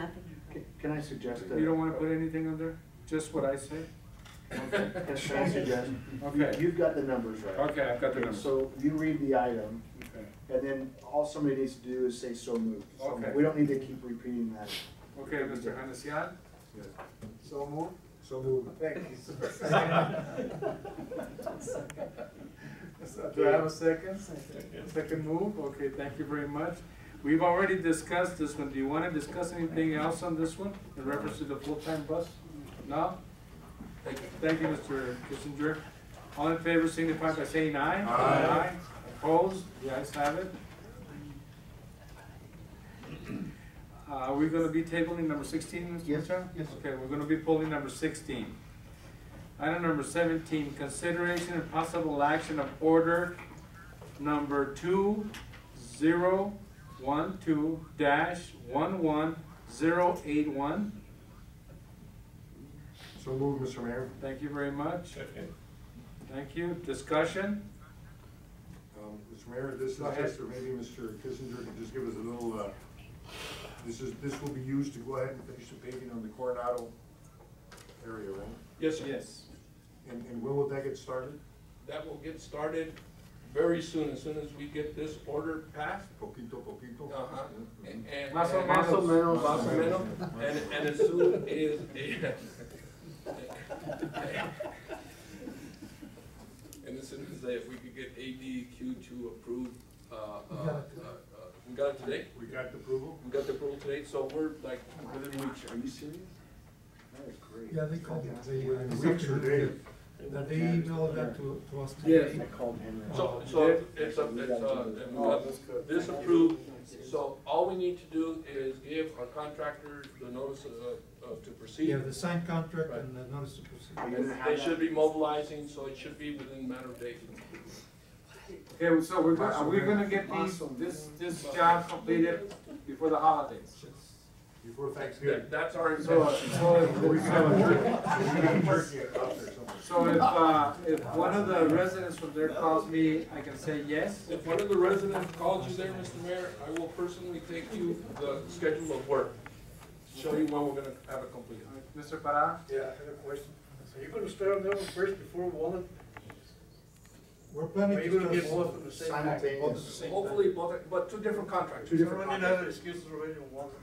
[SPEAKER 3] Can I suggest that?
[SPEAKER 1] You don't wanna put anything on there? Just what I say?
[SPEAKER 3] Can I suggest?
[SPEAKER 1] Okay.
[SPEAKER 3] You've got the numbers right.
[SPEAKER 1] Okay, I've got the numbers.
[SPEAKER 3] So you read the item,
[SPEAKER 1] Okay.
[SPEAKER 3] and then all somebody needs to do is say so moved. So
[SPEAKER 1] Okay.
[SPEAKER 3] We don't need to keep repeating that.
[SPEAKER 1] Okay, Mr. Hanesian?
[SPEAKER 6] Yes.
[SPEAKER 1] So moved.
[SPEAKER 6] So moved.
[SPEAKER 1] Thank you. Do I have a second? Second move, okay, thank you very much. We've already discussed this one, do you wanna discuss anything else on this one, in reference to the full-time bus? No? Thank you, Mr. Kissinger. All in favor signify by saying aye.
[SPEAKER 6] Aye.
[SPEAKER 1] Opposed? The ayes have it. Are we gonna be tabling number 16, Mr.
[SPEAKER 3] Yes,
[SPEAKER 1] Machado?
[SPEAKER 3] yes.
[SPEAKER 1] Okay, we're gonna be pulling number 16. Item number 17, consideration and possible action of order number 2012-11081.
[SPEAKER 6] So moved, Mr. Mayor.
[SPEAKER 1] Thank you very much. Thank you. Discussion?
[SPEAKER 6] Mr. Mayor, this is
[SPEAKER 1] Go ahead.
[SPEAKER 6] just, or maybe Mr. Kissinger could just give us a little, this will be used to go ahead and finish the paving on the Coronado area, right?
[SPEAKER 11] Yes, sir.
[SPEAKER 1] Yes.
[SPEAKER 6] And when will that get started?
[SPEAKER 11] That will get started very soon, as we get this order passed.
[SPEAKER 6] Poquito, poquito.
[SPEAKER 11] Uh-huh. And
[SPEAKER 1] Más o
[SPEAKER 11] Más o
[SPEAKER 1] menos.
[SPEAKER 11] Más o menos. And as soon as, and as soon as we could get ADQ to approve, we got it today?
[SPEAKER 6] We got the approval?
[SPEAKER 11] We got the approval today, so we're like within weeks.
[SPEAKER 3] Are you serious? That is great.
[SPEAKER 2] Yeah, they called it. They,
[SPEAKER 6] Weeks or days?
[SPEAKER 2] That they emailed that to us.
[SPEAKER 1] Yes.
[SPEAKER 3] I called Henry.
[SPEAKER 11] So it's and we got this approved, so all we need to do is give our contractors the notice to proceed.
[SPEAKER 2] Yeah, the signed contract and the notice to proceed.
[SPEAKER 11] And they should be mobilizing, so it should be within a matter of days.
[SPEAKER 1] Okay, so are we gonna get this job completed before the holidays?
[SPEAKER 6] Before Thanksgiving.
[SPEAKER 11] That's our
[SPEAKER 1] So,
[SPEAKER 11] intention.
[SPEAKER 1] so if we can have a turkey. So if one of the residents from there calls me, I can say yes?
[SPEAKER 11] If one of the residents calls you there, Mr. Mayor, I will personally take you the schedule of work, show you when we're gonna have it completed.
[SPEAKER 1] Mr. Parra?
[SPEAKER 9] Yeah, I have a question. So you're gonna start on that one first before Walnut?
[SPEAKER 2] We're planning
[SPEAKER 9] Are you
[SPEAKER 2] to
[SPEAKER 9] gonna
[SPEAKER 2] start
[SPEAKER 9] get both at the same time?
[SPEAKER 3] Simultaneous.
[SPEAKER 11] Hopefully, but two different contracts.
[SPEAKER 3] Two different
[SPEAKER 9] We're running out of excuses already on Walnut.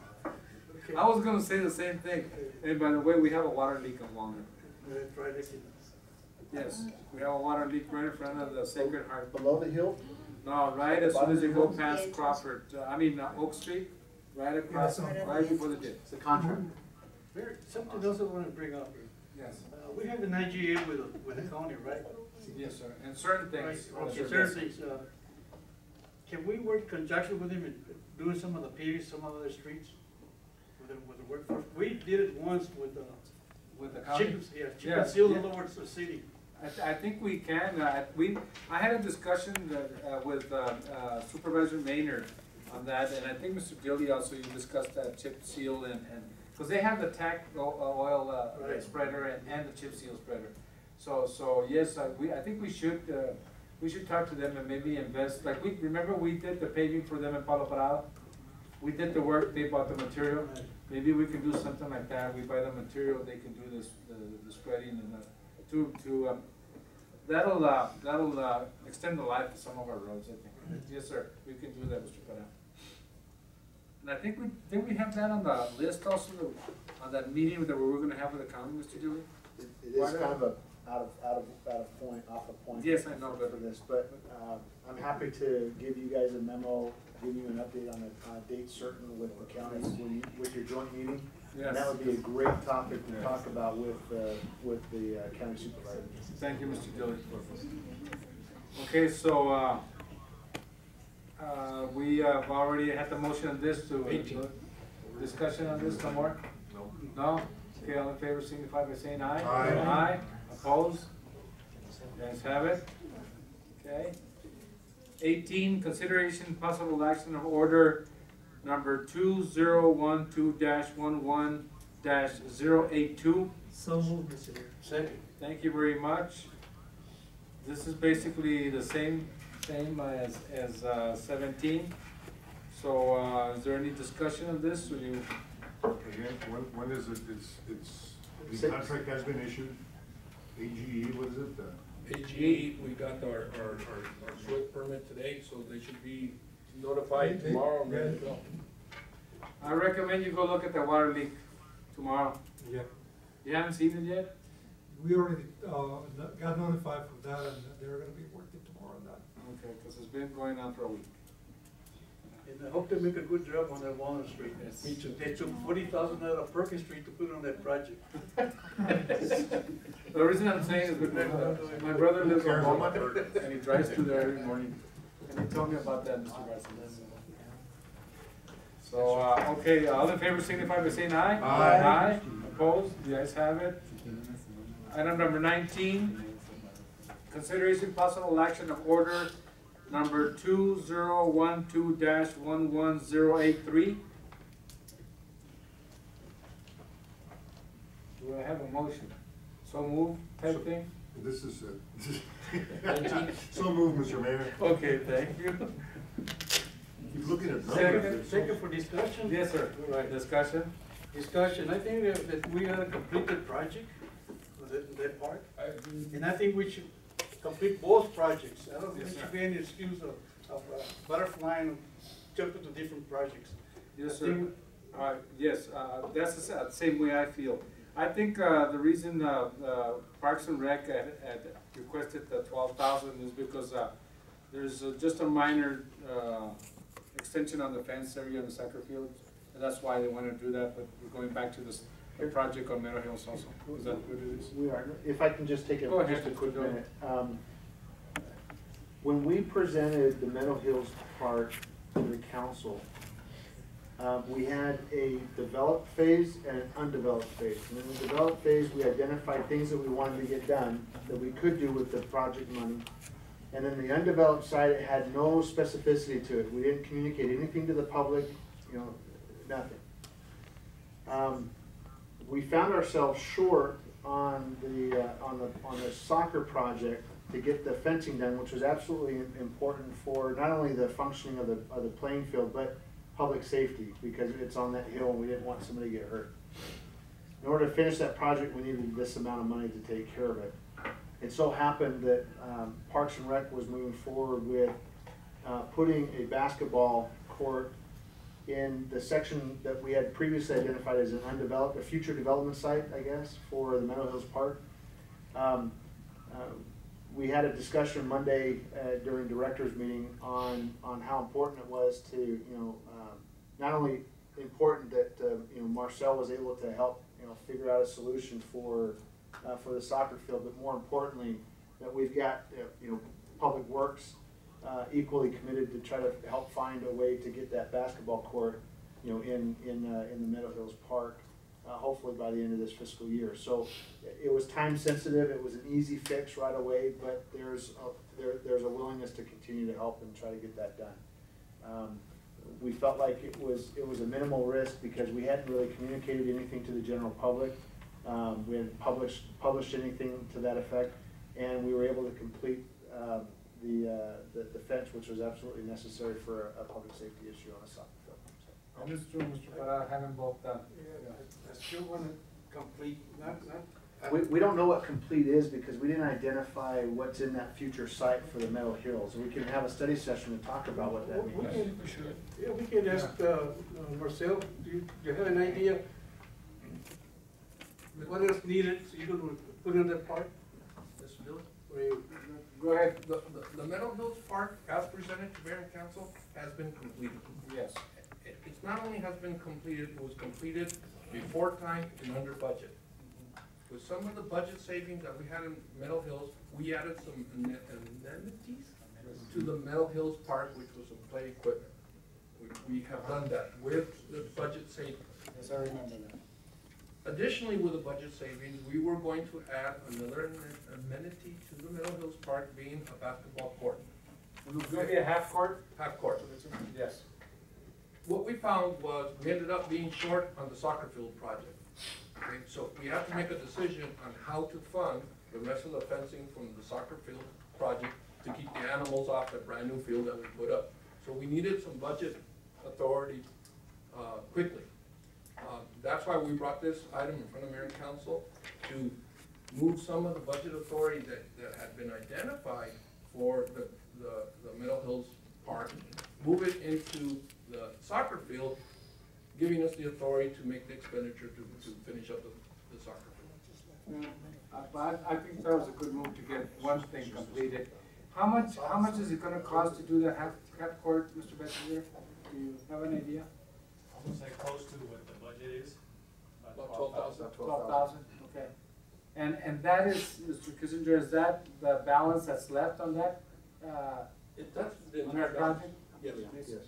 [SPEAKER 9] Okay.
[SPEAKER 1] I was gonna say the same thing. And by the way, we have a water leak on Walnut.
[SPEAKER 9] That's right, next to you.
[SPEAKER 1] Yes, we have a water leak right in front of the Sacred Heart.
[SPEAKER 3] Below the hill?
[SPEAKER 1] No, right as soon as you go past Crawford, Oak Street, right across, right before the ditch.
[SPEAKER 3] It's the contract.
[SPEAKER 9] Something else I wanna bring up.
[SPEAKER 1] Yes,
[SPEAKER 9] We have an IGA with the county, right?
[SPEAKER 1] yes, sir, and certain things.
[SPEAKER 9] Right, okay, certain things,
[SPEAKER 8] can we work in conjunction with him in doing some of the paving, some of the streets? With the workforce? We did it once with
[SPEAKER 1] With the county?
[SPEAKER 8] Chip
[SPEAKER 1] Yeah,
[SPEAKER 8] and seal
[SPEAKER 1] yeah.
[SPEAKER 8] all over the city.
[SPEAKER 1] I think we can, I had a discussion with Supervisor Maynard on that, and I think Mr. Dilly also, you discussed that chip seal and, because they have the tack oil
[SPEAKER 8] Right.
[SPEAKER 1] spreader and the chip seal spreader. So yes, I think we should talk to them and maybe invest, like remember we did the paving for them in Palo Parado? We did the work, they bought the material, maybe we can do something like that, we buy the material, they can do this, the spreading and that'll extend the life of some of our roads, I think. Yes, sir, we can do that, Mr. Parra. And I think didn't we have that on the list also, on that meeting that we were gonna have with the county, Mr. Dewey?
[SPEAKER 15] It is kind of a out of point, off the point.
[SPEAKER 1] Yes, I know, but
[SPEAKER 15] for this, but I'm happy to give you guys a memo, give you an update on a date certain with the county with your joint meeting.
[SPEAKER 1] yes.
[SPEAKER 15] And that would be a great topic to talk about with the county supervisor.
[SPEAKER 1] Thank you, Mr. Dillon. Okay, so, we have already had the motion on this discussion on this, no more?
[SPEAKER 6] No.
[SPEAKER 1] No? Okay, all in favor signify by saying aye.
[SPEAKER 6] Aye.
[SPEAKER 1] Aye, opposed? Guys have it? Okay. 18, consideration possible action of order number 2012-11-082.
[SPEAKER 7] So moved, Mr. Mayor.
[SPEAKER 8] Second.
[SPEAKER 1] Thank you very much. This is basically the same as 17. So, is there any discussion of this? Will you?
[SPEAKER 6] Again, when is it, the contract has been issued? AGE, what is it?
[SPEAKER 11] AGE, we got our SWIFT permit today, so they should be notified tomorrow and ready to go.
[SPEAKER 1] I recommend you go look at the water leak tomorrow.
[SPEAKER 16] Yeah,
[SPEAKER 1] You haven't seen it yet?
[SPEAKER 16] we already got notified for that, and they're gonna be working tomorrow on that.
[SPEAKER 1] Okay, because it's been going on for a week.
[SPEAKER 8] And I hope they make a good job on that Walnut Street.
[SPEAKER 1] Yes.
[SPEAKER 8] Me too. They took $40,000 out of Perkins Street to put on that project.
[SPEAKER 1] The reason I'm saying is because my brother lives on Walnut, and he drives through there every morning, and he told me about that, Mr. Garcia. So, okay, all in favor signify by saying aye.
[SPEAKER 6] Aye.
[SPEAKER 1] Aye, opposed, you guys have it. Item number 19, consideration possible action of order number 2012-11083. Do I have a motion? So move type thing?
[SPEAKER 6] This is, so moved, Mr. Mayor.
[SPEAKER 1] Okay, thank you.
[SPEAKER 6] Keep looking at
[SPEAKER 1] Second.
[SPEAKER 6] numbers.
[SPEAKER 8] Second for discussion?
[SPEAKER 1] Yes, sir.
[SPEAKER 8] Right.
[SPEAKER 1] Discussion?
[SPEAKER 8] Discussion, I think that we gotta complete the project, that part. And I think we should complete both projects. I don't think there should be any excuse of butterflying, jumping to different projects.
[SPEAKER 1] Yes, sir. Yes, that's the same way I feel. I think the reason Parks and Rec had requested the 12,000 is because there's just a minor extension on the fence area on the soccer field, and that's why they want to do that. But we're going back to this project on Meadow Hills also. Is that what it is?
[SPEAKER 15] We are, if I can just take
[SPEAKER 1] Go ahead.
[SPEAKER 15] just a quick minute. When we presented the Meadow Hills Park to the council, we had a developed phase and an undeveloped phase. And in the developed phase, we identified things that we wanted to get done, that we could do with the project money. And then the undeveloped side, it had no specificity to it. We didn't communicate anything to the public, nothing. We found ourselves short on the soccer project to get the fencing done, which was absolutely important for not only the functioning of the playing field, but public safety, because it's on that hill and we didn't want somebody to get hurt. In order to finish that project, we needed this amount of money to take care of it. It so happened that Parks and Rec was moving forward with putting a basketball court in the section that we had previously identified as an undeveloped, a future development site, I guess, for the Meadow Hills Park. We had a discussion Monday during directors meeting on how important it was to, not only important that Marcel was able to help figure out a solution for the soccer field, but more importantly that we've got Public Works equally committed to try to help find a way to get that basketball court, in the Meadow Hills Park, hopefully by the end of this fiscal year. So it was time sensitive. It was an easy fix right away, but there's a willingness to continue to help and try to get that done. We felt like it was a minimal risk because we hadn't really communicated anything to the general public. We hadn't published anything to that effect, and we were able to complete the fence, which was absolutely necessary for a public safety issue on a soccer field.
[SPEAKER 1] And it's true, Mr. Parada, having both done.
[SPEAKER 8] I still want to complete, not.
[SPEAKER 15] We don't know what complete is because we didn't identify what's in that future site for the Meadow Hills. We can have a study session to talk about what that means.
[SPEAKER 8] Yeah, we can ask Marcel, do you have an idea? What else needed, so you could put in that part?
[SPEAKER 11] This bill?
[SPEAKER 1] Go ahead.
[SPEAKER 11] The Meadow Hills Park, as presented to Mayor and Council, has been completed.
[SPEAKER 1] Yes.
[SPEAKER 11] It's not only has been completed, it was completed before time and under budget. With some of the budget savings that we had in Meadow Hills, we added some amenities to the Meadow Hills Park, which was some play equipment. We have done that with the budget savings.
[SPEAKER 1] Yes, I remember that.
[SPEAKER 11] Additionally, with the budget savings, we were going to add another amenity to the Meadow Hills Park, being a basketball court.
[SPEAKER 1] It was going to be a half court?
[SPEAKER 11] Half court.
[SPEAKER 1] Yes.
[SPEAKER 11] What we found was we ended up being short on the soccer field project. Okay, so we have to make a decision on how to fund the rest of the fencing from the soccer field project to keep the animals off that brand new field that we put up. So we needed some budget authority quickly. That's why we brought this item in front of Mayor and Council to move some of the budget authority that had been identified for the Meadow Hills Park, move it into the soccer field, giving us the authority to make the expenditure to finish up the soccer field.
[SPEAKER 1] I think that was a good move to get one thing completed. How much is it gonna cost to do the half court, Mr. Bachelier? Do you have an idea?
[SPEAKER 17] I would say close to what the budget is.
[SPEAKER 11] About 12,000.
[SPEAKER 1] 12,000, okay. And that is, Mr. Kissinger, is that the balance that's left on that,
[SPEAKER 11] That's the
[SPEAKER 1] on that project?
[SPEAKER 11] Yes.
[SPEAKER 15] Yes.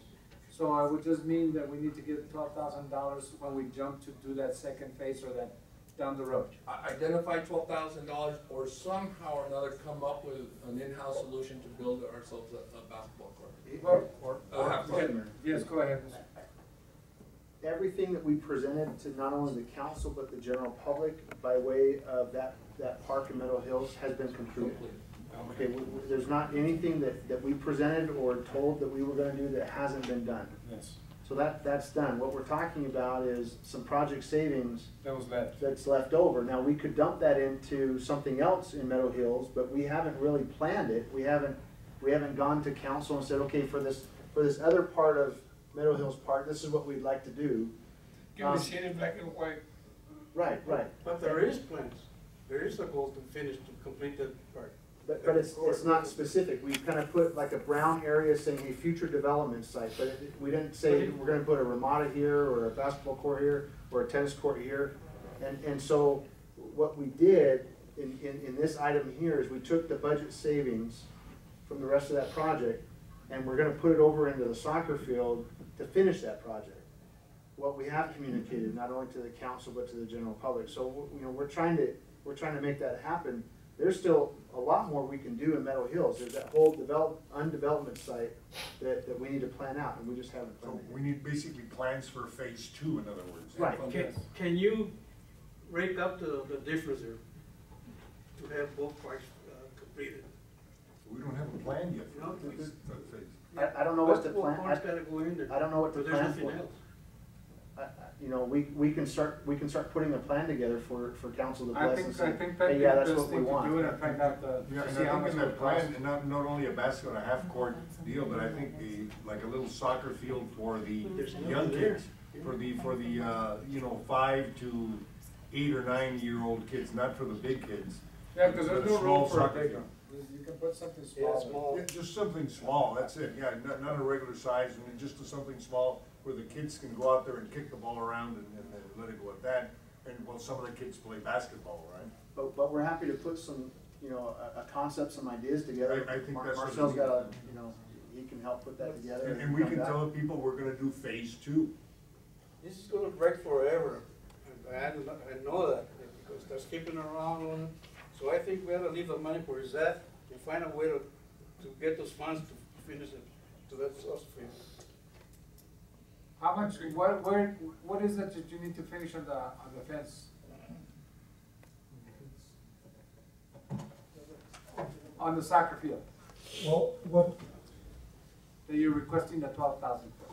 [SPEAKER 1] So I would just mean that we need to get $12,000 when we jump to do that second phase or that down the road.
[SPEAKER 11] Identify $12,000 or somehow or another come up with an in-house solution to build ourselves a basketball court. Half court.
[SPEAKER 1] Yes, go ahead.
[SPEAKER 15] Everything that we presented to not only the council but the general public by way of that park in Meadow Hills has been completed. Okay, there's not anything that we presented or told that we were gonna do that hasn't been done.
[SPEAKER 1] Yes.
[SPEAKER 15] So that's done. What we're talking about is some project savings
[SPEAKER 1] That was left.
[SPEAKER 15] that's left over. Now, we could dump that into something else in Meadow Hills, but we haven't really planned it. We haven't gone to council and said, okay, for this other part of Meadow Hills Park, this is what we'd like to do.
[SPEAKER 9] Give me shade in black and white.
[SPEAKER 15] Right.
[SPEAKER 8] But there is plans. There is a goal to finish, to complete that part.
[SPEAKER 15] But it's not specific. We kind of put like a brown area saying, hey, future development site, but we didn't say we're gonna put a Ramada here, or a basketball court here, or a tennis court here. And so what we did in this item here is we took the budget savings from the rest of that project, and we're gonna put it over into the soccer field to finish that project. What we have communicated, not only to the council, but to the general public. So, we're trying to make that happen. There's still a lot more we can do in Meadow Hills. There's that whole undevelopment site that we need to plan out, and we just haven't planned it.
[SPEAKER 6] We need basically plans for phase 2, in other words.
[SPEAKER 15] Right.
[SPEAKER 8] Can you break up the difference there, to have both parts completed?
[SPEAKER 6] We don't have a plan yet
[SPEAKER 8] No,
[SPEAKER 6] for phase.
[SPEAKER 15] I don't know what the
[SPEAKER 8] Basketball
[SPEAKER 15] plan.
[SPEAKER 8] court's gotta go in there.
[SPEAKER 15] I don't know what the
[SPEAKER 8] But there's
[SPEAKER 15] plan
[SPEAKER 8] nothing
[SPEAKER 15] for.
[SPEAKER 8] else.
[SPEAKER 15] We can start putting a plan together for council to
[SPEAKER 1] I
[SPEAKER 15] bless
[SPEAKER 1] think
[SPEAKER 15] and say,
[SPEAKER 1] that'd
[SPEAKER 15] hey,
[SPEAKER 1] be
[SPEAKER 15] yeah,
[SPEAKER 1] the
[SPEAKER 15] that's
[SPEAKER 1] best
[SPEAKER 15] what we
[SPEAKER 1] thing to
[SPEAKER 15] want.
[SPEAKER 1] do and find out
[SPEAKER 6] Yeah,
[SPEAKER 1] to
[SPEAKER 6] and
[SPEAKER 1] see how
[SPEAKER 6] I
[SPEAKER 1] much
[SPEAKER 6] think in
[SPEAKER 1] it
[SPEAKER 6] that plan,
[SPEAKER 1] costs.
[SPEAKER 6] and not only a basketball and a half court deal, but I think like a little soccer field for the young kids, for the 5 to 8 or 9 year old kids, not for the big kids.
[SPEAKER 1] Yeah, because there's
[SPEAKER 6] But
[SPEAKER 1] no
[SPEAKER 6] small
[SPEAKER 1] room for a
[SPEAKER 6] soccer
[SPEAKER 1] big
[SPEAKER 6] field.
[SPEAKER 1] one. You can put something small.
[SPEAKER 6] Yeah, just something small, that's it, yeah, not a regular size, and just something small where the kids can go out there and kick the ball around and let it go at that. And well, some of the kids play basketball, right?
[SPEAKER 15] But we're happy to put some you know, a concept, some ideas together.
[SPEAKER 6] I think that's what
[SPEAKER 15] Marcel's
[SPEAKER 6] we
[SPEAKER 15] got a,
[SPEAKER 6] need.
[SPEAKER 15] you know, he can help put that together.
[SPEAKER 6] And we
[SPEAKER 15] come
[SPEAKER 6] can
[SPEAKER 15] back.
[SPEAKER 6] tell people we're gonna do phase 2.
[SPEAKER 8] This is gonna break forever, and I know that, because they're skipping around on it. So I think we ought to leave the money where it's at, and find a way to get those funds to finish it, to that source field.
[SPEAKER 1] How much, what is it that you need to finish on the fence? On the soccer field,
[SPEAKER 16] Well, what,
[SPEAKER 1] that you're requesting the 12,000 for?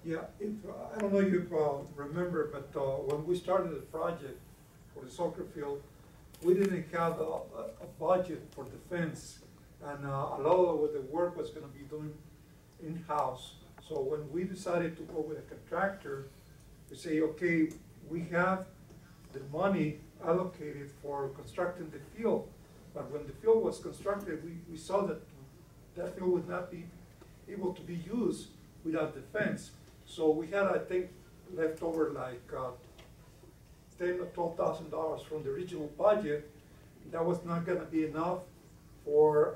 [SPEAKER 16] yeah, if, I don't know if you remember, but when we started the project for the soccer field, we didn't have a budget for the fence, and a lot of the work was gonna be done in-house. So when we decided to go with a contractor, we say, okay, we have the money allocated for constructing the field, but when the field was constructed, we saw that that field would not be able to be used without the fence. So we had, I think, left over like $10,000 or $12,000 from the original budget. That was not gonna be enough for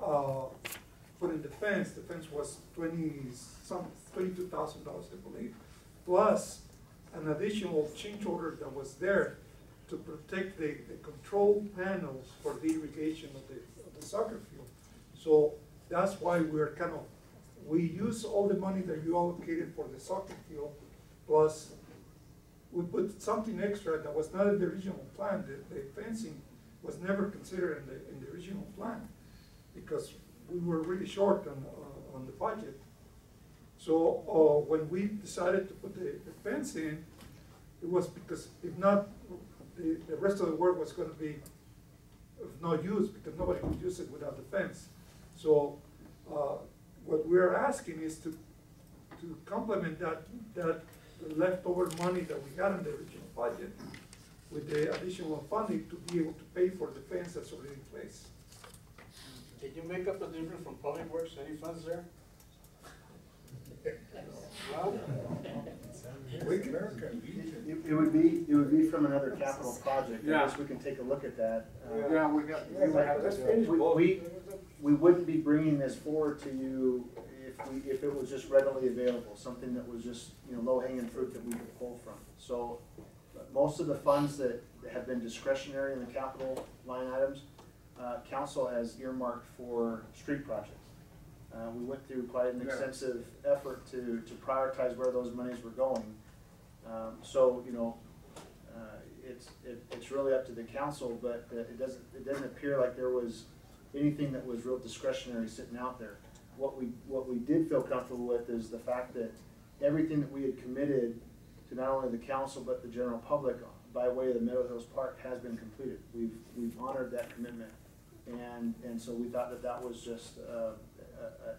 [SPEAKER 16] putting the fence. The fence was $22,000, I believe, plus an additional change order that was there to protect the control panels for the irrigation of the soccer field. So that's why we're we use all the money that you allocated for the soccer field, plus we put something extra that was not in the original plan. The fencing was never considered in the original plan, because we were really short on the budget. So when we decided to put the fence in, it was because if not, the rest of the work was going to be of no use, because nobody could use it without the fence. So what we're asking is to complement that leftover money that we had in the original budget with the additional funding to be able to pay for the fence that's already in place.
[SPEAKER 8] Did you make up the difference from Public Works, any funds there? No?
[SPEAKER 15] It would be from another capital project. I guess we can take a look at that.
[SPEAKER 1] Yeah, we have
[SPEAKER 8] Let's
[SPEAKER 1] to
[SPEAKER 8] finish both.
[SPEAKER 15] We wouldn't be bringing this forward to you if it was just readily available, something that was just, you know, low-hanging fruit that we could pull from. So most of the funds that have been discretionary in the capital line items, council has earmarked for street projects. We went through quite an extensive effort to prioritize where those monies were going. So, you know, it's really up to the council, but it doesn't appear like there was anything that was real discretionary sitting out there. What we did feel comfortable with is the fact that everything that we had committed to not only the council but the general public by way of the Meadow Hills Park has been completed. We've honored that commitment, and so we thought that was just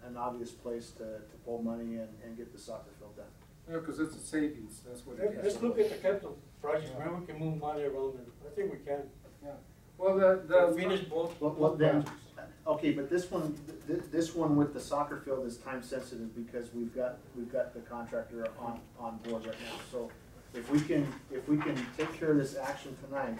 [SPEAKER 15] an obvious place to pull money and get the soccer field done.
[SPEAKER 1] Yeah, because it's a savings, that's what it is.
[SPEAKER 8] Let's look at the capital projects, maybe we can move money around there. I think we can.
[SPEAKER 1] Yeah. Well, the
[SPEAKER 8] Finish both.
[SPEAKER 15] Well, then, okay, but this one with the soccer field is time sensitive because we've got the contractor on board right now. So if we can take care of this action tonight,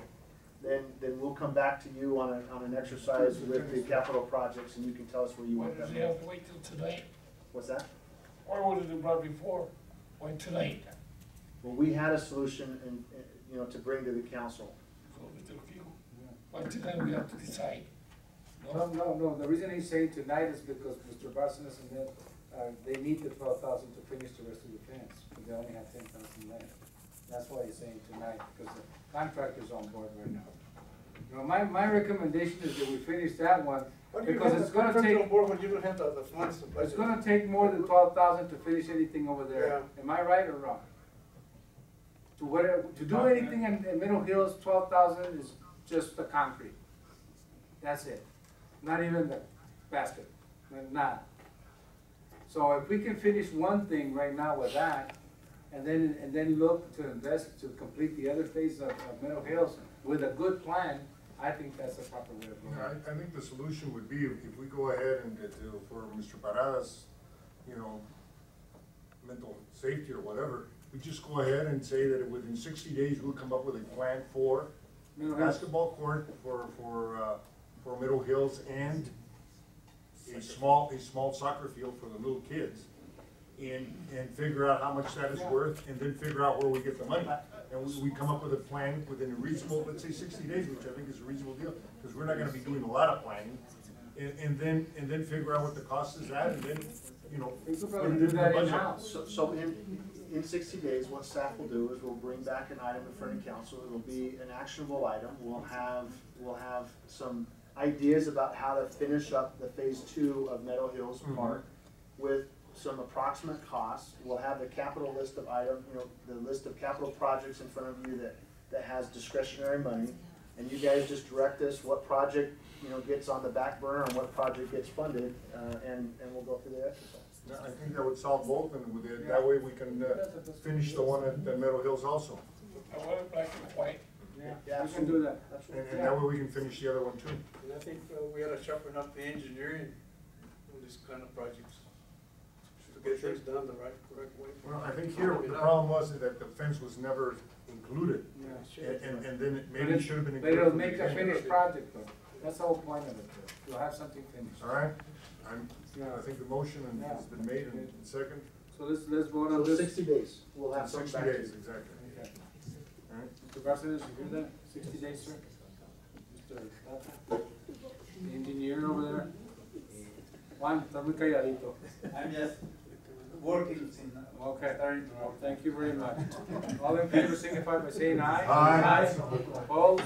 [SPEAKER 15] then we'll come back to you on an exercise with the capital projects, and you can tell us where you
[SPEAKER 9] Why
[SPEAKER 15] want
[SPEAKER 9] does
[SPEAKER 15] that.
[SPEAKER 9] he have to wait till tonight?
[SPEAKER 15] What's that?
[SPEAKER 9] Why wasn't it brought before? Why tonight?
[SPEAKER 15] Well, we had a solution and, you know, to bring to the council.
[SPEAKER 9] So we still feel, why tonight we have to decide?
[SPEAKER 1] No, the reason he's saying tonight is because Mr. Barcenas and them, they need the 12,000 to finish the rest of the fence, because they only have 10,000 left. That's why he's saying tonight, because the contractor's on board right now. You know, my recommendation is that we finish that one, because it's gonna take.
[SPEAKER 8] On board when you don't have the funds.
[SPEAKER 1] It's gonna take more than 12,000 to finish anything over there.
[SPEAKER 8] Yeah.
[SPEAKER 1] Am I right or wrong? To do anything in Middle Hills, 12,000 is just the concrete. That's it. Not even the basket, nada. So if we can finish one thing right now with that, and then look to invest to complete the other phase of Middle Hills with a good plan, I think that's the proper way of going.
[SPEAKER 6] I think the solution would be if we go ahead and for Mr. Parada's, you know, mental safety or whatever, we just go ahead and say that within 60 days we'll come up with a plan for basketball court, for for Middle Hills and a small soccer field for the little kids. And figure out how much that is worth, and then figure out where we get the money. And we come up with a plan within a reasonable, let's say 60 days, which I think is a reasonable deal, because we're not gonna be doing a lot of planning. And then figure out what the cost is at, and then, you know, put it in the budget.
[SPEAKER 15] So in 60 days, what staff will do is we'll bring back an item in front of council. It'll be an actionable item. We'll have some ideas about how to finish up the phase 2 of Meadow Hills Park with some approximate costs. We'll have the capital list of items, you know, the list of capital projects in front of you that has discretionary money. And you guys just direct us what project, you know, gets on the back burner and what project gets funded, and we'll go through the exercise.
[SPEAKER 6] Yeah, I think that would solve both, and with it, that way we can finish the one at Meadow Hills also.
[SPEAKER 9] I want it black and white.
[SPEAKER 1] Yeah, we can do that.
[SPEAKER 6] And that way we can finish the other one too.
[SPEAKER 8] And I think we ought to sharpen up the engineering on these kind of projects to get things done the correct way.
[SPEAKER 6] Well, I think here, the problem was that the fence was never included. And then it maybe should have been
[SPEAKER 1] But
[SPEAKER 6] included.
[SPEAKER 1] it'll make a finished project though. That's the whole point of it. You'll have something finished.
[SPEAKER 6] All right, I think the motion has been made and second.
[SPEAKER 1] So let's vote on
[SPEAKER 15] So
[SPEAKER 1] this.
[SPEAKER 15] 60 days, we'll have some
[SPEAKER 6] 60
[SPEAKER 15] back to
[SPEAKER 6] days,
[SPEAKER 15] you.
[SPEAKER 6] exactly.
[SPEAKER 1] Okay.
[SPEAKER 6] All right.
[SPEAKER 1] Mr. Garcia, you hear that? 60 days, sir? Mr. Tata? The engineer over there? Juan, está muy calladito.
[SPEAKER 18] I'm just working since.
[SPEAKER 1] Okay, well, thank you very much. All in favor signify by saying aye.
[SPEAKER 6] Aye.
[SPEAKER 1] Opposed?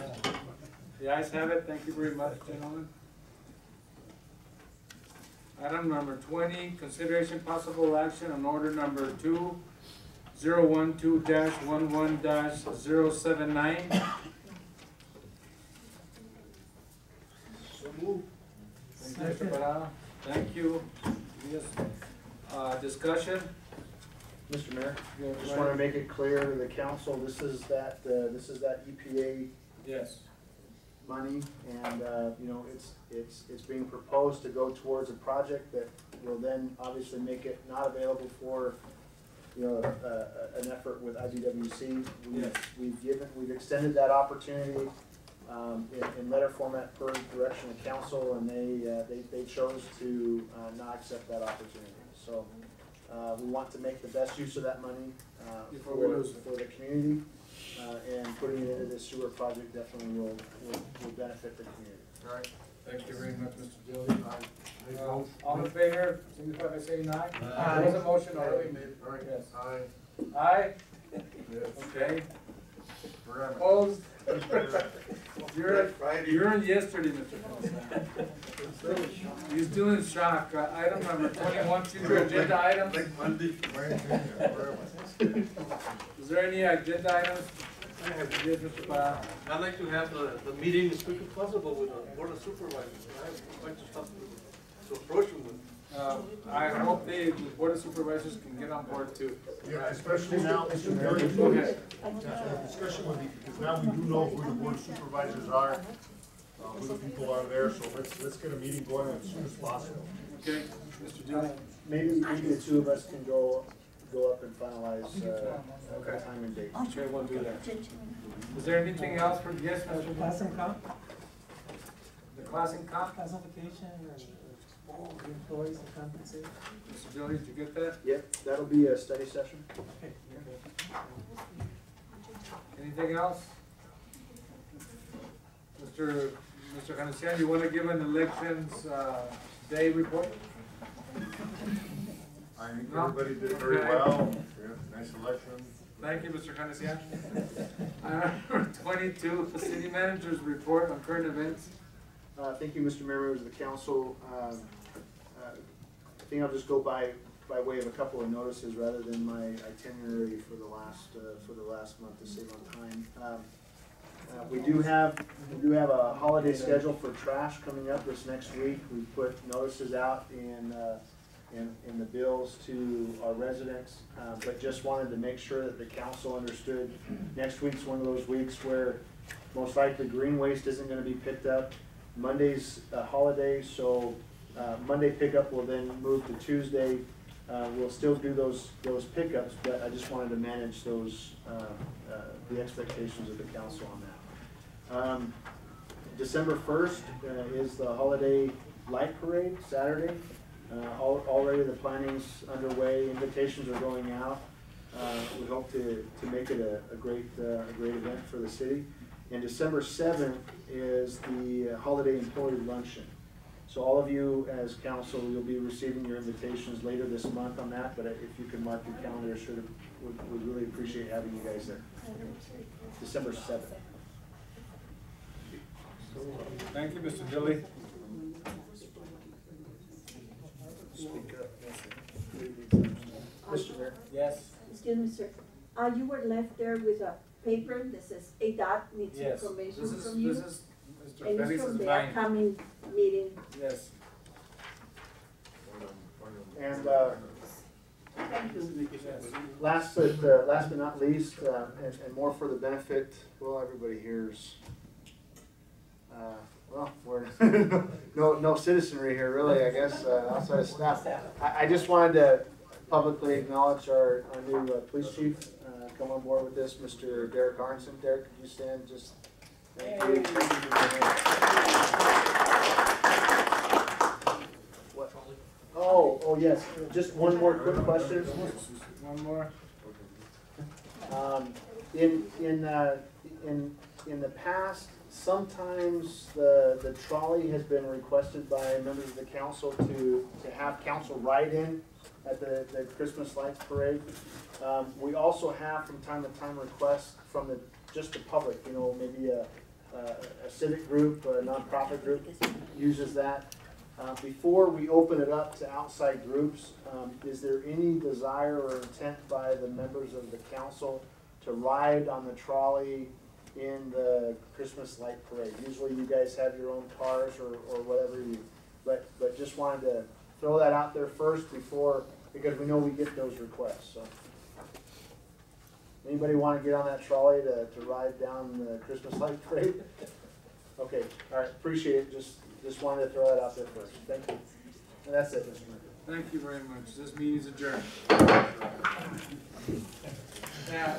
[SPEAKER 1] The ayes have it. Thank you very much, gentlemen. Item number 20, consideration possible action on order number 2012-11-079.
[SPEAKER 8] So move.
[SPEAKER 1] Thank you, Mr. Parada. Thank you. Yes. Discussion?
[SPEAKER 15] Mr. Mayor,
[SPEAKER 1] Go
[SPEAKER 15] just
[SPEAKER 1] ahead.
[SPEAKER 15] want to make it clear to the council, this is that EPA
[SPEAKER 1] Yes.
[SPEAKER 15] money, and, you know, it's being proposed to go towards a project that will then obviously make it not available for, you know, an effort with IBWC. We've extended that opportunity, in letter format per direction of council, and they chose to, not accept that opportunity. So, we want to make the best use of that money, for the community. And putting it into this sewer project definitely will benefit the community.
[SPEAKER 6] All right.
[SPEAKER 1] Thank you very much, Mr. Dilly. All in favor, signify by saying aye. There was a motion already made.
[SPEAKER 6] All right.
[SPEAKER 1] Yes.
[SPEAKER 6] Aye.
[SPEAKER 1] Aye?
[SPEAKER 6] Yes.
[SPEAKER 1] Okay.
[SPEAKER 6] Forever.
[SPEAKER 1] Opposed? You're in yesterday, Mr. Costa. He's still in shock. Item number 21, future agenda items.
[SPEAKER 8] Like Monday.
[SPEAKER 1] Is there any agenda items? Yes, Mr. Parada.
[SPEAKER 8] I'd like to have the meeting as quick as possible with the board of supervisors. I have a bunch of stuff to approach them with.
[SPEAKER 1] I hope the board of supervisors can get on board too.
[SPEAKER 6] Yeah, especially now, Mr. Mayor.
[SPEAKER 1] Go ahead.
[SPEAKER 6] Discussion with you, because now we do know who the board of supervisors are, who the people are there, so let's get a meeting going as soon as possible.
[SPEAKER 1] Okay, Mr. Dilly.
[SPEAKER 15] Maybe the two of us can go up and finalize, time and date.
[SPEAKER 1] Okay, we'll do that. Is there anything else for, yes, Mr.
[SPEAKER 7] Class and comp,
[SPEAKER 1] The class and comp?
[SPEAKER 7] classification, and employees and compensation.
[SPEAKER 1] Mr. Dilly, did you get that?
[SPEAKER 15] Yep, that'll be a study session.
[SPEAKER 7] Okay.
[SPEAKER 1] Anything else? Mr. Hanesian, you want to give an elections, day report?
[SPEAKER 6] I think
[SPEAKER 1] No?
[SPEAKER 6] everybody did very
[SPEAKER 1] Okay.
[SPEAKER 6] well. Nice election.
[SPEAKER 1] Thank you, Mr. Hanesian. Number 22, the city manager's report on current events.
[SPEAKER 15] Thank you, Mr. Mayor, members of the council. I think I'll just go by way of a couple of notices rather than my itinerary for the last month to save on time. We do have a holiday schedule for trash coming up this next week. We put notices out in the bills to our residents, but just wanted to make sure that the council understood next week's one of those weeks where most likely green waste isn't gonna be picked up. Monday's a holiday, so Monday pickup will then move to Tuesday. We'll still do those pickups, but I just wanted to manage those, the expectations of the council on that. December 1st is the holiday light parade, Saturday. Already the planning's underway, invitations are going out. We hope to make it a great event for the city. And December 7th is the holiday employee luncheon. So all of you as council, you'll be receiving your invitations later this month on that, but if you could mark your calendar, would really appreciate having you guys there. December 7th.
[SPEAKER 1] Thank you, Mr. Dilly.
[SPEAKER 15] Mr. Mayor.
[SPEAKER 1] Yes.
[SPEAKER 19] Excuse me, sir. You were left there with a paper that says ADOT needs
[SPEAKER 1] Yes.
[SPEAKER 19] information
[SPEAKER 1] This is
[SPEAKER 19] from you.
[SPEAKER 1] Mr.
[SPEAKER 19] And it's
[SPEAKER 1] Felix's
[SPEAKER 19] from the
[SPEAKER 1] mine.
[SPEAKER 19] upcoming meeting.
[SPEAKER 1] Yes.
[SPEAKER 15] And
[SPEAKER 19] Thank you.
[SPEAKER 15] last but not least, and more for the benefit, well, everybody here's, well, we're no citizenry here really, I guess, outside of staff. I just wanted to publicly acknowledge our new police chief, come on board with this, Mr. Derek Arnson. Derek, could you stand? Just thank you. What? Oh yes. Just one more quick question.
[SPEAKER 1] One more.
[SPEAKER 15] In the past, sometimes the trolley has been requested by members of the council to have council ride in at the Christmas lights parade. We also have from time to time requests from just the public, you know, maybe a civic group, a nonprofit group uses that. Before we open it up to outside groups, is there any desire or intent by the members of the council to ride on the trolley in the Christmas light parade? Usually you guys have your own cars or whatever but just wanted to throw that out there first because we know we get those requests. So anybody want to get on that trolley to ride down the Christmas light parade? Okay, all right, appreciate it. Just wanted to throw that out there first. Thank you. And that's it, Mr. Mayor.
[SPEAKER 1] Thank you very much. This meeting is adjourned. Now,